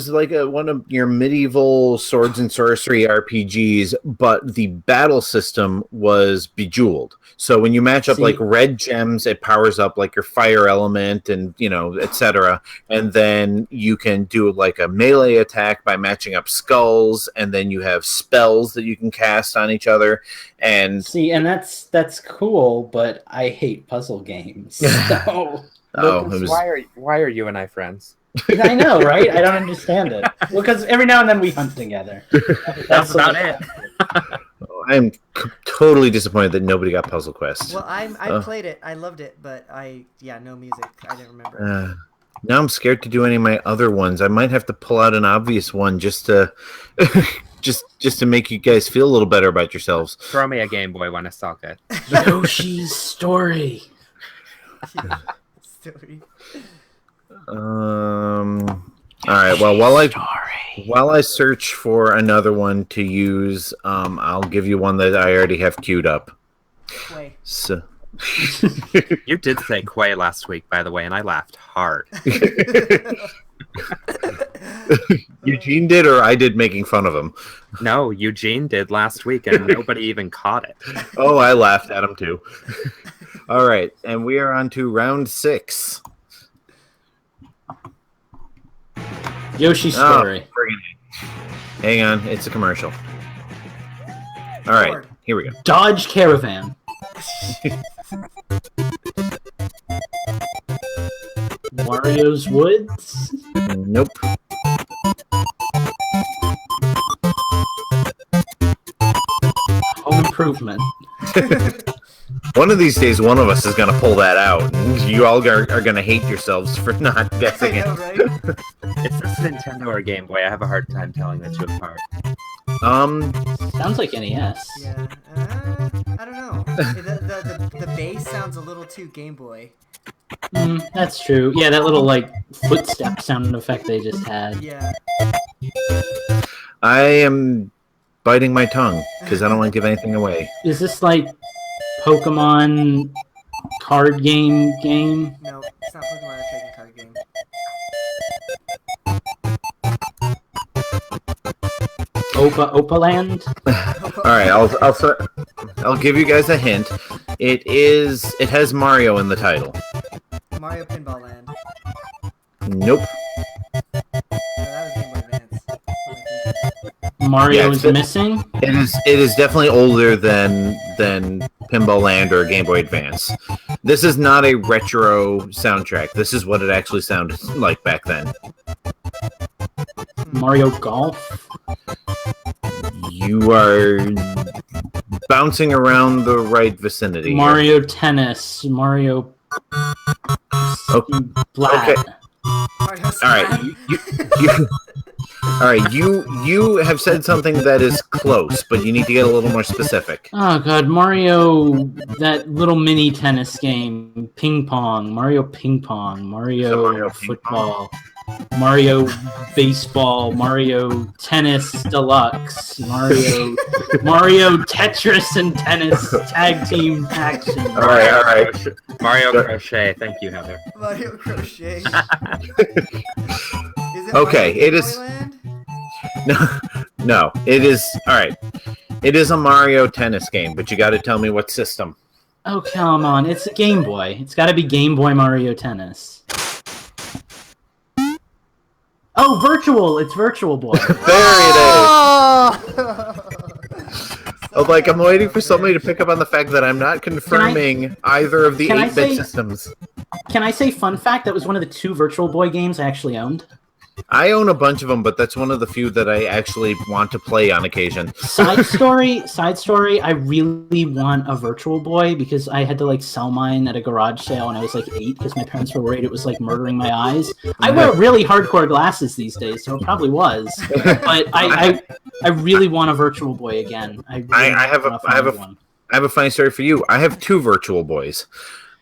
like one of your medieval swords and sorcery RPGs, but the battle system was Bejeweled. So when you match up like red gems, it powers up like your fire element and etc. And then you can do like a melee attack by matching up skulls, and then you have spells that you can cast on each other. And that's cool, but I hate puzzle games. So. Lucas, why are you and I friends? I know, right? I don't understand it. Well, because every now and then we hunt together. That's about it. I'm totally disappointed that nobody got Puzzle Quest. Well, I played it. I loved it, but no music. I didn't remember. Now I'm scared to do any of my other ones. I might have to pull out an obvious one just to just to make you guys feel a little better about yourselves. Throw me a Game Boy when it's all good. Yoshi's Story. Story. All right. Well, while I search for another one to use, I'll give you one that I already have queued up. Wait. So. You did say Quay last week, by the way, and I laughed hard. Eugene did, or I did, making fun of him? No, Eugene did last week, and nobody even caught it. Oh, I laughed at him too. All right, and we are on to round 6. Yoshi's Story. Hang on, it's a commercial. All right, here we go. Dodge Caravan. Mario's Woods? Nope. Home Improvement. One of these days, one of us is going to pull that out, and you all are going to hate yourselves for not guessing it. I know, right? Is this Nintendo or Game Boy? I have a hard time telling the two apart. Sounds like NES. Yeah. I don't know. The bass sounds a little too Game Boy. That's true. Yeah, that little footstep sound effect they just had. Yeah. I am biting my tongue because I don't want to give anything away. Is this like Pokemon card game? No, it's not Pokemon trading card game. Opaland? All right, I'll give you guys a hint. It has Mario in the title. Mario Pinball Land. Nope. No, that was Game Boy Advance. Mario is missing? It is definitely older than Pinball Land or Game Boy Advance. This is not a retro soundtrack. This is what it actually sounded like back then. Mario Golf? You are bouncing around the right vicinity. Mario Tennis. Mario Splat. Okay. All right. You have said something that is close, but you need to get a little more specific. Oh god, Mario, that little mini tennis game, Ping Pong, Mario Ping Pong, Mario Mario Football. Mario Baseball, Mario Tennis Deluxe, Mario Tetris and Tennis Tag Team Action. All right. Mario Crochet. Thank you, Heather. Mario Crochet. Is it Okay, Mario it is- Toy Land? No, it is all right. It is a Mario Tennis game, but you got to tell me what system. Oh, come on. It's a Game Boy. It's got to be Game Boy Mario Tennis. Oh, Virtual. It's Virtual Boy. There it Oh! is. Like I'm waiting for somebody to pick up on the fact that I'm not confirming either of the can I 8-bit say- systems. Can I say, fun fact, that was one of the 2 Virtual Boy games I actually owned? I own a bunch of them, but that's one of the few that I actually want to play on occasion. Side story, I really want a Virtual Boy because I had to like sell mine at a garage sale when I was like 8 because my parents were worried it was like murdering my eyes. I wear really hardcore glasses these days, so it probably was. But I really want a Virtual Boy again. I have a funny story for you. I have 2 Virtual Boys.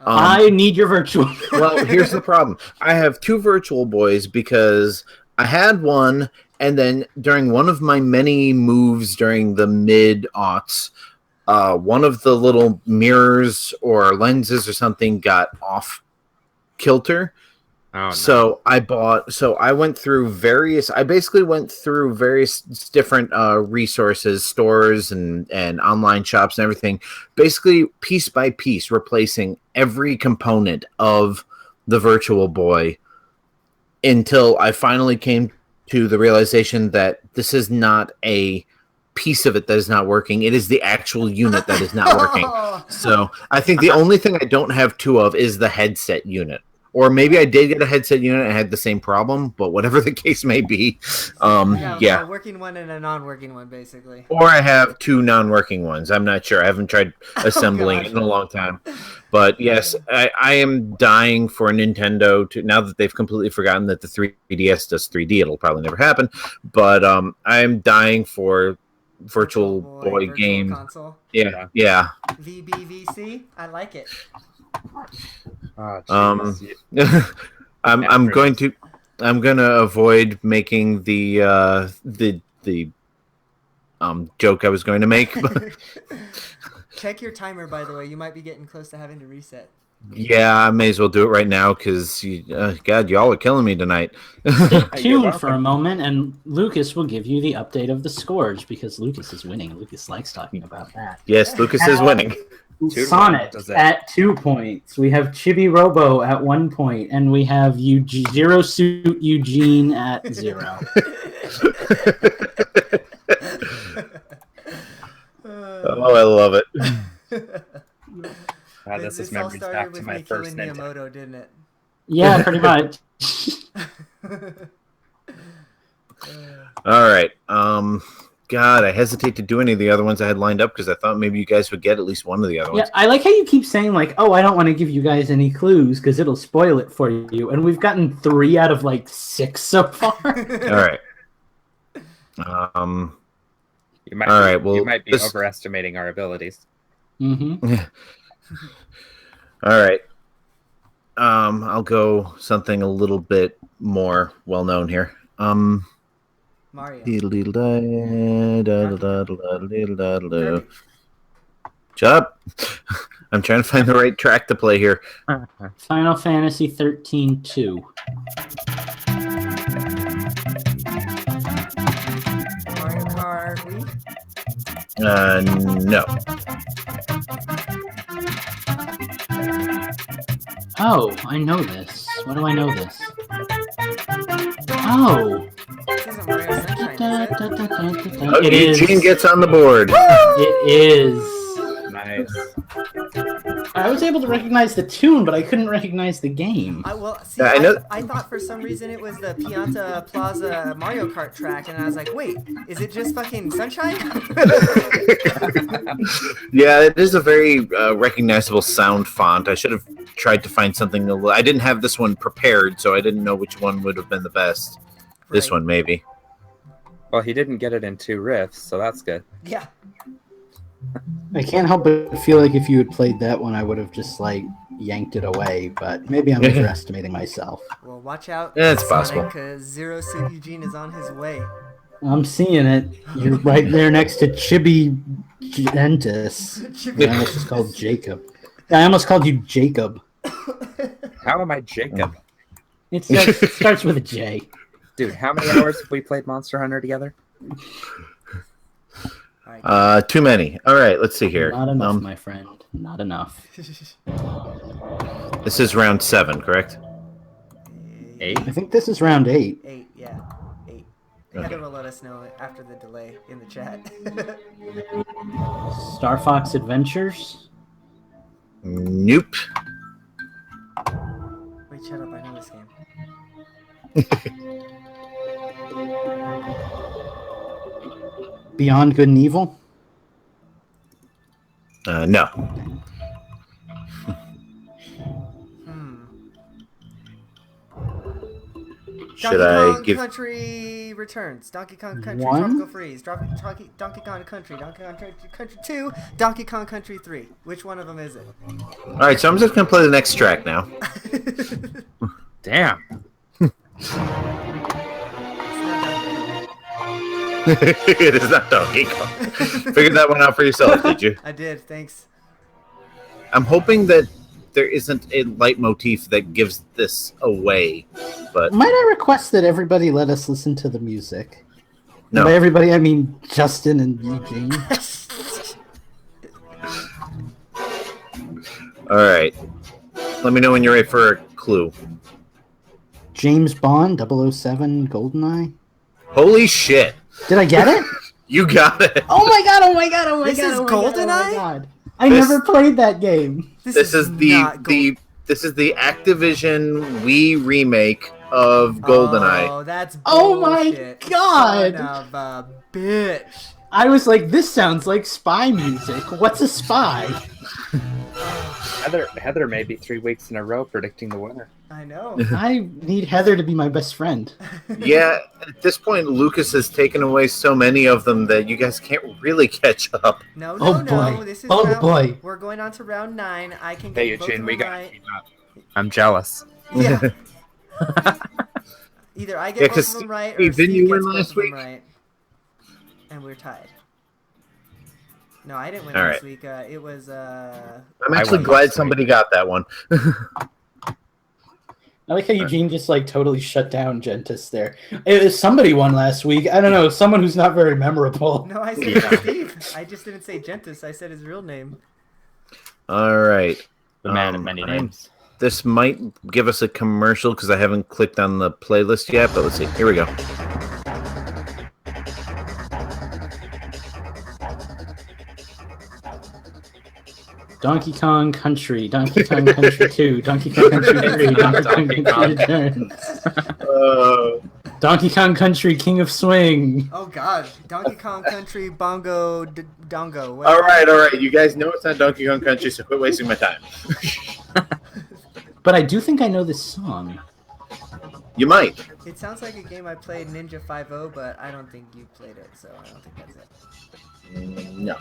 I need your Virtual. Well, here's the problem. I have 2 Virtual Boys because I had one, and then during one of my many moves during the mid-aughts, one of the little mirrors or lenses or something got off kilter. Oh, no. So I basically went through various different resources, stores and online shops and everything, basically piece by piece, replacing every component of the Virtual Boy until I finally came to the realization that this is not a piece of it that is not working. It is the actual unit that is not working. So I think the only thing I don't have 2 of is the headset unit. Or maybe I did get a headset unit and had the same problem, but whatever the case may be, A working one and a non-working one, basically. Or I have 2 non-working ones. I'm not sure. I haven't tried assembling it in a long time. But yes, I am dying for a Nintendo to, now that they've completely forgotten that the 3DS does 3D. It'll probably never happen. But I am dying for Virtual Boy game. Console. Yeah. VBVC. I like it. Oh, I'm going to avoid making the joke I was going to make. Check your timer, by the way. You might be getting close to having to reset. Yeah, I may as well do it right now because God, y'all are killing me tonight. Stay tuned for a moment, and Lucas will give you the update of the scores because Lucas is winning. Lucas likes talking about that. Yes, Lucas is winning. Sonnet at 2 points. We have Chibi Robo at 1 point, and we have Zero Suit Eugene at 0. Oh, I love it. This is memories back to my first Nintendo. Miyamoto, didn't it? Yeah, pretty much. All right. God, I hesitate to do any of the other ones I had lined up because I thought maybe you guys would get at least one of the other ones. Yeah, I like how you keep saying like, "Oh, I don't want to give you guys any clues because it'll spoil it for you," and we've gotten 3 out of like 6 so far. All right. You might All right. be, Well, you might be overestimating our abilities. Mm-hmm. All right. I'll go something a little bit more well known here. Mario. Shut up. I'm trying to find the right track to play here. Final Fantasy 13-2. Mario Kart Wii? No. Oh, I know this. Why do I know this? Oh. This isn't Mario Sunshine, is it? Oh, It Eugene is. gets on the board. It is. Nice. I was able to recognize the tune, but I couldn't recognize the game. See, Yeah, I know- I thought for some reason it was the Pianta Plaza Mario Kart track, and I was like, wait, is it just fucking Sunshine? Yeah, it is a very recognizable sound font. I should have tried to find something. I didn't have this one prepared, so I didn't know which one would have been the best. This Right. one, maybe. Well, he didn't get it in 2 riffs, so that's good. Yeah. I can't help but feel like if you had played that one, I would have just like yanked it away, but maybe I'm overestimating myself. Well, watch out. Yeah, it's possible. Because Zero Suit Eugene is on his way. I'm seeing it. You're right there next to Chibi Gentis. I almost just called Jacob. I almost called you Jacob. How am I Jacob? It starts with a J. Dude, how many hours have we played Monster Hunter together? Too many. All right, let's see here. Not enough, my friend. Not enough. This is round 7, correct? 8? I think this is round 8. 8, yeah. 8. Heather will let us know after the delay in the chat. Star Fox Adventures? Nope. Wait, shut up. I know this game. Beyond Good and Evil? No. Should I give... Country Returns. Donkey Kong Country 1? Tropical Freeze. Donkey Kong Country. Donkey Kong Country 2. Donkey Kong Country 3. Which one of them is it? All right, so I'm just going to play the next track now. Damn. It is not Donkey Kong. Figured that one out for yourself, did you? I did, thanks. I'm hoping that there isn't a leitmotif that gives this away, but... Might I request that everybody let us listen to the music? No. And by everybody, I mean Justin and Eugene. All right. Let me know when you're ready for a clue. James Bond, 007, GoldenEye. Holy shit. Did I get it? You got it. Oh my god, oh my god, oh my This god. is oh my god, oh my GoldenEye? god. I never played that game. This is not the Activision Wii remake of GoldenEye. Oh, that's Oh my bullshit. god. Son of a bitch. I was like, this sounds like spy music. What's a spy? Heather may be 3 weeks in a row predicting the winner. I know. I need Heather to be my best friend. Yeah, at this point, Lucas has taken away so many of them that you guys can't really catch up. No. Oh, boy. This is Oh, round, boy. We're going on to round 9. I can get Hey, both Eugene, of we them got right. I'm jealous. Yeah. Either I get both of them right, or didn't Steve you gets win both last of them week? right. And we're tied. No, I didn't win All last right. week. It was I'm actually won glad last somebody got that one. I like how Eugene just like totally shut down Gentis there. Somebody won last week. I don't know, someone who's not very memorable. No, I said it was Steve. I just didn't say Gentis. I said his real name. All right. The man of many names. This might give us a commercial because I haven't clicked on the playlist yet, but let's see. Here we go. Donkey Kong Country, Donkey Kong Country 2, Donkey Kong Country 3, Donkey Kong Country Returns. Donkey Kong Country King of Swing. Oh God, Donkey Kong Country Bongo Dongo. All right. You guys know it's not Donkey Kong Country, so quit wasting my time. But I do think I know this song. You might. It sounds like a game I played Ninja 5.0, but I don't think you played it, so I don't think that's it. No.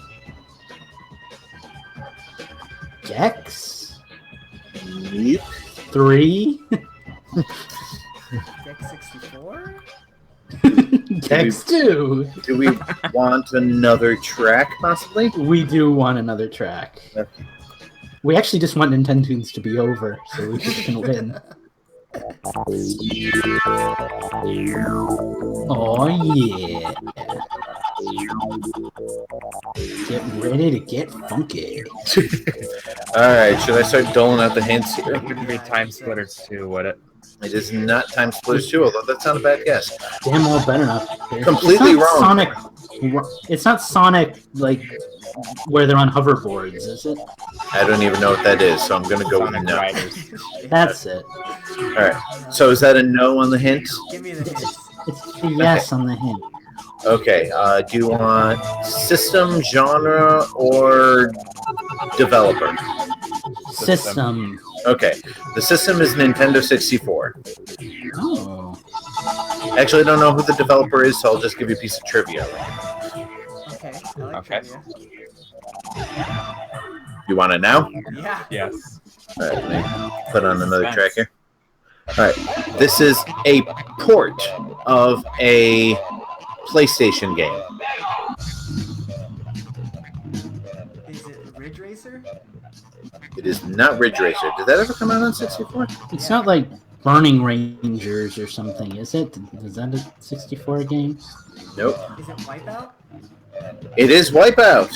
Gex? Yep. 3? Dex 64? Gex 2? Do we want another track, possibly? We do want another track. Okay. We actually just want Nintendo's to be over, so we can win. Oh yeah. Get ready to get funky. Alright, should I start doling out the hints here? It wouldn't be Time Splitters 2, would it? It is not Time Splitters 2, although that's not a bad guess. Damn well better not. Completely It's not wrong. Sonic. It's not Sonic, like, where they're on hoverboards, is it? I don't even know what that is, so I'm going to go with Sonic no. Riders. That's it. Alright, so is that a no on the hint? Give me the hints. It's a yes on the hint. Okay, do you want system, genre, or developer? System. Okay, the system is Nintendo 64. Oh. Actually, I don't know who the developer is, so I'll just give you a piece of trivia. Okay, I like Okay. trivia. You want it now? Yeah. Yes. All right, let me put on another track here. All right, this is a port of a PlayStation game. Is it Ridge Racer? It is not Ridge Racer. Did that ever come out on 64? It's not like Burning Rangers or something, is it? Is that a 64 game? Nope. Is it Wipeout? It is Wipeout.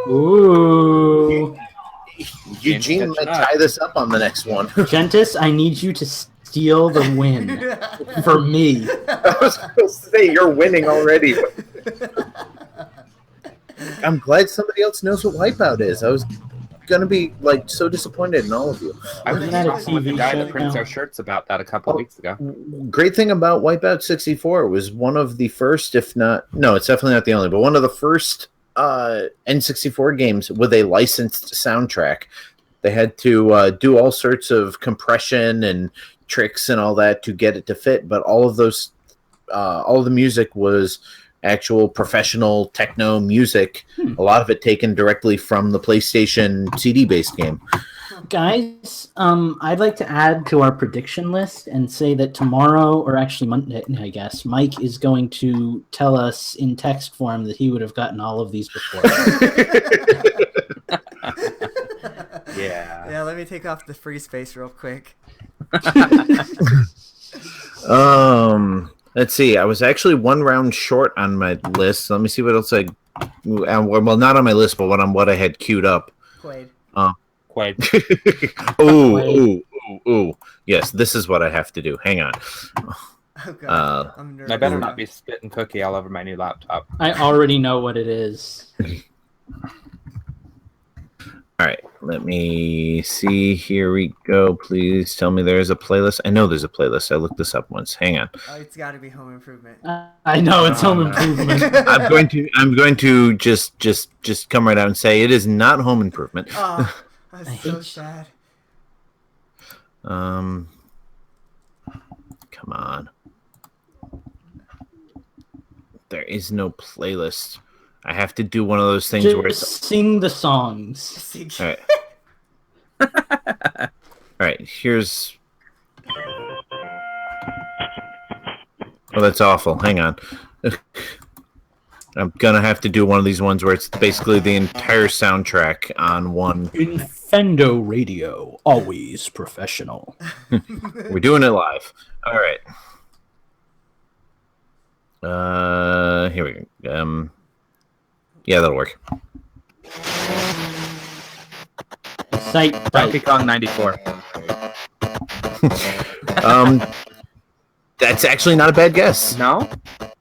Ooh. Eugene might tie this up on the next one. Gentis, I need you to steal the win for me. I was going to say, you're winning already. I'm glad somebody else knows what Wipeout is. I was going to be like so disappointed in all of you. I was Isn't that a talking with the TV guy show that prints now? our shirts about that a couple weeks ago. Great thing about Wipeout 64 was one of the first, if not, no, it's definitely not the only, but one of the first N64 games with a licensed soundtrack. They had to do all sorts of compression and tricks and all that to get it to fit, but all of those, all of the music was actual professional techno music. A lot of it taken directly from the PlayStation CD-based game. Guys, I'd like to add to our prediction list and say that tomorrow, or actually Monday, I guess, Mike is going to tell us in text form that he would have gotten all of these before. Yeah. Yeah, let me take off the free space real quick. Let's see. I was actually one round short on my list. Let me see what else well, not on my list, but what I had queued up. Quaid. Quaid. Ooh. Yes, this is what I have to do. Hang on. Oh god, I'm nervous. I better not be spitting cookie all over my new laptop. I already know what it is. All right, let me see. Here we go. Please tell me there's a playlist. I know there's a playlist. I looked this up once. Hang on. Oh, it's got to be Home Improvement. I know it's Home Improvement. I'm going to just come right out and say it is not Home Improvement. Oh, that's so sad. Come on. There is no playlist. I have to do one of those things where it's sing the songs. all right. All right, here's. Oh, that's awful. Hang on. I'm gonna have to do one of these ones where it's basically the entire soundtrack on one. Infendo Radio, always professional. We're doing it live. All right. Here we go. Yeah, that'll work. Donkey Kong 94. That's actually not a bad guess. No?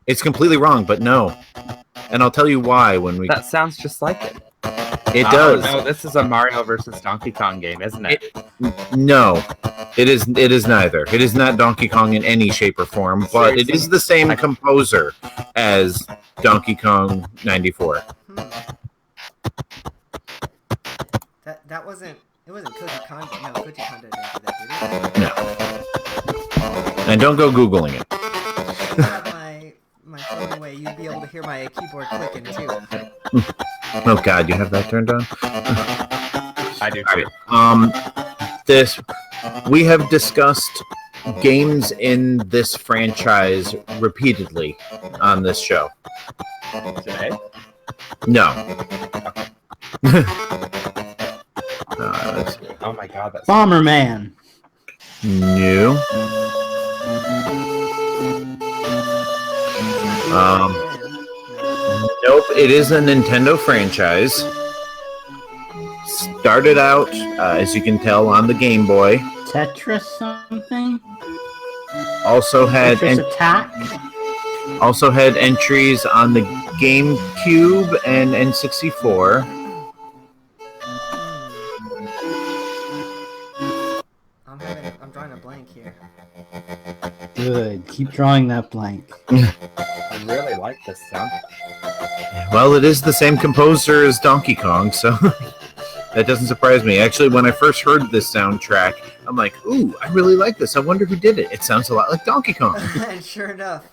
It's completely wrong, but no. And I'll tell you why when we. That sounds just like it. It does. No, this is a Mario versus Donkey Kong game, isn't it? No, it is. It is neither. It is not Donkey Kong in any shape or form, but it is the same composer as Donkey Kong 94. That wasn't. It wasn't Koji Kondo. No, Koji Kondo didn't do that, did he? No. And don't go Googling it. If I had my phone away, you'd be able to hear my keyboard clicking too. Oh God, you have that turned on? I do too. We have discussed games in this franchise repeatedly on this show. Today? No. Oh my God, that's Bomberman. No. Nope, it is a Nintendo franchise. Started out, as you can tell, on the Game Boy. Tetris something? Also had Tetris Attack? also had entries on the GameCube and N64. I'm drawing a blank here. Good. Keep drawing that blank. I really like this sound. Well, it is the same composer as Donkey Kong, so that doesn't surprise me. Actually, when I first heard this soundtrack, I'm like, ooh, I really like this. I wonder who did it. It sounds a lot like Donkey Kong. And sure enough.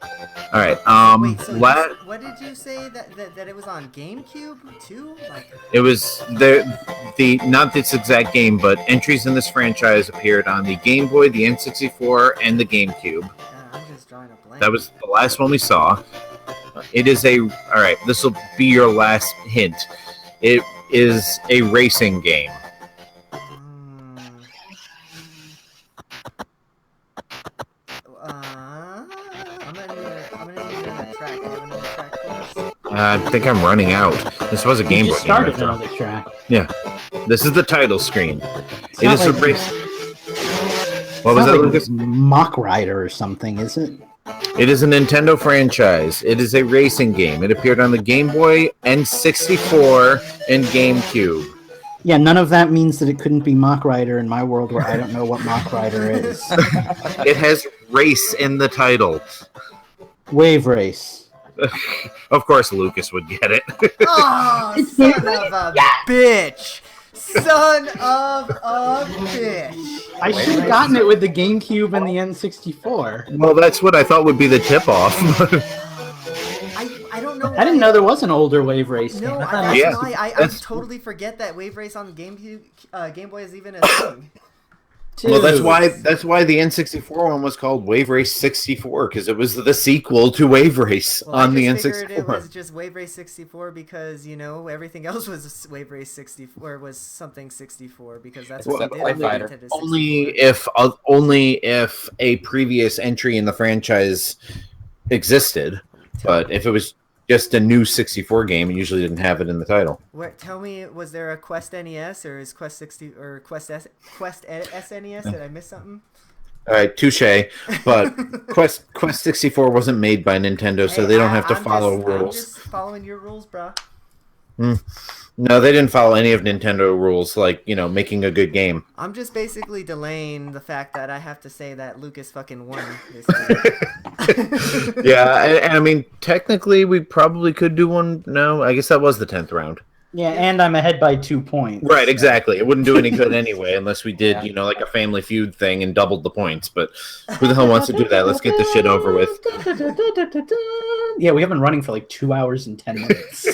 All right. Wait, so what did you say that it was on GameCube too? Like it was the not this exact game, but entries in this franchise appeared on the Game Boy, the N64, and the GameCube. I'm just drawing a blank. That was the last one we saw. It is all right. This will be your last hint. It is a racing game. I'm gonna need another track. Do you have another track for us? I think I'm running out. This was a Game Boy just game. started another track. Yeah. This is the title screen. It's It is not a like- race. What It's was not that, like Lucas? Mock Rider or something, is it? It is a Nintendo franchise. It is a racing game. It appeared on the Game Boy, N64, and GameCube. Yeah, none of that means that it couldn't be Mock Rider in my world where I don't know what Mock Rider is. It has race in the title. Wave Race. Of course, Lucas would get it. Oh, son of a bitch! Son of a bitch! I should have gotten it with the GameCube and the N64. Well, that's what I thought would be the tip-off. I don't know. I didn't know there was an older Wave Race game. No, I thought that's Yeah, why I that's- totally forget that Wave Race on the Game Boy is even a thing. Well, that's why the N64 one was called Wave Race 64, because it was the sequel to Wave Race Well, on the I just figured N64. it was just Wave Race 64 because, everything else was Wave Race 64, was something 64, because that's what Well, they did on the Fighter. Nintendo 64. Only if a previous entry in the franchise existed. But if it was just a new 64 game, it usually didn't have it in the title. Tell me, was there a Quest NES or is Quest SNES? Did I miss something? All right, touche. But Quest 64 wasn't made by Nintendo, so Hey, they don't have to I'm follow I'm rules. just following your rules, bro. No, they didn't follow any of Nintendo rules, like, making a good game. I'm just basically delaying the fact that I have to say that Lucas fucking won this game. Yeah, and I mean, technically, we probably could do one. No, I guess that was the 10th round. Yeah, and I'm ahead by 2 points. Right, exactly. It wouldn't do any good anyway, unless we did, Yeah. like a Family Feud thing and doubled the points. But who the hell wants to do that? Let's get this shit over with. Yeah, we have been running for like 2 hours and 10 minutes.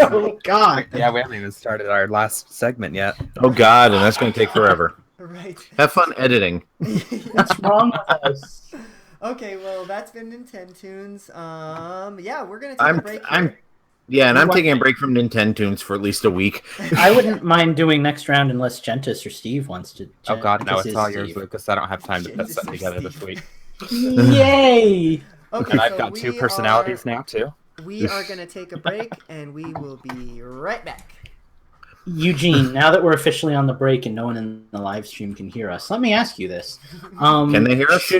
Oh, God. Yeah, we haven't even started our last segment yet. Oh, God, and that's going to take forever. Right. Have fun editing. What's wrong with us? Okay, well, that's been Nintendo Tunes. Yeah, we're gonna take a break here. I'm taking a break from Nintendo Tunes for at least a week. I wouldn't mind doing next round unless Gentis or Steve wants to. Oh God, no, Gentis it's is all Steve. yours, Lucas. I don't have time to put Jesus, something together Steve. this week. Yay! Okay, And I've so got two we personalities now too. We are gonna take a break, and we will be right back. Eugene, now that we're officially on the break and no one in the live stream can hear us, let me ask you this. Can they hear us?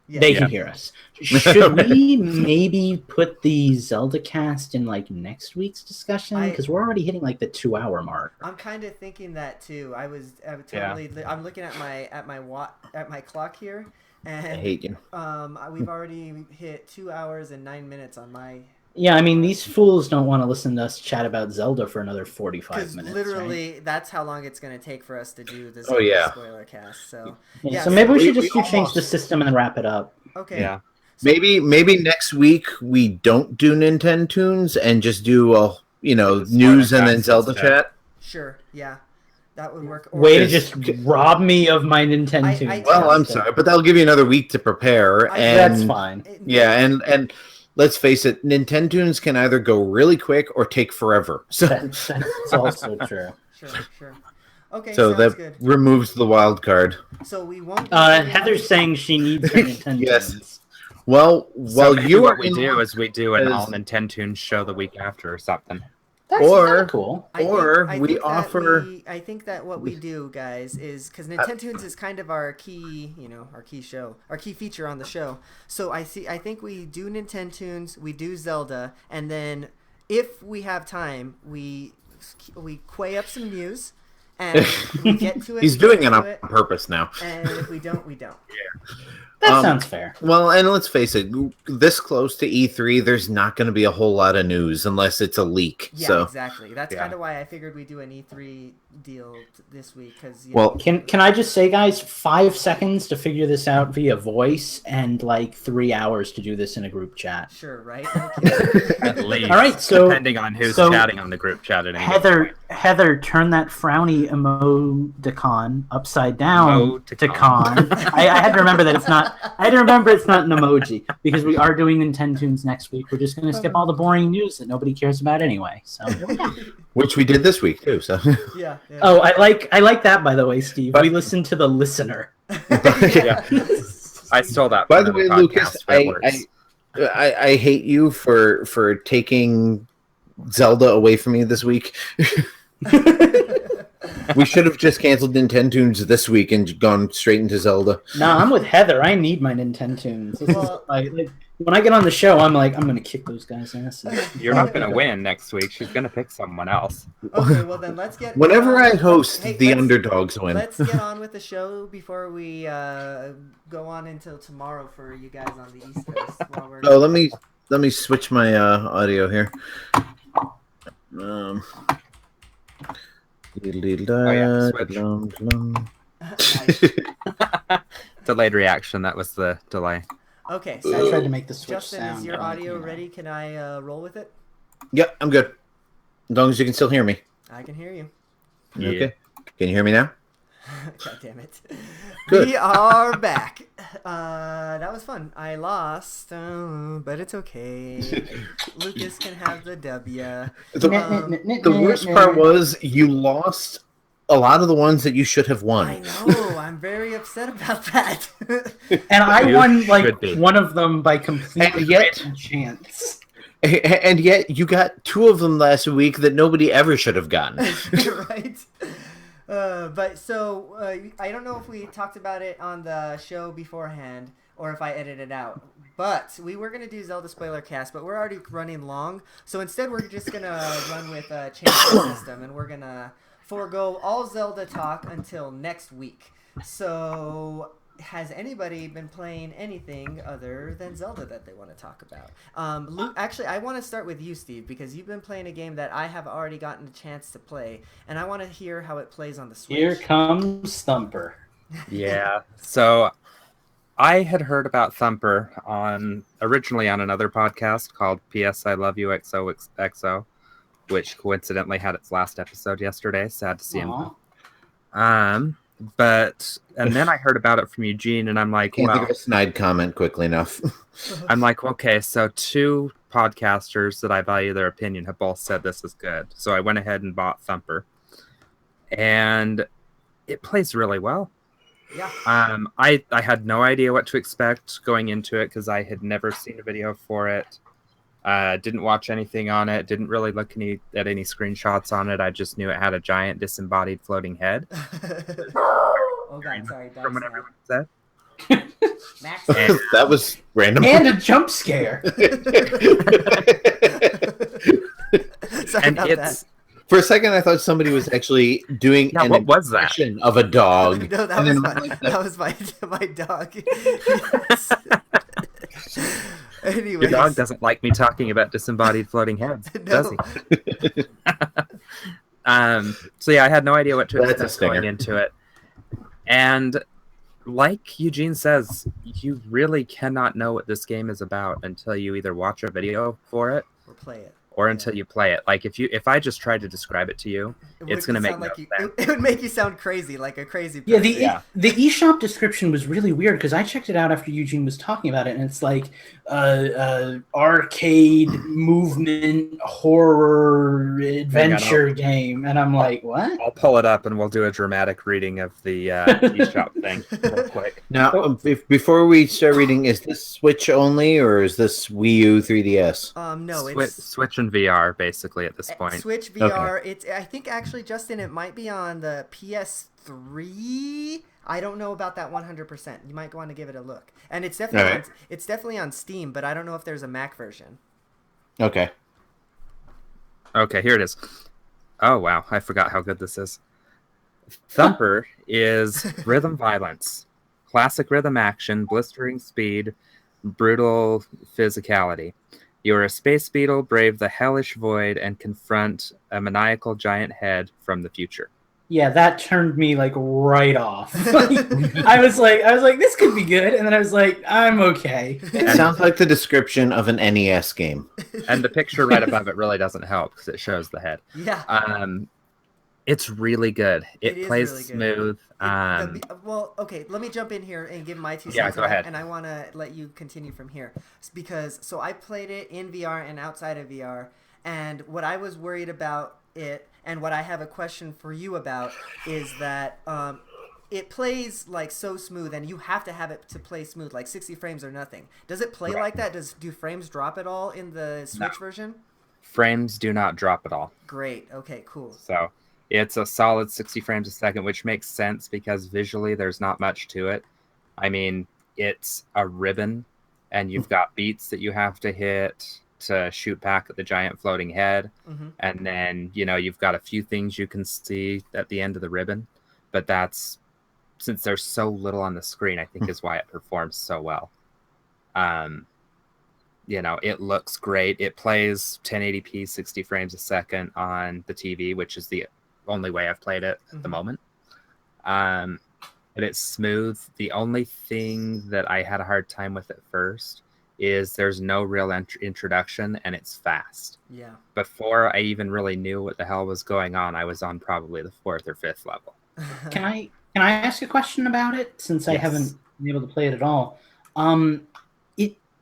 They can hear us. Should we maybe put the Zelda cast in like next week's discussion? Because we're already hitting like the 2 hour mark. I'm kind of thinking that too. I'm looking at my clock here, and I hate you. we've already hit 2 hours and 9 minutes on my. Yeah, I mean, these fools don't want to listen to us chat about Zelda for another 45 Because minutes. literally, right? that's how long it's going to take for us to do this spoiler cast. So, Yeah, so maybe we should we just change almost- the system and then wrap it up. okay. Yeah. So, Maybe next week we don't do Nintendo Tunes and just do news and then cast Zelda instead. chat. Sure. Yeah. That would work. Or- Way to just rob me of my Nintendo. I- tunes. Well, I'm sorry, but that'll give you another week to prepare. And That's fine. Yeah, and let's face it, Nintendo Tunes can either go really quick or take forever. So That's also true. Sure. Okay, so sounds that good. removes the wild card. So we won't. Heather's saying she needs her Nintendo. Yes. tunes. Well, So maybe you what are we in do is we do an is- all Nintendo Tunes show the week after or something. That's Or- kinda cool. I think that offer. I think that what we do, guys, is because Nintendo Tunes is kind of our key, our key show, our key feature on the show. So I think we do Nintendo Tunes, we do Zelda, and then if we have time, we quay up some news, and we get to it. He's we get doing it to on purpose now. And if we don't, we don't. That sounds fair. Well, and let's face it, this close to E3, there's not going to be a whole lot of news unless it's a leak. Yeah, exactly. That's kind of why I figured we'd do an E3 deal this week. Because can I just say, guys, 5 seconds to figure this out via voice and like 3 hours to do this in a group chat. Sure, right? At least. All right, so depending on who's chatting on the group chat. At Heather, turn that frowny emoticon upside down to con. I had to remember that it's not. I had to remember it's not an emoji because we are doing Nintendo's next week. We're just going to skip all the boring news that nobody cares about anyway. So, which we did this week too. So yeah. Oh, I like that, by the way, Steve. We listened to the listener. Yeah. I stole that. By the way, Lucas, I hate you for taking Zelda away from me this week. We should have just canceled Nintendo's this week and gone straight into Zelda. Nah, I'm with Heather. I need my Nintendo's. When I get on the show, I'm like, I'm going to kick those guys' asses. You're not going to win next week. She's going to pick someone else. Okay, well then let's get... Whenever I host, the underdogs win. Let's get on with the show before we go on until tomorrow for you guys on the East Coast. Oh, let me switch my audio here. Delayed reaction. That was the delay. Okay, so I tried to make the switch Justin, sound. Is your audio ready? Can I roll with it? Yep, I'm good. As long as you can still hear me. I can hear you. Yeah. Okay. Can you hear me now? God damn it. Good. We are back. That was fun. I lost, but it's okay. Lucas can have the W. The worst part was you lost a lot of the ones that you should have won. I know. I'm very upset about that. And I won like one of them by complete chance. And yet you got 2 of them last week that nobody ever should have gotten. Right. But so I don't know if we talked about it on the show beforehand or if I edited it out. But we were going to do Zelda Spoiler Cast, but we're already running long. So instead we're just going to run with a change the system, and we're going to forego all Zelda talk until next week. So has anybody been playing anything other than Zelda that they want to talk about? Luke, actually, I want to start with you, Steve, because you've been playing a game that I have already gotten a chance to play, and I want to hear how it plays on the Switch. Here comes Thumper. Yeah. So I had heard about Thumper originally on another podcast called P.S. I Love You XOXO, which coincidentally had its last episode yesterday. Sad to see him. And then I heard about it from Eugene, and I'm like, can't think of a snide comment quickly enough. I'm like, okay, so 2 podcasters that I value their opinion have both said this is good. So I went ahead and bought Thumper, and it plays really well. Yeah. I had no idea what to expect going into it because I had never seen a video for it. Didn't watch anything on it. Didn't really look at any screenshots on it. I just knew it had a giant disembodied floating head. Oh God, sorry. From what everyone said. Max. That was random. And a jump scare. Sorry about that. For a second, I thought somebody was actually doing an impression of a dog. No, that was my dog. Anyways. Your dog doesn't like me talking about disembodied floating heads, does he? So yeah, I had no idea what to expect going into it. And like Eugene says, you really cannot know what this game is about until you either watch a video for it or play it. Or until you play it. Like if I just tried to describe it to you, it's going to make no sense. It would make you sound crazy, like a crazy person. The eShop description was really weird because I checked it out after Eugene was talking about it, and it's like arcade movement horror adventure game, and I'm like, what? I'll pull it up and we'll do a dramatic reading of the eShop thing real quick. Now, before we start reading, is this Switch only or is this Wii U 3DS? No, it's Switch and VR basically at this point. Switch VR. Okay. It's I think actually, Justin, it might be on the PS3. I don't know about that 100%. You might want to give it a look. And it's definitely on Steam, but I don't know if there's a Mac version. Okay. Okay, here it is. Oh wow, I forgot how good this is. Thumper is rhythm violence, classic rhythm action, blistering speed, brutal physicality. You are a space beetle, brave the hellish void, and confront a maniacal giant head from the future. Yeah, that turned me like right off. I was like, this could be good, and then I was like, I'm okay. It sounds like the description of an NES game. And the picture right above it really doesn't help because it shows the head. Yeah. It's really good. It plays really smooth. Well, okay, let me jump in here and give my 2 cents. Yeah, go ahead. And I want to let you continue from here. Because, so I played it in VR and outside of VR. And what I was worried about it, and what I have a question for you about, is that it plays like so smooth, and you have to have it to play smooth, like 60 frames or nothing. Does it play like that? Do frames drop at all in the Switch version? Frames do not drop at all. Great. Okay, cool. So it's a solid 60 frames a second, which makes sense because visually there's not much to it. I mean, it's a ribbon, and you've got beats that you have to hit to shoot back at the giant floating head. And then, you've got a few things you can see at the end of the ribbon. But that's, since there's so little on the screen, I think is why it performs so well. It looks great. It plays 1080p 60 frames a second on the TV, which is the only way I've played it at the moment. But it's smooth. The only thing that I had a hard time with at first is there's no real introduction, and it's fast. Yeah. Before I even really knew what the hell was going on, I was on probably the 4th or 5th level. Can I ask a question about it, since I haven't been able to play it at all?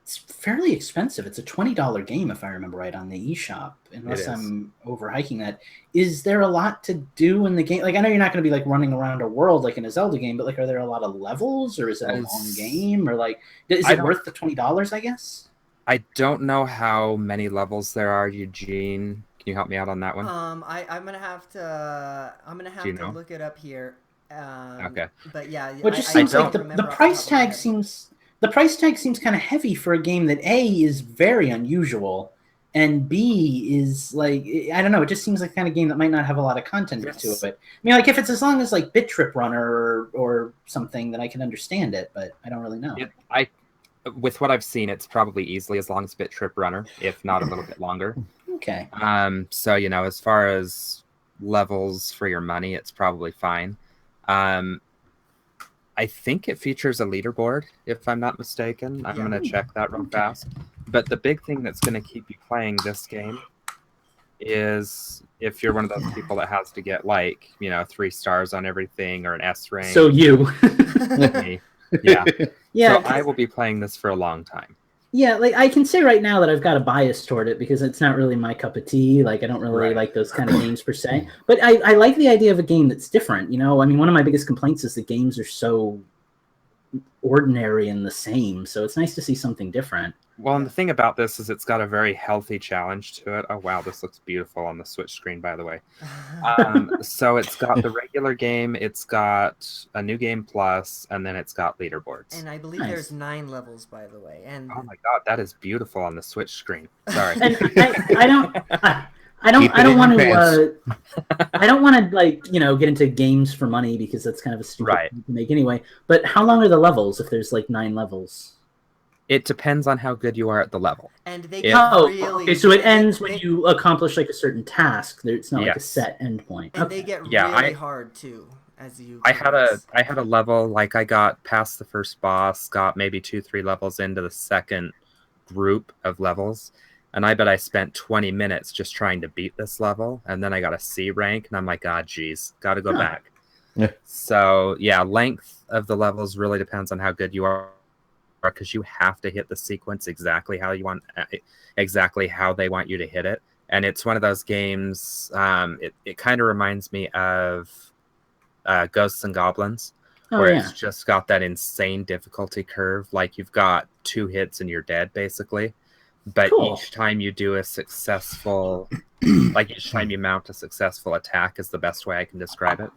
It's fairly expensive. It's a $20 game, if I remember right, on the eShop, unless I'm overhiking that. Is there a lot to do in the game? Like, I know you're not going to be like running around a world like in a Zelda game, but like, are there a lot of levels, or is it a long game, or like, is it worth the $20? I guess. I don't know how many levels there are, Eugene. Can you help me out on that one? I'm gonna have to look it up here. Okay. But yeah, it just seems like the price tag seems. The price tag seems kind of heavy for a game that A, is very unusual, and B, is like, I don't know, it just seems like the kind of game that might not have a lot of content to it. I mean, like, if it's as long as like Bit Trip Runner or something, then I can understand it, but I don't really know. With what I've seen, it's probably easily as long as Bit Trip Runner, if not a little bit longer. Okay. So, as far as levels for your money, it's probably fine. I think it features a leaderboard, if I'm not mistaken. I'm going to check that real fast. But the big thing that's going to keep you playing this game is if you're one of those people that has to get 3 stars on everything or an S rank. So you. Yeah. So I will be playing this for a long time. Yeah, like, I can say right now that I've got a bias toward it because it's not really my cup of tea. Like, I don't really like those kind of games per se. But I like the idea of a game that's different, I mean, one of my biggest complaints is the games are so ordinary and the same. So it's nice to see something different. Well, and the thing about this is it's got a very healthy challenge to it. Oh, wow, this looks beautiful on the Switch screen, by the way. So it's got the regular game, it's got a new game plus, and then it's got leaderboards. And I believe there's 9 levels, by the way. And oh my god, that is beautiful on the Switch screen. Sorry. And I don't want to like, get into games for money because that's kind of a stupid thing to make anyway. But how long are the levels if there's like 9 levels? It depends on how good you are at the level. And they okay, so it ends when you accomplish like a certain task. It's not like a set endpoint. And they get really hard too, as you. I had a level, like, I got past the first boss, got maybe 2-3 levels into the second group of levels, and I bet I spent 20 minutes just trying to beat this level, and then I got a C rank, and I'm like, geez, got to go back. Yeah. So length of the levels really depends on how good you are, because you have to hit the sequence exactly how they want you to hit it. And it's one of those games, it kind of reminds me of Ghosts and Goblins, where it's just got that insane difficulty curve. Like, you've got 2 hits and you're dead, basically. But each time you do a successful, like, each time you mount a successful attack is the best way I can describe it.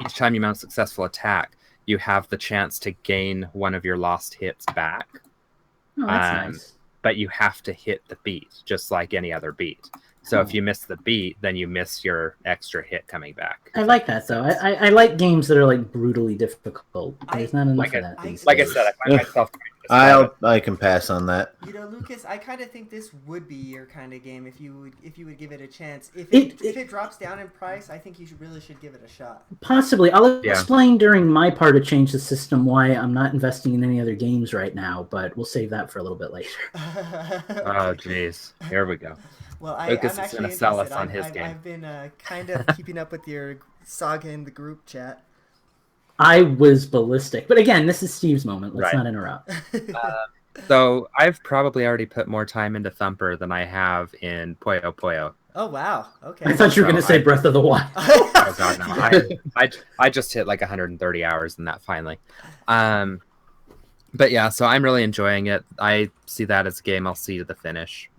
Each time you mount a successful attack, you have the chance to gain one of your lost hits back. Oh, that's nice. But you have to hit the beat, just like any other beat. So if you miss the beat, then you miss your extra hit coming back. I like that though. I like games that are like brutally difficult. There's not enough of that. Like I said, I find myself. I can pass on that. You know, Lucas, I kind of think this would be your kind of game if you would give it a chance. If it drops down in price, I think you really should give it a shot. Possibly. I'll explain during my part to change the system why I'm not investing in any other games right now, but we'll save that for a little bit later. Oh, jeez. Here we go. Well, Lucas I'm is actually going to sell us on interested. his game. I've been kind of keeping up with your saga in the group chat. I was ballistic. But again, this is Steve's moment. Let's not interrupt. So I've probably already put more time into Thumper than I have in Puyo Puyo. Oh, wow. Okay. I thought you were going to say Breath of the Wild. Oh, God, no. I just hit like 130 hours in that finally. But yeah, so I'm really enjoying it. I see that as a game I'll see to the finish.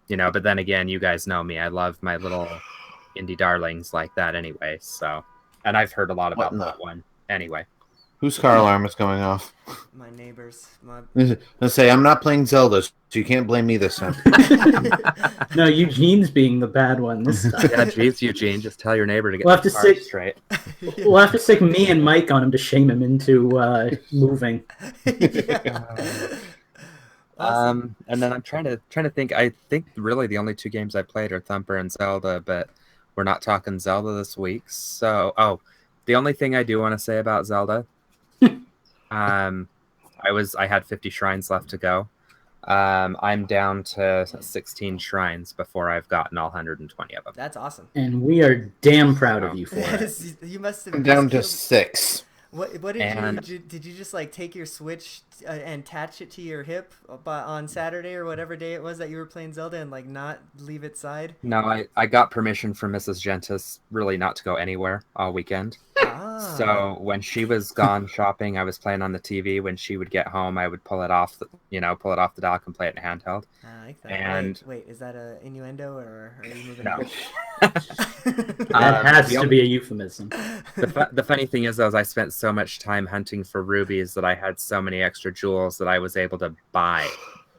You know, but then again, you guys know me. I love my little indie darlings like that anyway. So, and I've heard a lot about that one anyway. Whose car alarm is going off? My neighbors. Let's say I'm not playing Zelda, so you can't blame me this time. No, Eugene's being the bad one this time. Yeah, geez, Eugene, just tell your neighbor to get the car straight. We'll have to stick me and Mike on him to shame him into moving. Awesome. And then I'm trying to think. I think really the only two games I played are Thumper and Zelda, but we're not talking Zelda this week. So, the only thing I do want to say about Zelda, I had 50 shrines left to go. I'm down to 16 shrines before I've gotten all 120 of them. That's awesome. And we are damn proud of you for it. You must have. I'm down to 6. What did you did you just like take your Switch and attach it to your hip on Saturday or whatever day it was that you were playing Zelda and like not leave its side? No, I got permission from Mrs. Gentis really not to go anywhere all weekend. So when she was gone shopping, I was playing on the TV. When she would get home, I would pull it off the dock and play it in handheld. I like that. And wait, is that an innuendo or are you moving? No. That has to be a euphemism. The funny thing is, though, is I spent so much time hunting for rubies that I had so many extra jewels that I was able to buy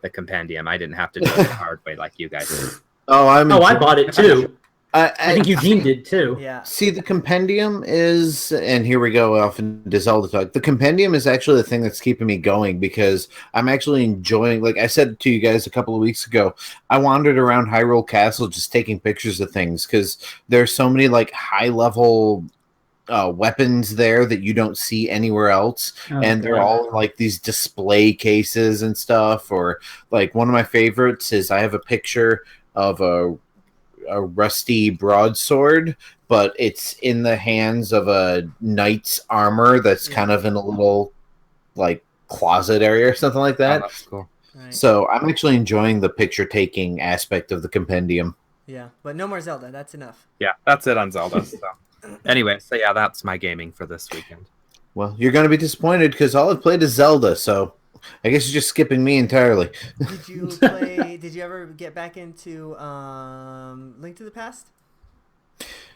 the compendium. I didn't have to do it the hard way like you guys did. I bought it too. I think Eugene did too. Yeah. See, the compendium is, and here we go off into Zelda talk. The compendium is actually the thing that's keeping me going because I'm actually enjoying. Like I said to you guys a couple of weeks ago, I wandered around Hyrule Castle just taking pictures of things because there's so many like high level weapons there that you don't see anywhere else, and they're all like these display cases and stuff. Or like one of my favorites is I have a picture of a rusty broadsword, but it's in the hands of a knight's armor that's kind of in a little like closet area or something like that. Oh, that's cool. Right. So I'm actually enjoying the picture taking aspect of the compendium. Yeah, but no more Zelda. That's enough. Yeah, that's it on Zelda. So. Anyway, so yeah, that's my gaming for this weekend. Well, you're going to be disappointed because all I've played is Zelda, so I guess you're just skipping me entirely. Did you ever get back into Link to the Past?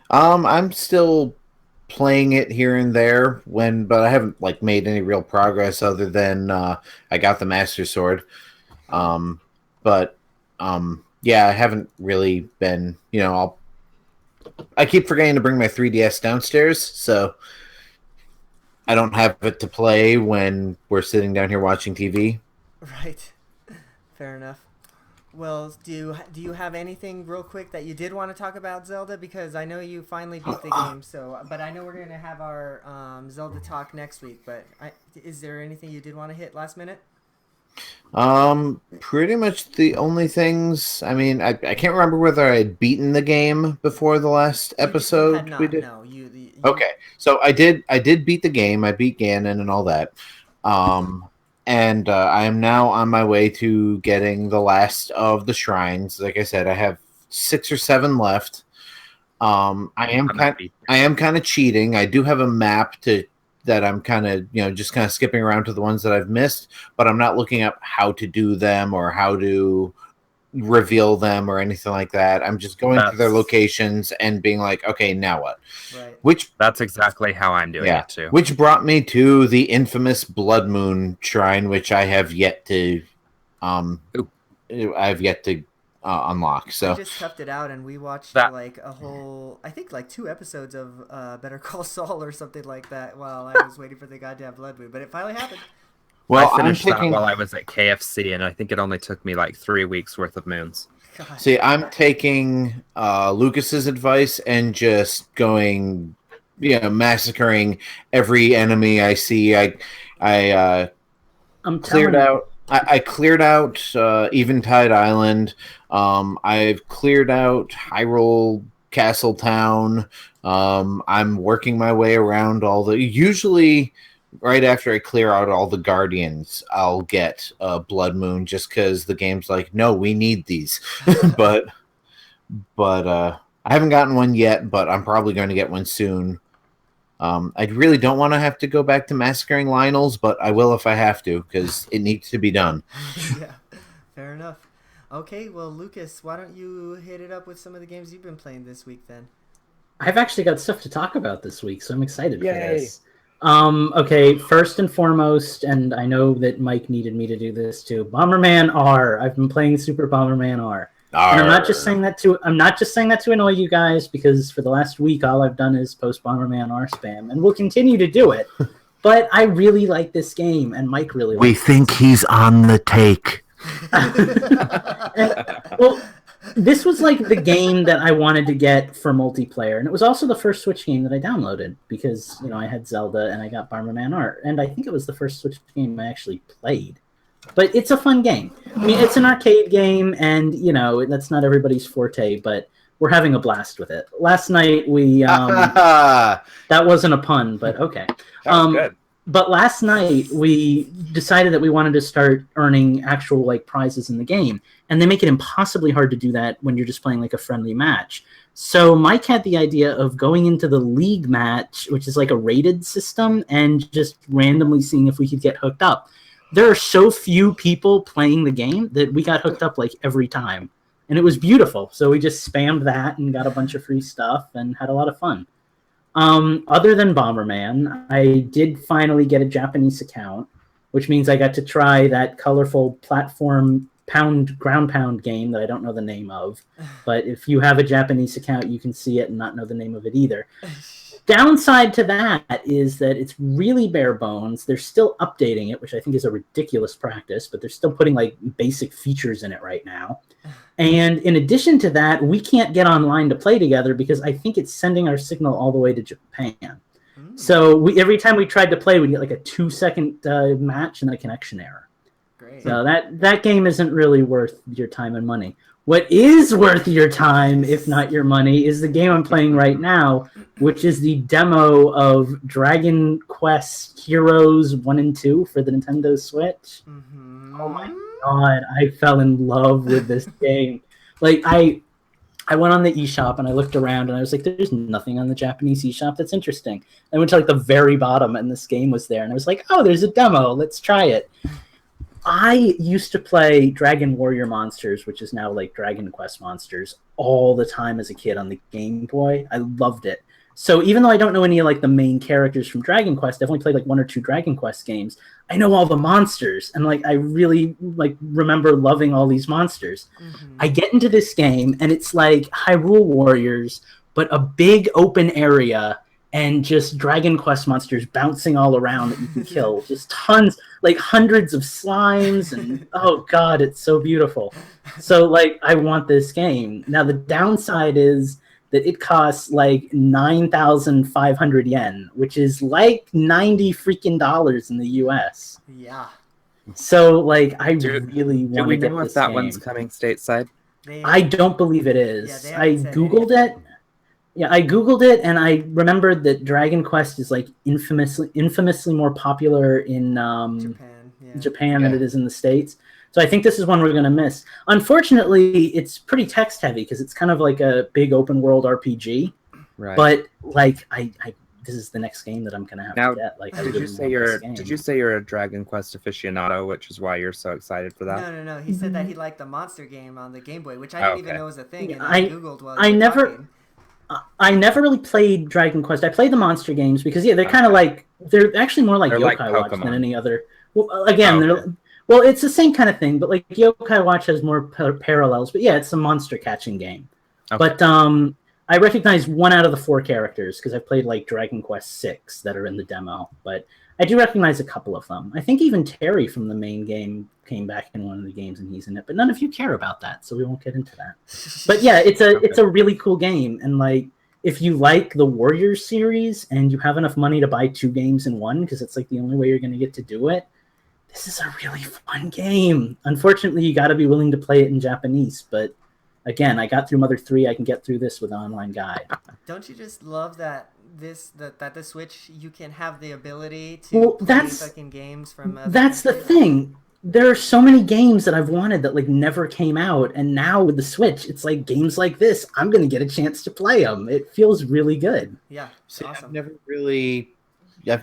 I'm still playing it here and there but I haven't like made any real progress other than I got the Master Sword. Yeah, I haven't really been, I keep forgetting to bring my 3DS downstairs, so I don't have it to play when we're sitting down here watching TV. Right. Fair enough. Well, do you have anything real quick that you did want to talk about Zelda? Because I know you finally beat the game, but I know we're going to have our Zelda talk next week, but is there anything you did want to hit last minute? Pretty much the only things. I mean, I can't remember whether I had beaten the game before the last episode we did. No, you okay, so I did beat the game. I beat Ganon and all that. And I am now on my way to getting the last of the shrines. Like I said, I have 6 or 7 left. I am kind of cheating. I do have a map that I'm kind of, just kind of skipping around to the ones that I've missed, but I'm not looking up how to do them or how to reveal them or anything like that. I'm just going to their locations and being like, okay, now what? Right. That's exactly how I'm doing it too. Which brought me to the infamous Blood Moon Shrine, which I have yet to unlock. I So just toughed it out, and we watched That- like a whole, I think like 2 episodes of Better Call Saul or something like that while I was waiting for the goddamn blood moon. But it finally happened. well, I finished I'm taking. that while I was at KFC, and I think it only took me like 3 weeks worth of moons. God. See, I'm taking Lucas's advice and just going, massacring every enemy I see. I I'm cleared telling you. out. I cleared out Eventide Island. I've cleared out Hyrule Castle Town. I'm working my way around all the. Usually, right after I clear out all the Guardians, I'll get Blood Moon just because the game's like, no, we need these. but I haven't gotten one yet, but I'm probably going to get one soon. I really don't want to have to go back to massacring Lionels, but I will if I have to, because it needs to be done. Yeah, fair enough. Okay, well, Lucas, why don't you hit it up with some of the games you've been playing this week then? I've actually got stuff to talk about this week, so I'm excited for Yay. this. Okay, first and foremost, and I know that Mike needed me to do this too. Bomberman R. I've been playing Super Bomberman R. And I'm not just saying that to annoy you guys, because for the last week all I've done is post Bomberman R spam, and we'll continue to do it. But I really like this game, and Mike really likes it. We think he's on the take. Well, this was like the game that I wanted to get for multiplayer, and it was also the first Switch game that I downloaded because I had Zelda and I got Bomberman R, and I think it was the first Switch game I actually played. But it's a fun game. I mean, it's an arcade game, and that's not everybody's forte, but we're having a blast with it. Last night we that wasn't a pun, but okay. That was good. But last night we decided that we wanted to start earning actual prizes in the game, and they make it impossibly hard to do that when you're just playing like a friendly match. So Mike had the idea of going into the league match, which is like a rated system, and just randomly seeing if we could get hooked up. There are so few people playing the game that we got hooked up like every time, and it was beautiful. So we just spammed that and got a bunch of free stuff and had a lot of fun. Other than Bomberman, I did finally get a Japanese account, which means I got to try that colorful platform ground pound game that I don't know the name of. But if you have a Japanese account, you can see it and not know the name of it either. Downside to that is that it's really bare bones. They're still updating it, which I think is a ridiculous practice, but they're still putting basic features in it right now. And in addition to that, we can't get online to play together because I think it's sending our signal all the way to Japan. So every time we tried to play, we'd get like a 2-second match and a connection error. Great. So that game isn't really worth your time and money. What is worth your time, if not your money, is the game I'm playing right now, which is the demo of Dragon Quest Heroes 1 and 2 for the Nintendo Switch. Mm-hmm. Oh my god, I fell in love with this game. I went on the eShop and I looked around and I was like, there's nothing on the Japanese eShop that's interesting. I went to the very bottom and this game was there and I was like, oh, there's a demo, let's try it. I used to play Dragon Warrior Monsters, which is now Dragon Quest Monsters, all the time as a kid on the Game Boy. I loved it. So even though I don't know any of the main characters from Dragon Quest, I've only played 1 or 2 Dragon Quest games. I know all the monsters, and I really remember loving all these monsters. Mm-hmm. I get into this game, and it's like Hyrule Warriors, but a big open area and just Dragon Quest monsters bouncing all around that you can kill. Just tons, hundreds of slimes, and oh god, it's so beautiful. So I want this game. Now the downside is that it costs 9,500 yen, which is $90 freaking in the US. Yeah. So I really want to get this game. Do we know if that one's coming stateside? I don't believe it is. Yeah, I googled it. Yeah, I googled it, and I remembered that Dragon Quest is infamously more popular in Japan than it is in the States. So I think this is one we're going to miss. Unfortunately, it's pretty text heavy because it's kind of like a big open world RPG. Right. But this is the next game that I'm going to have to get. Did you say you're a Dragon Quest aficionado, which is why you're so excited for that? No. He said that he liked the monster game on the Game Boy, which I didn't even know was a thing. And I googled while I never really played Dragon Quest. I played the monster games because they're kind of they're actually more like Yokai Watch than any other. Well, again, Well, it's the same kind of thing, but like Yokai Watch has more parallels. But yeah, it's a monster catching game. Okay. But I recognize 1 out of the 4 characters because I've played like Dragon Quest VI that are in the demo. But I do recognize a couple of them. I think even Terry from the main game came back in one of the games and he's in it. But none of you care about that, so we won't get into that. But yeah, it's a really cool game, and like if you like the Warriors series and you have enough money to buy 2 games in one, because it's like the only way you're going to get to do it. This is a really fun game. Unfortunately, you got to be willing to play it in Japanese. But again, I got through Mother 3. I can get through this with an online guide. Don't you just love that the Switch, you can have the ability to play fucking games from that's countries? The thing. There are so many games that I've wanted that like never came out, and now with the Switch, it's like games like this. I'm going to get a chance to play them. It feels really good. Yeah, see, awesome. I've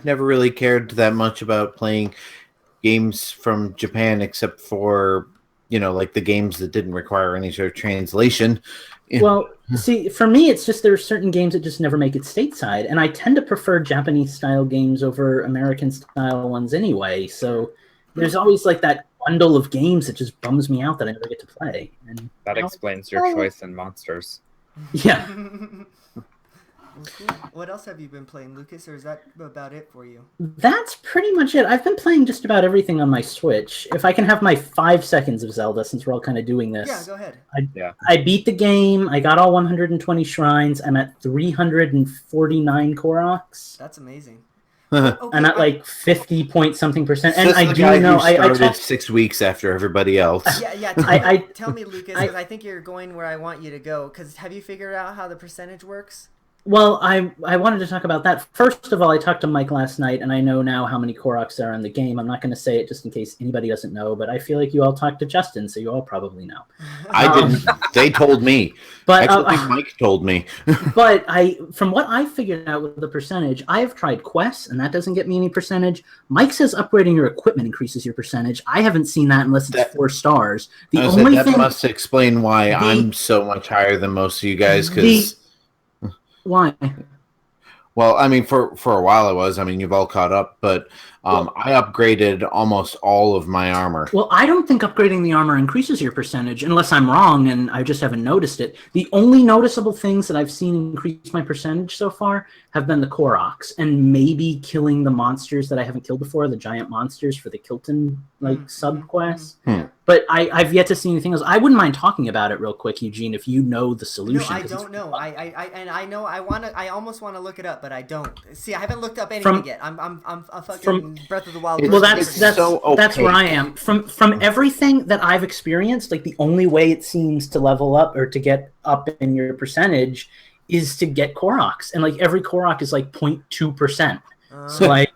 never really cared that much about playing games from Japan, except for, you know, like the games that didn't require any sort of translation. Well, see, for me, it's just there are certain games that just never make it stateside, and I tend to prefer Japanese-style games over American-style ones anyway, so there's always like that bundle of games that just bums me out that I never get to play. And that explains your choice in monsters. Yeah. Well, cool. What else have you been playing, Lucas, or is that about it for you? That's pretty much it. I've been playing just about everything on my Switch. If I can have my 5 seconds of Zelda, since we're all kind of doing this. Yeah, go ahead. I beat the game. I got all 120 shrines. I'm at 349 Koroks. That's amazing. Okay, I'm at like 50-point-something%. And I do know I started 6 weeks after everybody else. Yeah. Tell me, Lucas, because I think you're going where I want you to go. Because have you figured out how the percentage works? Well, I wanted to talk about that. First of all, I talked to Mike last night, and I know now how many Koroks there are in the game. I'm not going to say it just in case anybody doesn't know, but I feel like you all talked to Justin, so you all probably know. I didn't. They told me. But actually, Mike told me. But from what I figured out with the percentage, I've tried quests, and that doesn't get me any percentage. Mike says upgrading your equipment increases your percentage. I haven't seen that unless it's 4 stars. That must explain why I'm so much higher than most of you guys, because... Why? Well, I mean, for a while I was. I mean, you've all caught up, but I upgraded almost all of my armor. Well, I don't think upgrading the armor increases your percentage, unless I'm wrong and I just haven't noticed it. The only noticeable things that I've seen increase my percentage so far have been the Koroks, and maybe killing the monsters that I haven't killed before, the giant monsters for the Kilton sub-quest. But I've yet to see anything else. I wouldn't mind talking about it real quick, Eugene, if you know the solution. No, I don't know. I know I almost want to look it up, but I don't. See, I haven't looked up anything yet. I'm a fucking Breath of the Wild. Well, that's where I am. From everything that I've experienced, like the only way it seems to level up or to get up in your percentage is to get Koroks, and like every Korok is like 0.2%. So like.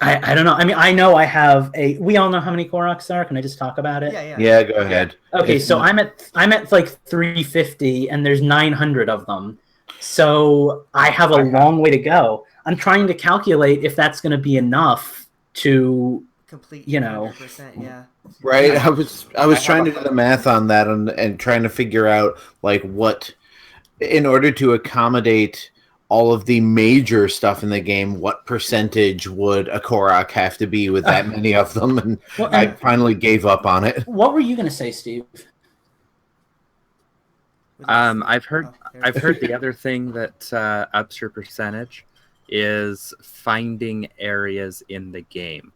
I don't know. I mean, I know I have we all know how many Koroks there are. Can I just talk about it? Yeah, go ahead. Okay, so I'm at like 350, and there's 900 of them. So I have a long way to go. I'm trying to calculate if that's going to be enough to complete. 100%, yeah. Right. I was trying to do the math on that and trying to figure out like what, in order to accommodate all of the major stuff in the game, what percentage would a Korok have to be with that many of them? And I finally gave up on it. What were you going to say, Steve? I've heard the other thing that ups your percentage is finding areas in the game.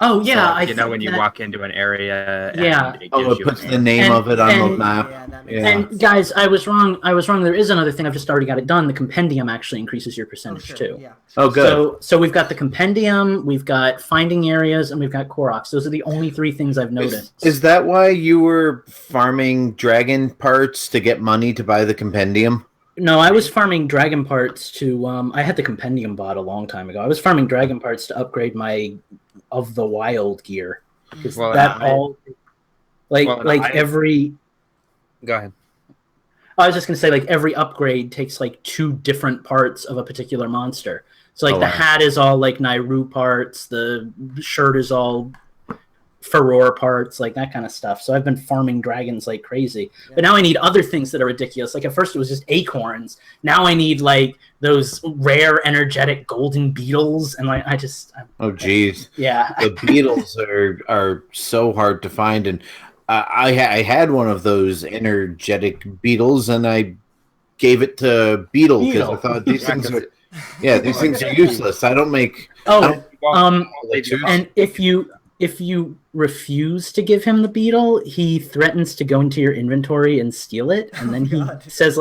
Oh yeah, so, when you walk into an area, it puts the name of it on the map. And guys, I was wrong. There is another thing. I've just already got it done. The compendium actually increases your percentage too. Yeah. Oh, good. So we've got the compendium, we've got finding areas, and we've got Koroks. Those are the only 3 things I've noticed. Is that why you were farming dragon parts to get money to buy the compendium? No, I was farming dragon parts to. I had the compendium bought a long time ago. I was farming dragon parts to upgrade my of the wild gear. Because every. Go ahead. I was just gonna say, like every upgrade takes like 2 different parts of a particular monster. So like the hat is all like Nairu parts. The shirt is all furore parts, like that kind of stuff. So I've been farming dragons like crazy. Yeah. But now I need other things that are ridiculous. Like at first it was just acorns. Now I need like those rare energetic golden beetles, and like oh geez, yeah, the beetles are so hard to find, and I had one of those energetic beetles, and I gave it to Beetle because I thought these things are these things are useless. I don't make and if you refuse to give him the beetle, he threatens to go into your inventory and steal it, and then he says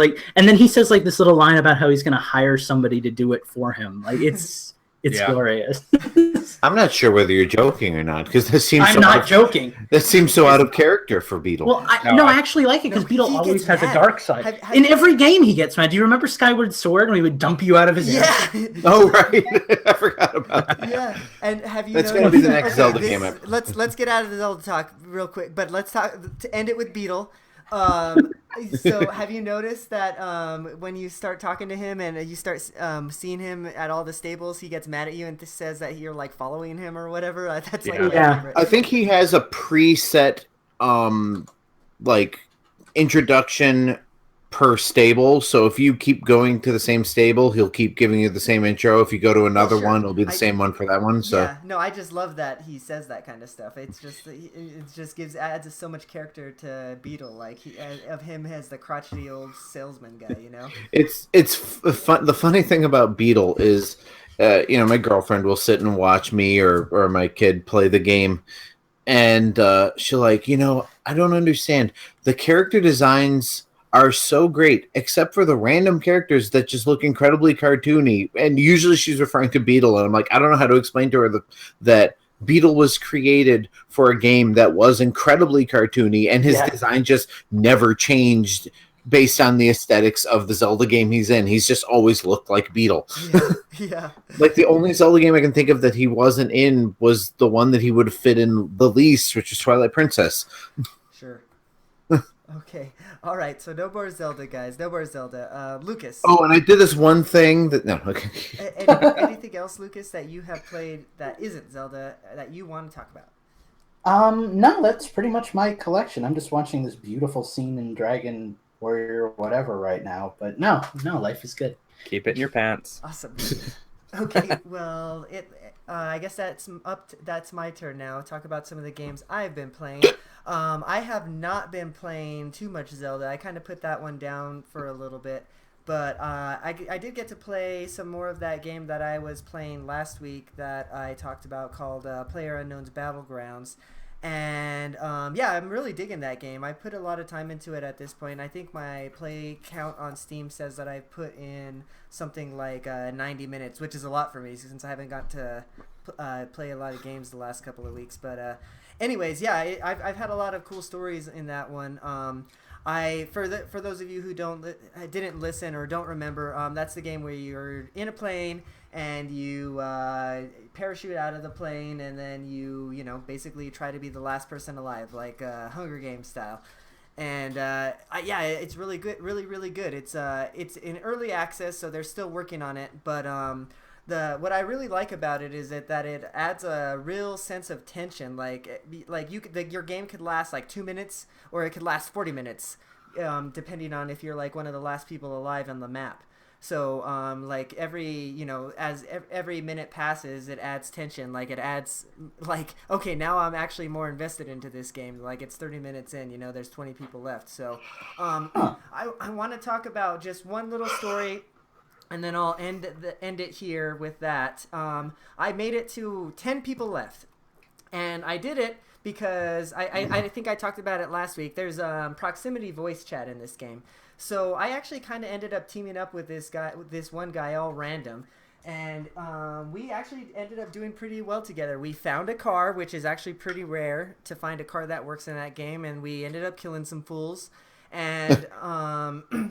like this little line about how he's going to hire somebody to do it for him. Like it's glorious. I'm not sure whether you're joking or not, because this seems. I'm not joking. That seems so out of character for Beetle. Well, I actually like it because Beetle always has a dark side. In every game, he gets mad. Do you remember Skyward Sword when he would dump you out of his air? Oh right, I forgot about that. Yeah, and have you? That's going to be the next Zelda game. Let's get out of the Zelda talk real quick, but let's talk to end it with Beetle. So have you noticed that when you start talking to him and you start seeing him at all the stables, he gets mad at you and says that you're like following him or whatever? That's like my favorite. I think he has a preset like introduction per stable, so if you keep going to the same stable, he'll keep giving you the same intro. If you go to another one, it'll be the same one for that one. So I just love that he says that kind of stuff. It just adds so much character to Beetle, like of him as the crotchety old salesman guy, you know. It's fun. The funny thing about Beetle is my girlfriend will sit and watch me or my kid play the game, and she'll like, I don't understand, the character designs are so great, except for the random characters that just look incredibly cartoony. And usually she's referring to Beetle, and I'm like, I don't know how to explain to her that Beetle was created for a game that was incredibly cartoony, and his design just never changed based on the aesthetics of the Zelda game he's in. He's just always looked like Beetle. Yeah. Like the only Zelda game I can think of that he wasn't in was the one that he would have fit in the least, which is Twilight Princess. Sure. Okay. All right. So no more Zelda, guys. No more Zelda. Lucas. Oh, and I did this one thing that okay. Anything else, Lucas, that you have played that isn't Zelda that you want to talk about? No, that's pretty much my collection. I'm just watching this beautiful scene in Dragon Warrior or whatever right now. But no, life is good. Keep it in your pants. Awesome. Okay. Well, I guess that's my turn now. Talk about some of the games I've been playing. I have not been playing too much Zelda. I kind of put that one down for a little bit. But I did get to play some more of that game that I was playing last week that I talked about called PlayerUnknown's Battlegrounds. And I'm really digging that game. I put a lot of time into it at this point. I think my play count on Steam says that I've put in something like 90 minutes, which is a lot for me since I haven't got to play a lot of games the last couple of weeks. But anyways, I've had a lot of cool stories in that one. For those of you who didn't listen or don't remember, that's the game where you're in a plane and you parachute out of the plane, and then you basically try to be the last person alive, like Hunger Games style. And it's really good, really good. It's in early access, so they're still working on it. But what I really like about it is that it adds a real sense of tension. Like your game could last like 2 minutes, or it could last 40 minutes, depending on if you're like one of the last people alive on the map. So like every minute passes, it adds tension. Like it adds like, okay, now I'm actually more invested into this game. Like it's 30 minutes in, there's 20 people left. So I want to talk about just one little story, and then I'll end it here with that. I made it to 10 people left, and I did it because I think I talked about it last week. There's proximity voice chat in this game. So I actually kind of ended up teaming up with this one guy, all random, and we actually ended up doing pretty well together. We found a car, which is actually pretty rare to find a car that works in that game, and we ended up killing some fools. And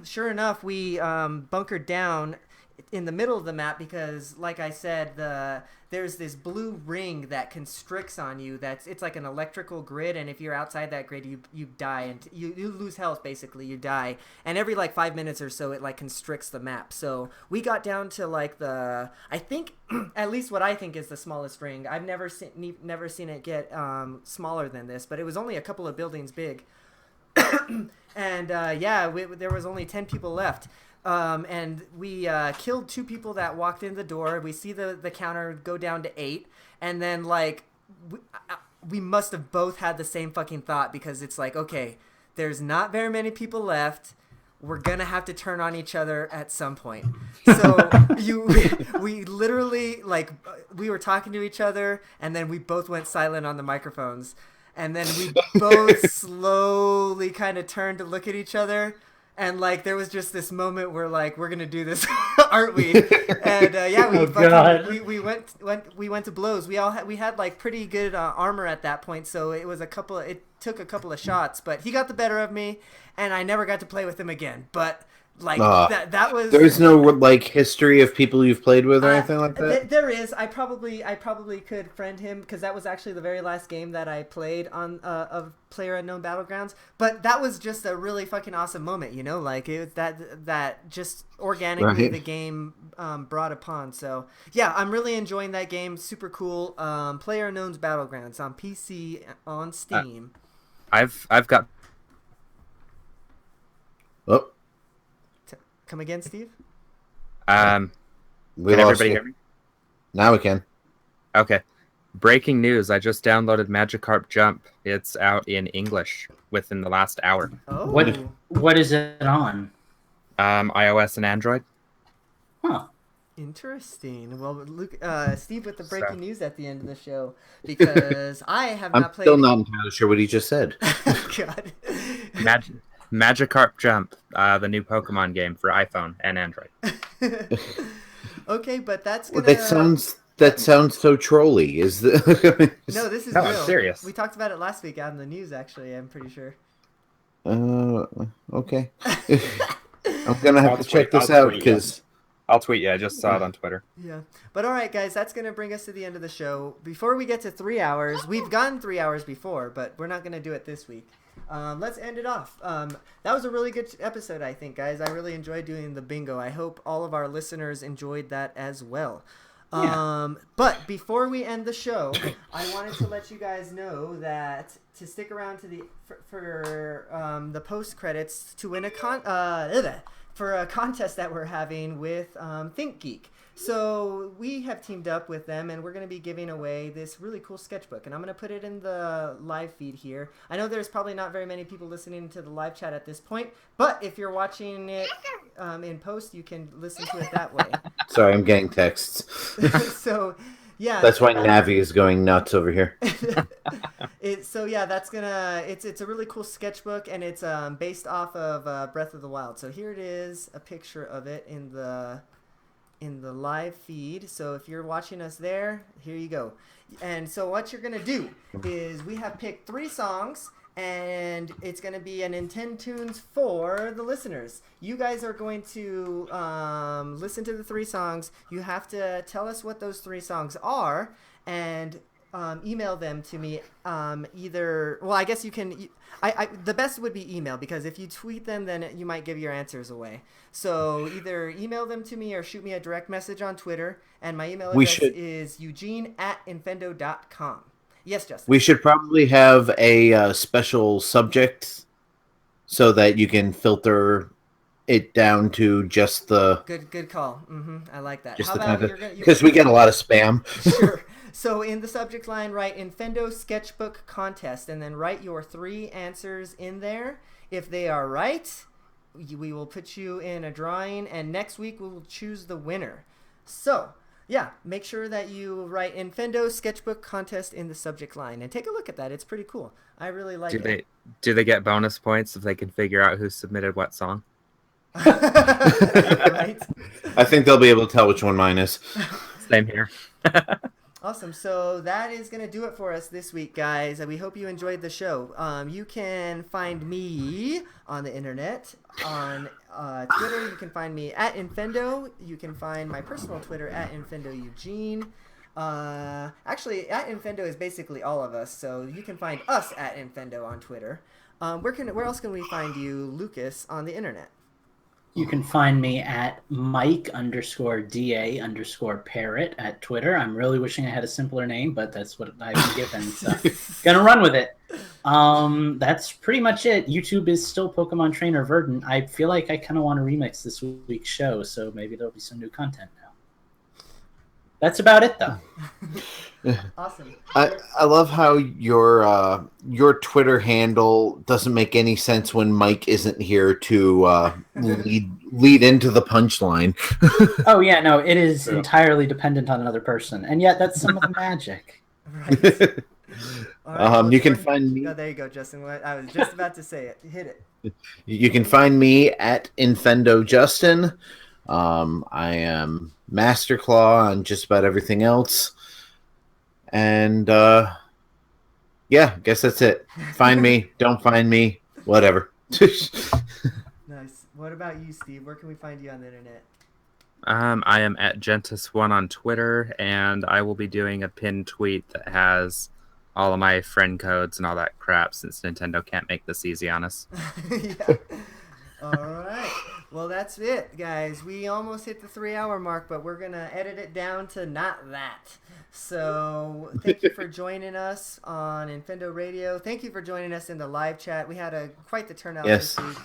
sure enough, we bunkered down in the middle of the map because, like I said, there's this blue ring that constricts on you. It's like an electrical grid, and if you're outside that grid, you die and you lose health. Basically, you die, and every like 5 minutes or so, it like constricts the map. So we got down to like I think at least what I think is the smallest ring. I've never seen it get smaller than this, but it was only a couple of buildings big. And there was only 10 people left. And we killed 2 people that walked in the door. We see the counter go down to 8. And then, like, we must have both had the same fucking thought because it's like, okay, there's not very many people left. We're going to have to turn on each other at some point. So we literally, like, we were talking to each other, and then we both went silent on the microphones. And then we both slowly kind of turned to look at each other. And, like, there was just this moment where, like, we're going to do this, aren't we? And, we went to blows. We had, like, pretty good armor at that point. So it took a couple of shots. But he got the better of me, and I never got to play with him again. But... like that was. There's no like history of people you've played with or anything like that. There is. I probably could friend him because that was actually the very last game that I played on of PlayerUnknown Battlegrounds. But that was just a really fucking awesome moment, you know. Like it was that just organically the game brought upon. So yeah, I'm really enjoying that game. Super cool. PlayerUnknown's Battlegrounds on PC on Steam. I've got. Oh. Come again, Steve? Can everybody hear me? Now we can. Okay. Breaking news. I just downloaded Magikarp Jump. It's out in English within the last hour. Oh. What is it on? iOS and Android. Huh. Interesting. Well, Luke, Steve with the breaking news at the end of the show because I have not played. I'm still not entirely sure what he just said. God. Magikarp Jump, the new Pokemon game for iPhone and Android. Okay, but that's gonna... That sounds so trolly. Is the... No, this is real. I'm serious. We talked about it last week out in the news. Actually, I'm pretty sure. Okay. I'm gonna have to check this out because I'll tweet you. I just saw it on Twitter. Yeah, but all right, guys, that's gonna bring us to the end of the show. Before we get to 3 hours, we've gone 3 hours before, but we're not gonna do it this week. Let's end it off. That was a really good episode, I think, guys. I really enjoyed doing the bingo. I hope all of our listeners enjoyed that as well. Yeah. But before we end the show, I wanted to let you guys know that to stick around to for the post credits to win for a contest that we're having with ThinkGeek. So we have teamed up with them, and we're going to be giving away this really cool sketchbook, and I'm going to put it in the live feed here. I know there's probably not very many people listening to the live chat at this point, but if you're watching it in post, you can listen to it that way. Sorry, I'm getting texts. So, yeah. That's why Navi is going nuts over here. It's a really cool sketchbook, and it's based off of Breath of the Wild. So here it is, a picture of it in the live feed. So if you're watching us there, here you go. And so what you're gonna do is we have picked 3 songs, and it's gonna be an Nintendo Tunes for the listeners. You guys are going to listen to the 3 songs. You have to tell us what those 3 songs are, and email them to me. I guess you can. The best would be email, because if you tweet them, then you might give your answers away. So either email them to me or shoot me a direct message on Twitter, and my email address is eugene@infendo.com. Yes, Justin. We should probably have a special subject so that you can filter it down to just the... Good call. I like that. Just because we get a lot of spam. Sure. So in the subject line, write Infendo Sketchbook Contest, and then write your 3 answers in there. If they are right, we will put you in a drawing, and next week we will choose the winner. So, yeah, make sure that you write Infendo Sketchbook Contest in the subject line, and take a look at that. It's pretty cool. I really like it. Do they get bonus points if they can figure out who submitted what song? Right? I think they'll be able to tell which one mine is. Same here. Awesome. So that is going to do it for us this week, guys. We hope you enjoyed the show. You can find me on the internet. On Twitter, you can find me at Infendo. You can find my personal Twitter at InfendoEugene. Actually, at Infendo is basically all of us, so you can find us at Infendo on Twitter. Where else can we find you, Lucas, on the internet? You can find me at Mike_DA_parrot at Twitter. I'm really wishing I had a simpler name, but that's what I've been given, so gonna run with it. That's pretty much it. YouTube is still Pokemon Trainer Verdant. I feel like I kind of want to remix this week's show, so maybe there'll be some new content now. That's about it, though. Awesome. I love how your Twitter handle doesn't make any sense when Mike isn't here to lead into the punchline. Oh yeah, no, it is entirely dependent on another person, and yet that's some of the magic. Right. Right, you can find me. Oh, there you go, Justin. I was just about to say it. Hit it. You can find me at Infendo Justin. I am Master Claw on just about everything else. And yeah, guess that's it. Find me, don't find me, whatever. Nice. What about you, Steve? Where can we find you on the internet? I am at Gentis1 on Twitter, and I will be doing a pinned tweet that has all of my friend codes and all that crap, since Nintendo can't make this easy on us. Yeah. All right. Well, that's it, guys. We almost hit the 3-hour mark, but we're going to edit it down to not that. So thank you for joining us on Infendo Radio. Thank you for joining us in the live chat. We had quite the turnout this week.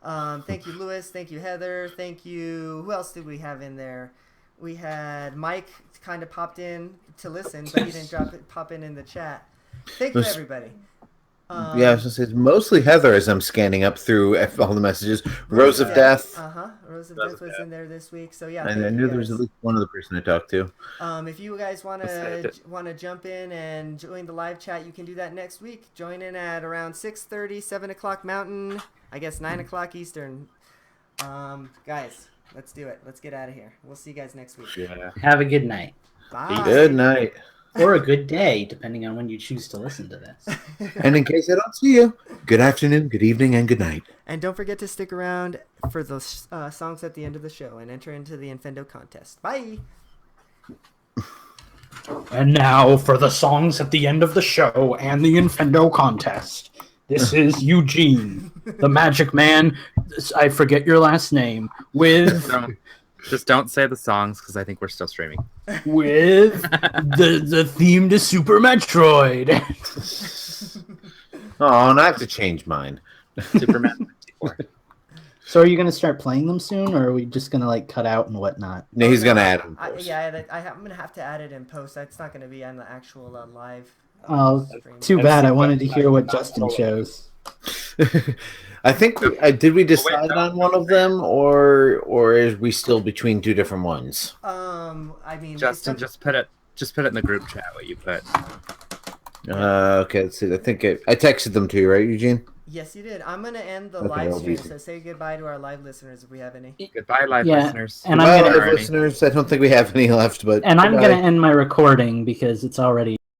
Thank you, Lewis. Thank you, Heather. Thank you. Who else did we have in there? We had Mike kind of popped in to listen, but he didn't pop in the chat. Thank you, everybody. Yeah, I was going to say, it's mostly Heather as I'm scanning up through all the messages. Rose of Death. Rose of Death was in there this week. So yeah, and I knew there was at least one other person I talked to. If you guys want to jump in and join the live chat, you can do that next week. Join in at around 6:30, 7 o'clock Mountain, I guess 9 o'clock Eastern. Guys, let's do it. Let's get out of here. We'll see you guys next week. Yeah. Have a good night. Bye. Good night. Or a good day, depending on when you choose to listen to this. And in case I don't see you, good afternoon, good evening, and good night. And don't forget to stick around for the songs at the end of the show and enter into the Infendo contest. Bye! And now for the songs at the end of the show and the Infendo contest. This is Eugene, the Magic Man. I forget your last name. With... Just don't say the songs, because I think we're still streaming. With the theme to Super Metroid. Oh, and I have to change mine. Superman 54. So are you going to start playing them soon, or are we just going to like cut out and whatnot? No, he's going to add them. I'm going to have to add it in post. It's not going to be on the actual live stream. Too bad. I wanted to hear what Justin chose. I think did we decide on one of them, or is we still between two different ones? I mean, Justin, just put it in the group chat what you put. Okay, let's see. I think I texted them to you, right, Eugene? Yes, you did. I'm gonna end the live stream, so say goodbye to our live listeners if we have any. Goodbye, live listeners. And goodbye, live listeners. I don't think we have any left, but I'm gonna end my recording because it's already